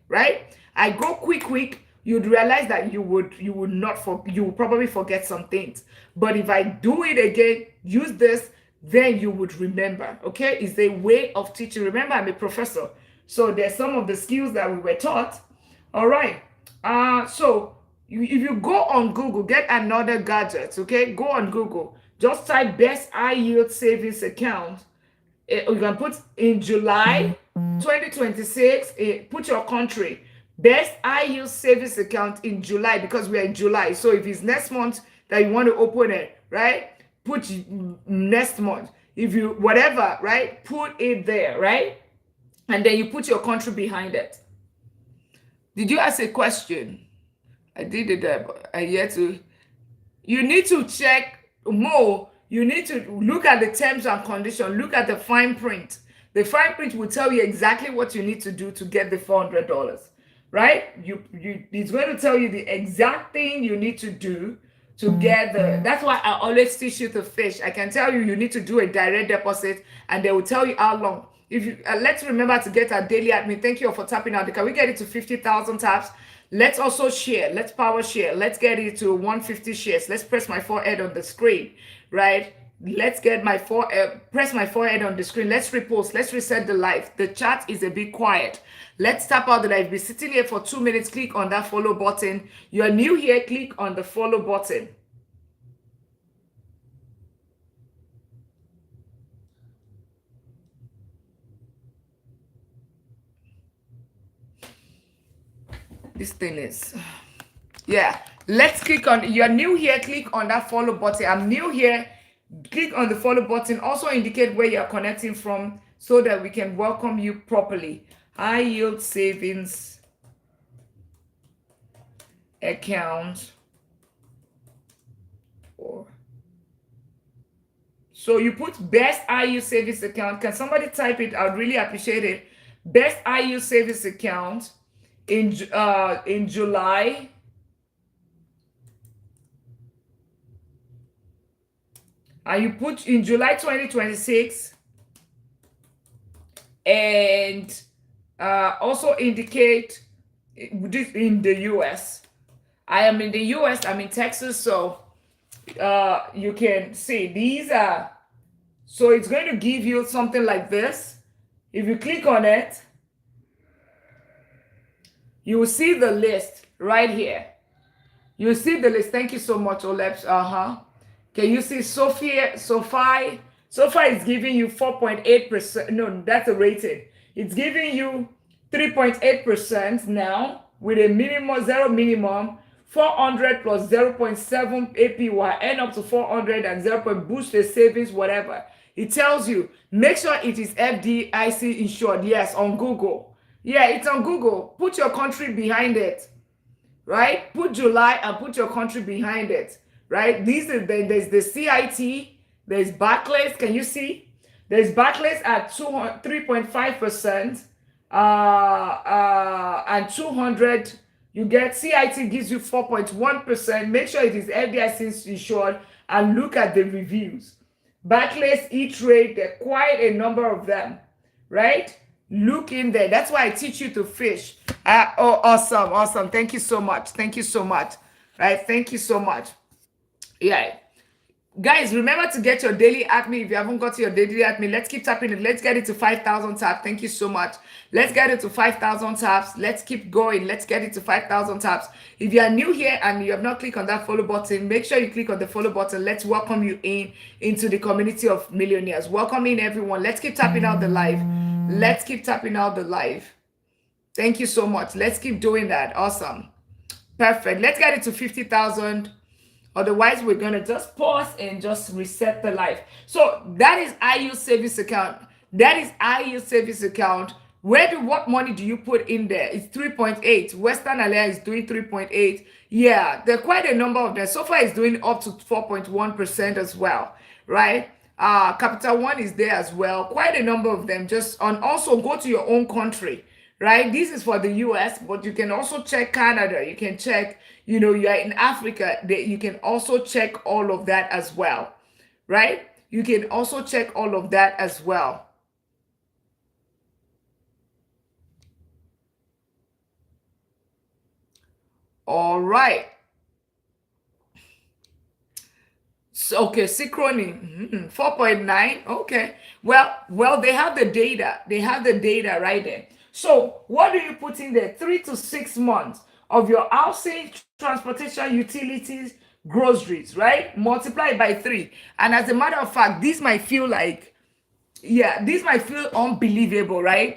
right? I go quick, you'd realize that you would probably forget some things. But if I do it again, use this, then you would remember. Okay? It's a way of teaching. Remember, I'm a professor. So there's some of the skills that we were taught. All right. So if you go on Google, get another gadget, okay? Go on Google. Just type best high yield savings account. You can put in July 2026, put your country. Best high yield savings account in July, because we are in July. So if it's next month that you want to open it, right? Put next month. If you, whatever, right? Put it there, right? And then you put your country behind it. Did you ask a question? I did it there, but I yet to. You need to check more. You need to look at the terms and conditions. Look at the fine print. The fine print will tell you exactly what you need to do to get the $400, right? It's going to tell you the exact thing you need to do to get the. That's why I always teach you to fish. I can tell you need to do a direct deposit, and they will tell you how long. If you let's remember to get our daily admin. Thank you all for tapping out. Can we get it to 50,000 taps? Let's also share. Let's power share. Let's get it to 150 shares. Let's press my forehead on the screen, right? Let's get my press my forehead on the screen. Let's repost. Let's reset the live. The chat is a bit quiet. Let's tap out the live. Be sitting here for 2 minutes. Click on that follow button. You're new here. Click on the follow button. This thing is, yeah. Let's click on. You're new here. Click on that follow button. I'm new here. Click on the follow button. Also indicate where you're connecting from so that we can welcome you properly. High yield savings account. So you put best high yield savings account. Can somebody type it? I'd really appreciate it. Best high yield savings account in July. And you put in July 2026, and also indicate this in the US. I am in the US, I'm in Texas, so you can see these are, so it's going to give you something like this. If you click on it, you will see the list right here. You will see the list. Thank you so much, Oleps. Can you see SoFi is giving you 4.8%. No, that's a rated. It's giving you 3.8% now with a minimum, zero minimum, 400 plus 0.7 APY, end up to 400 and 0. Boost the savings, whatever. It tells you, make sure it is FDIC insured. Yes, on Google. Yeah, it's on Google. Put your country behind it, right? Put July and put your country behind it, right? There's the CIT, there's Barclays. Can you see? There's Barclays at 3.5%, and 200. You get CIT gives you 4.1%. Make sure it is FDIC insured and look at the reviews. Barclays, E-Trade, there are quite a number of them, right? Look in there. That's why I teach you to fish. Oh, awesome, awesome. Thank you so much. Thank you so much. Right? Thank you so much. Yeah. Guys, remember to get your daily at me. If you haven't got your daily at me, let's keep tapping it. Let's get it to 5,000 taps. Thank you so much. Let's get it to 5,000 taps. Let's keep going. Let's get it to 5,000 taps. If you are new here and you have not clicked on that follow button, make sure you click on the follow button. Let's welcome you into the community of millionaires. Welcome in, everyone. Let's keep tapping out the live. Let's keep tapping out the live. Thank you so much. Let's keep doing that. Awesome. Perfect. Let's get it to 50,000. Otherwise, we're going to just pause and just reset the live. So that is IU savings account. That is IU savings account. What money do you put in there? It's 3.8. Western Alliance is doing 3.8. Yeah, there are quite a number of them. So far, it's doing up to 4.1% as well, right? Capital One is there as well. Quite a number of them. Also go to your own country, right? This is for the US, but you can also check Canada. You can check, you are in Africa. You can also check all of that as well, right? You can also check all of that as well. All right. So, okay, Synchrony, 4.9. Okay. Well, they have the data. They have the data right there. So what do you put in there? 3 to 6 months of your housing, transportation, utilities, groceries, right? Multiply by 3. And as a matter of fact, this might feel like, this might feel unbelievable, right?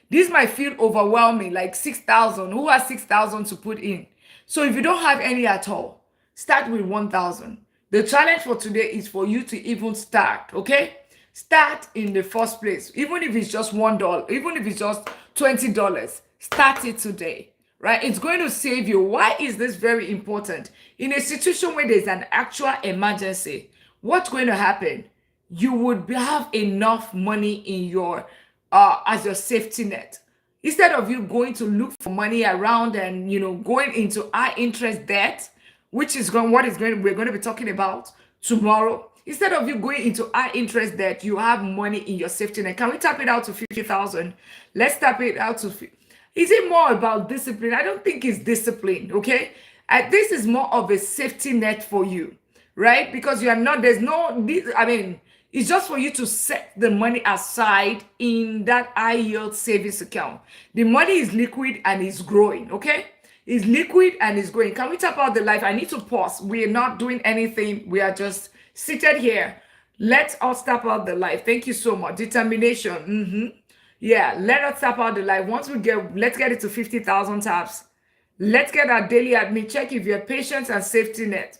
This might feel overwhelming, like 6,000. Who has 6,000 to put in? So if you don't have any at all, start with 1,000. The challenge for today is for you to even start, okay? Start in the first place. Even if it's just $1, even if it's just $20, start it today, right? It's going to save you. Why is this very important? In a situation where there's an actual emergency, what's going to happen? You would have enough money in your as your safety net, instead of you going to look for money around and going into high interest debt, which is we're going to be talking about tomorrow. Instead of you going into high interest debt, you have money in your safety net. Can we tap it out to 50,000? Let's tap it out to. Is it more about discipline? I don't think it's discipline. Okay, this is more of a safety net for you, right? Because you are not. There's no. It's just for you to set the money aside in that high yield savings account. The money is liquid and is growing, okay? It's liquid and is growing. Can we tap out the live? I need to pause. We are not doing anything. We are just seated here. Let us tap out the live. Thank you so much. Determination. Yeah, let us tap out the live. Let's get it to 50,000 taps. Let's get our daily admin. Check if you're patient and safety net.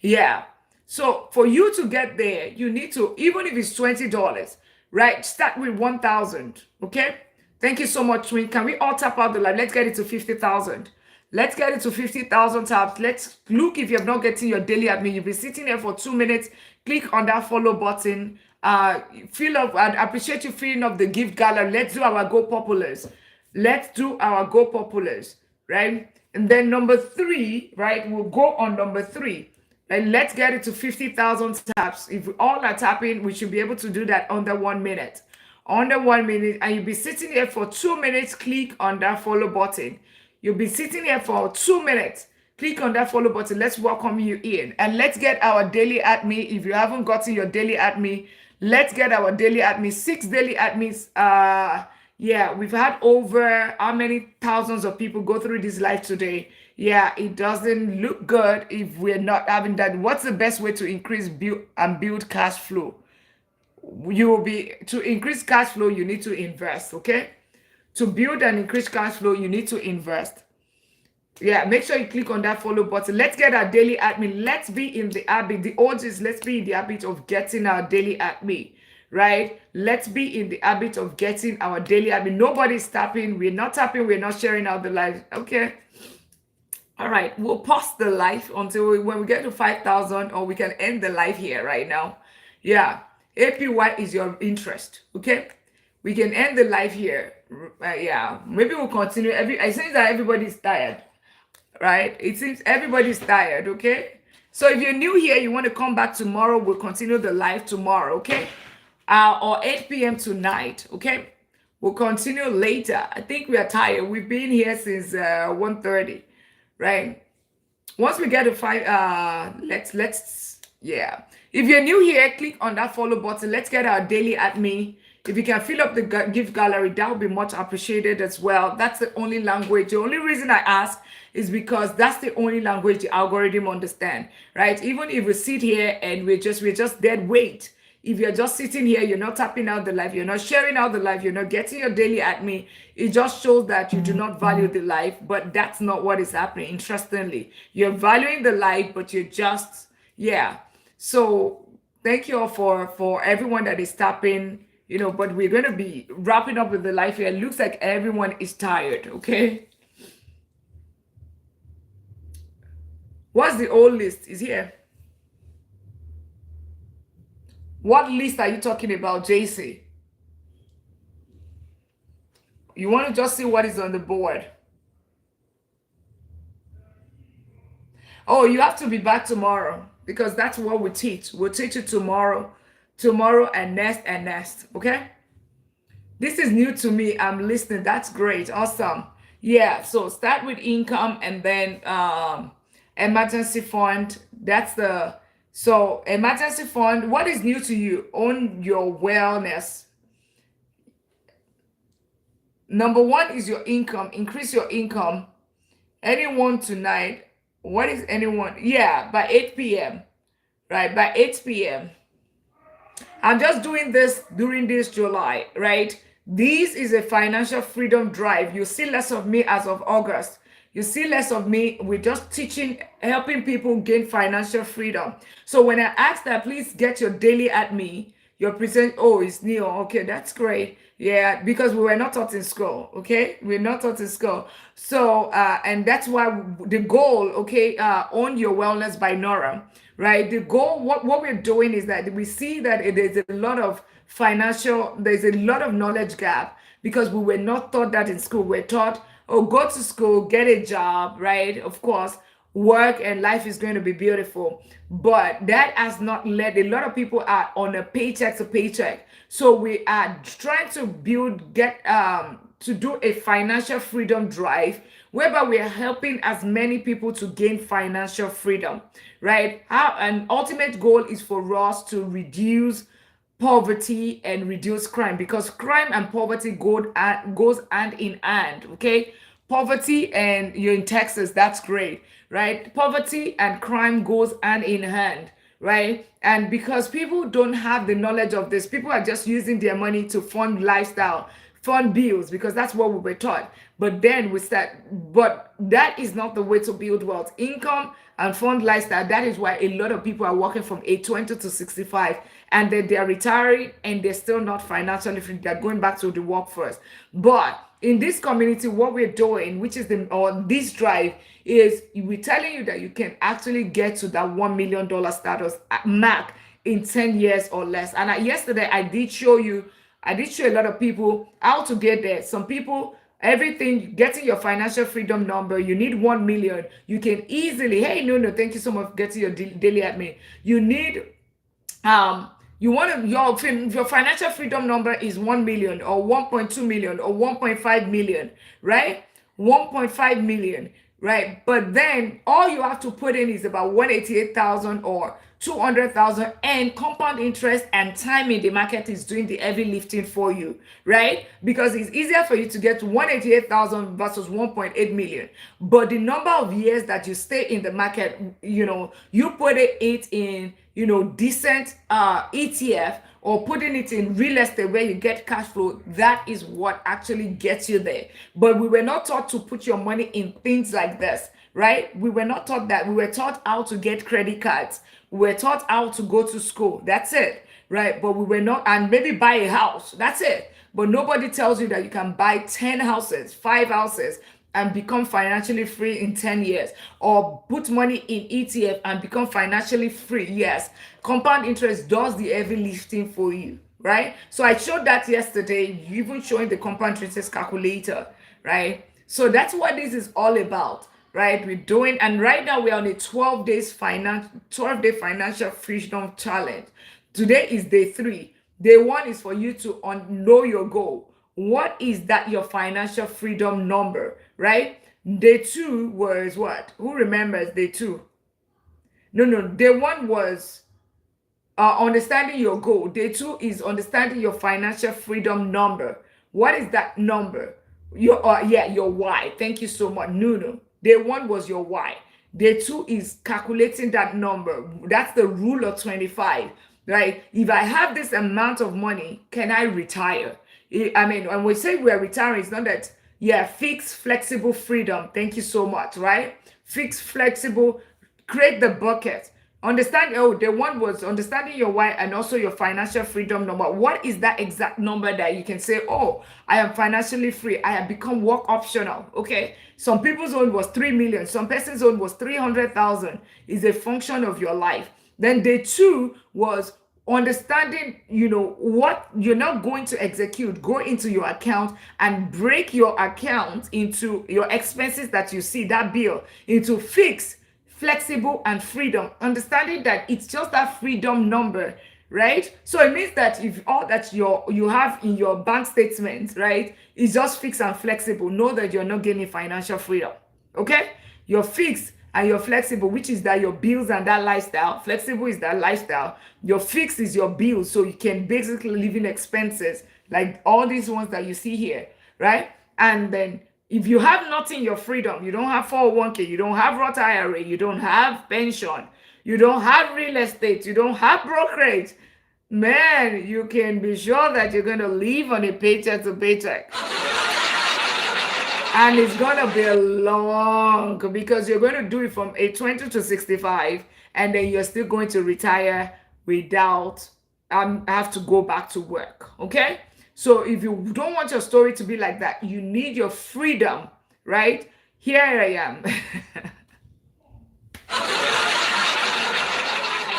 Yeah. So for you to get there, you need to, even if it's $20, right? Start with 1,000, okay? Thank you so much, Twin. Can we all tap out the live? Let's get it to 50,000. Let's get it to 50,000 taps. Let's look if you're not getting your daily admin. You'll be sitting there for 2 minutes. Click on that follow button. I'd appreciate you filling up the gift gallery. Let's do our Go Populars. Let's do our Go Populars, right? And then number 3, right? We'll go on number 3. And let's get it to 50,000 taps. If we all are tapping, we should be able to do that under 1 minute. Under 1 minute, and you'll be sitting here for 2 minutes. Click on that follow button. You'll be sitting here for 2 minutes. Click on that follow button. Let's welcome you in. And let's get our daily at me. If you haven't gotten your daily at me, let's get our daily at me. 6 daily at me's. Yeah, we've had over how many thousands of people go through this live today. Yeah, it doesn't look good if we're not having that. What's the best way to increase build cash flow? To increase cash flow, you need to invest, okay? To build and increase cash flow, you need to invest. Yeah, make sure you click on that follow button. Let's get our daily admin. Let's be in the habit. The odds is let's be in the habit of getting our daily admin, right? Let's be in the habit of getting our daily admin. Nobody's tapping. We're not tapping. We're not sharing out the live. Okay. All right. We'll pause the live until when we get to 5,000, or we can end the live here right now. Yeah. APY is your interest. Okay. We can end the live here. Yeah. Maybe we'll continue. I think that everybody's tired, right? It seems everybody's tired, okay? So if you're new here, you want to come back tomorrow, we'll continue the live tomorrow, okay? Or 8 p.m. tonight, okay? We'll continue later. I think we are tired. We've been here since 1:30, right? Once we get to 5, yeah. If you're new here, click on that follow button. Let's get our daily admin. If you can fill up the gift gallery, that would be much appreciated as well. That's the only language. The only reason I ask is because that's the only language the algorithm understand, right? Even if we sit here and we're just dead weight. If you're just sitting here, you're not tapping out the life, you're not sharing out the life, you're not getting your daily admin, it just shows that you do not value the life. But that's not what is happening. Interestingly, you're valuing the life, but you're just, yeah. So thank you all for everyone that is tapping, but we're going to be wrapping up with the life here. It looks like everyone is tired, okay? What's the old list? Is here. What list are you talking about, JC? You want to just see what is on the board. Oh, you have to be back tomorrow because that's what we teach. We'll teach you tomorrow and next, okay? This is new to me. I'm listening. That's great. Awesome. Yeah, so start with income and then emergency fund. So emergency fund, what is new to you? Own your wellness. Number one is your income. Increase your income. Anyone tonight? What is anyone? Yeah, by 8 p.m. Right, by 8 p.m. I'm just doing this during this July, right? This is a financial freedom drive. You see less of me as of August. You see less of me. We're just teaching, helping people gain financial freedom. So when I ask that, please get your daily at me. You're present. Oh, it's new. Okay, that's great. Yeah, because we were not taught in school. Okay, we're not taught in school. So and that's why the goal. Okay, own your wellness by Nora. Right. The goal. What we're doing is that we see that there's a lot of there's a lot of knowledge gap because we were not taught that in school. We're taught, oh, go to school, get a job, right? Of course, work and life is going to be beautiful. But that has not led, a lot of people are on a paycheck to paycheck. So we are trying to to do a financial freedom drive whereby we are helping as many people to gain financial freedom, right? An ultimate goal is for us to reduce poverty and reduce crime because crime and poverty goes hand in hand. Okay, poverty, and you're in Texas, that's great, right? Poverty and crime goes hand in hand, right? And because people don't have the knowledge of this, people are just using their money to fund lifestyle, fund bills, because that's what we were taught. But then but that is not the way to build wealth. Income and fund lifestyle, that is why a lot of people are working from age 20 to 65 and then they're retiring and they're still not financially free. They're going back to the workforce. But in this community, what we're doing, which is this drive, is we're telling you that you can actually get to that $1 million status mark in 10 years or less. And yesterday I did show a lot of people how to get there. Some people, everything, getting your financial freedom number, you need 1 million. You can easily, hey, no, thank you so much for getting your daily admin. You need, your financial freedom number is 1 million or 1.2 million or 1.5 million, right? 1.5 million, right? But then all you have to put in is about 188,000 or 200,000, and compound interest and time in the market is doing the heavy lifting for you, right? Because it's easier for you to get to 188,000 versus 1.8 million. But the number of years that you stay in the market, you put it in, decent ETF, or putting it in real estate where you get cash flow, that is what actually gets you there. But we were not taught to put your money in things like this, right? We were not taught that. We were taught how to get credit cards. We were taught how to go to school. That's it, right? But we were not, and maybe buy a house. That's it. But nobody tells you that you can buy 10 houses, 5 houses, and become financially free in 10 years, or put money in ETF and become financially free. Yes, compound interest does the heavy lifting for you, right? So I showed that yesterday, even showing the compound interest calculator, right? So that's what this is all about, right? We're doing, and right now we're on a 12-day financial freedom challenge. Today is day 3. Day 1 is for you to know your goal. What is that your financial freedom number, right? Day 2 was what? Who remembers day 2? No. Day 1 was understanding your goal. Day 2 is understanding your financial freedom number. What is that number? Your why. Thank you so much. No. Day 1 was your why. Day 2 is calculating that number. That's the rule of 25, right? If I have this amount of money, can I retire? I mean, when we say we're retiring, it's not that, fixed, flexible freedom. Thank you so much, right? Fixed, flexible, create the bucket. Understand, the one was understanding your why and also your financial freedom number. What is that exact number that you can say, oh, I am financially free. I have become work optional. Okay. Some people's own was 3 million. Some person's own was 300,000. Is a function of your life. Then day 2 was understanding, what you're not going to execute. Go into your account and break your account into your expenses that you see, that bill, into fixed, flexible, and freedom. Understanding that it's just that freedom number, right? So it means that if all that you have in your bank statement, right, is just fixed and flexible, know that you're not gaining financial freedom. Okay? You're fixed and you're flexible, which is that your bills and that lifestyle. Flexible is that lifestyle. Your fixed is your bills, so you can basically live in expenses like all these ones that you see here, right? And then if you have nothing, your freedom, you don't have 401k, you don't have Roth IRA, you don't have pension, you don't have real estate, you don't have brokerage, man, you can be sure that you're going to live on a paycheck to paycheck. And it's going to be long, because you're going to do it from age 20 to 65, and then you're still going to retire without have to go back to work. Okay? So if you don't want your story to be like that, you need your freedom, right? Here I am.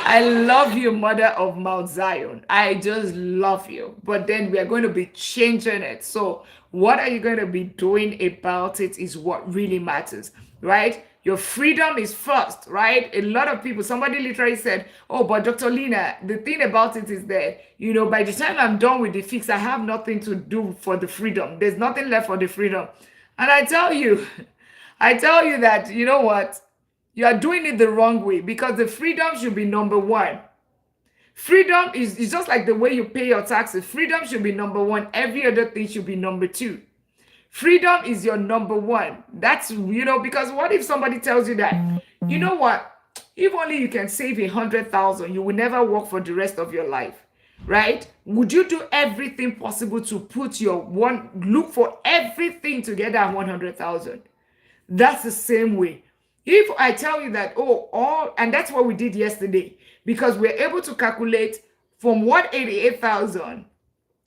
I love you, Mother of Mount Zion. I just love you. But then we are going to be changing it. So what are you going to be doing about it is what really matters, right? Your freedom is first, right? A lot of people, somebody literally said, oh, but Dr. Lina, the thing about it is that, by the time I'm done with the fix, I have nothing to do for the freedom. There's nothing left for the freedom. And I tell you that, you know what? You are doing it the wrong way, because the freedom should be number 1. Freedom is just like the way you pay your taxes. Freedom should be number 1. Every other thing should be number 2. Freedom is your number 1. That's, because what if somebody tells you that, you know what? If only you can save 100,000, you will never work for the rest of your life, right? Would you do everything possible to look for everything to get that 100,000? That's the same way. If I tell you that, and that's what we did yesterday, because we're able to calculate from 188,000,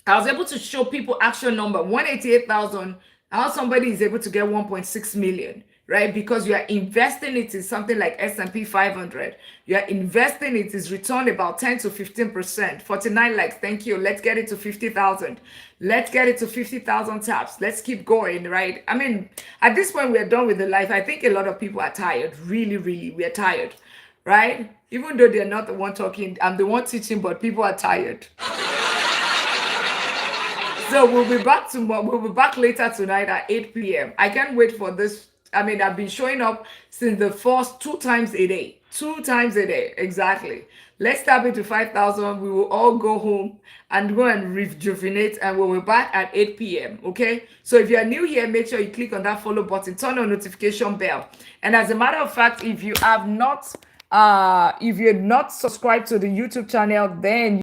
I was able to show people actual number, 188,000, how somebody is able to get 1.6 million, right? Because you are investing it in something like S&P 500. You are investing it is returned about 10 to 15%. 49 likes, thank you. Let's get it to 50,000. Let's get it to 50,000 taps. Let's keep going, right? I mean, at this point, we're done with the life. I think a lot of people are tired. Really, really, we're tired, right? Even though they're not the one talking, I'm the one teaching, but people are tired. So we'll be back tomorrow. We'll be back later tonight at 8 p.m. I can't wait for this. I mean, I've been showing up since the first 2 times a day. 2 times a day, exactly. Let's tap into 5,000. We will all go home and go and rejuvenate, and we'll be back at 8 p.m. Okay? So if you're new here, make sure you click on that follow button, turn on notification bell. And as a matter of fact, if you have not If you're not subscribed to the YouTube channel, then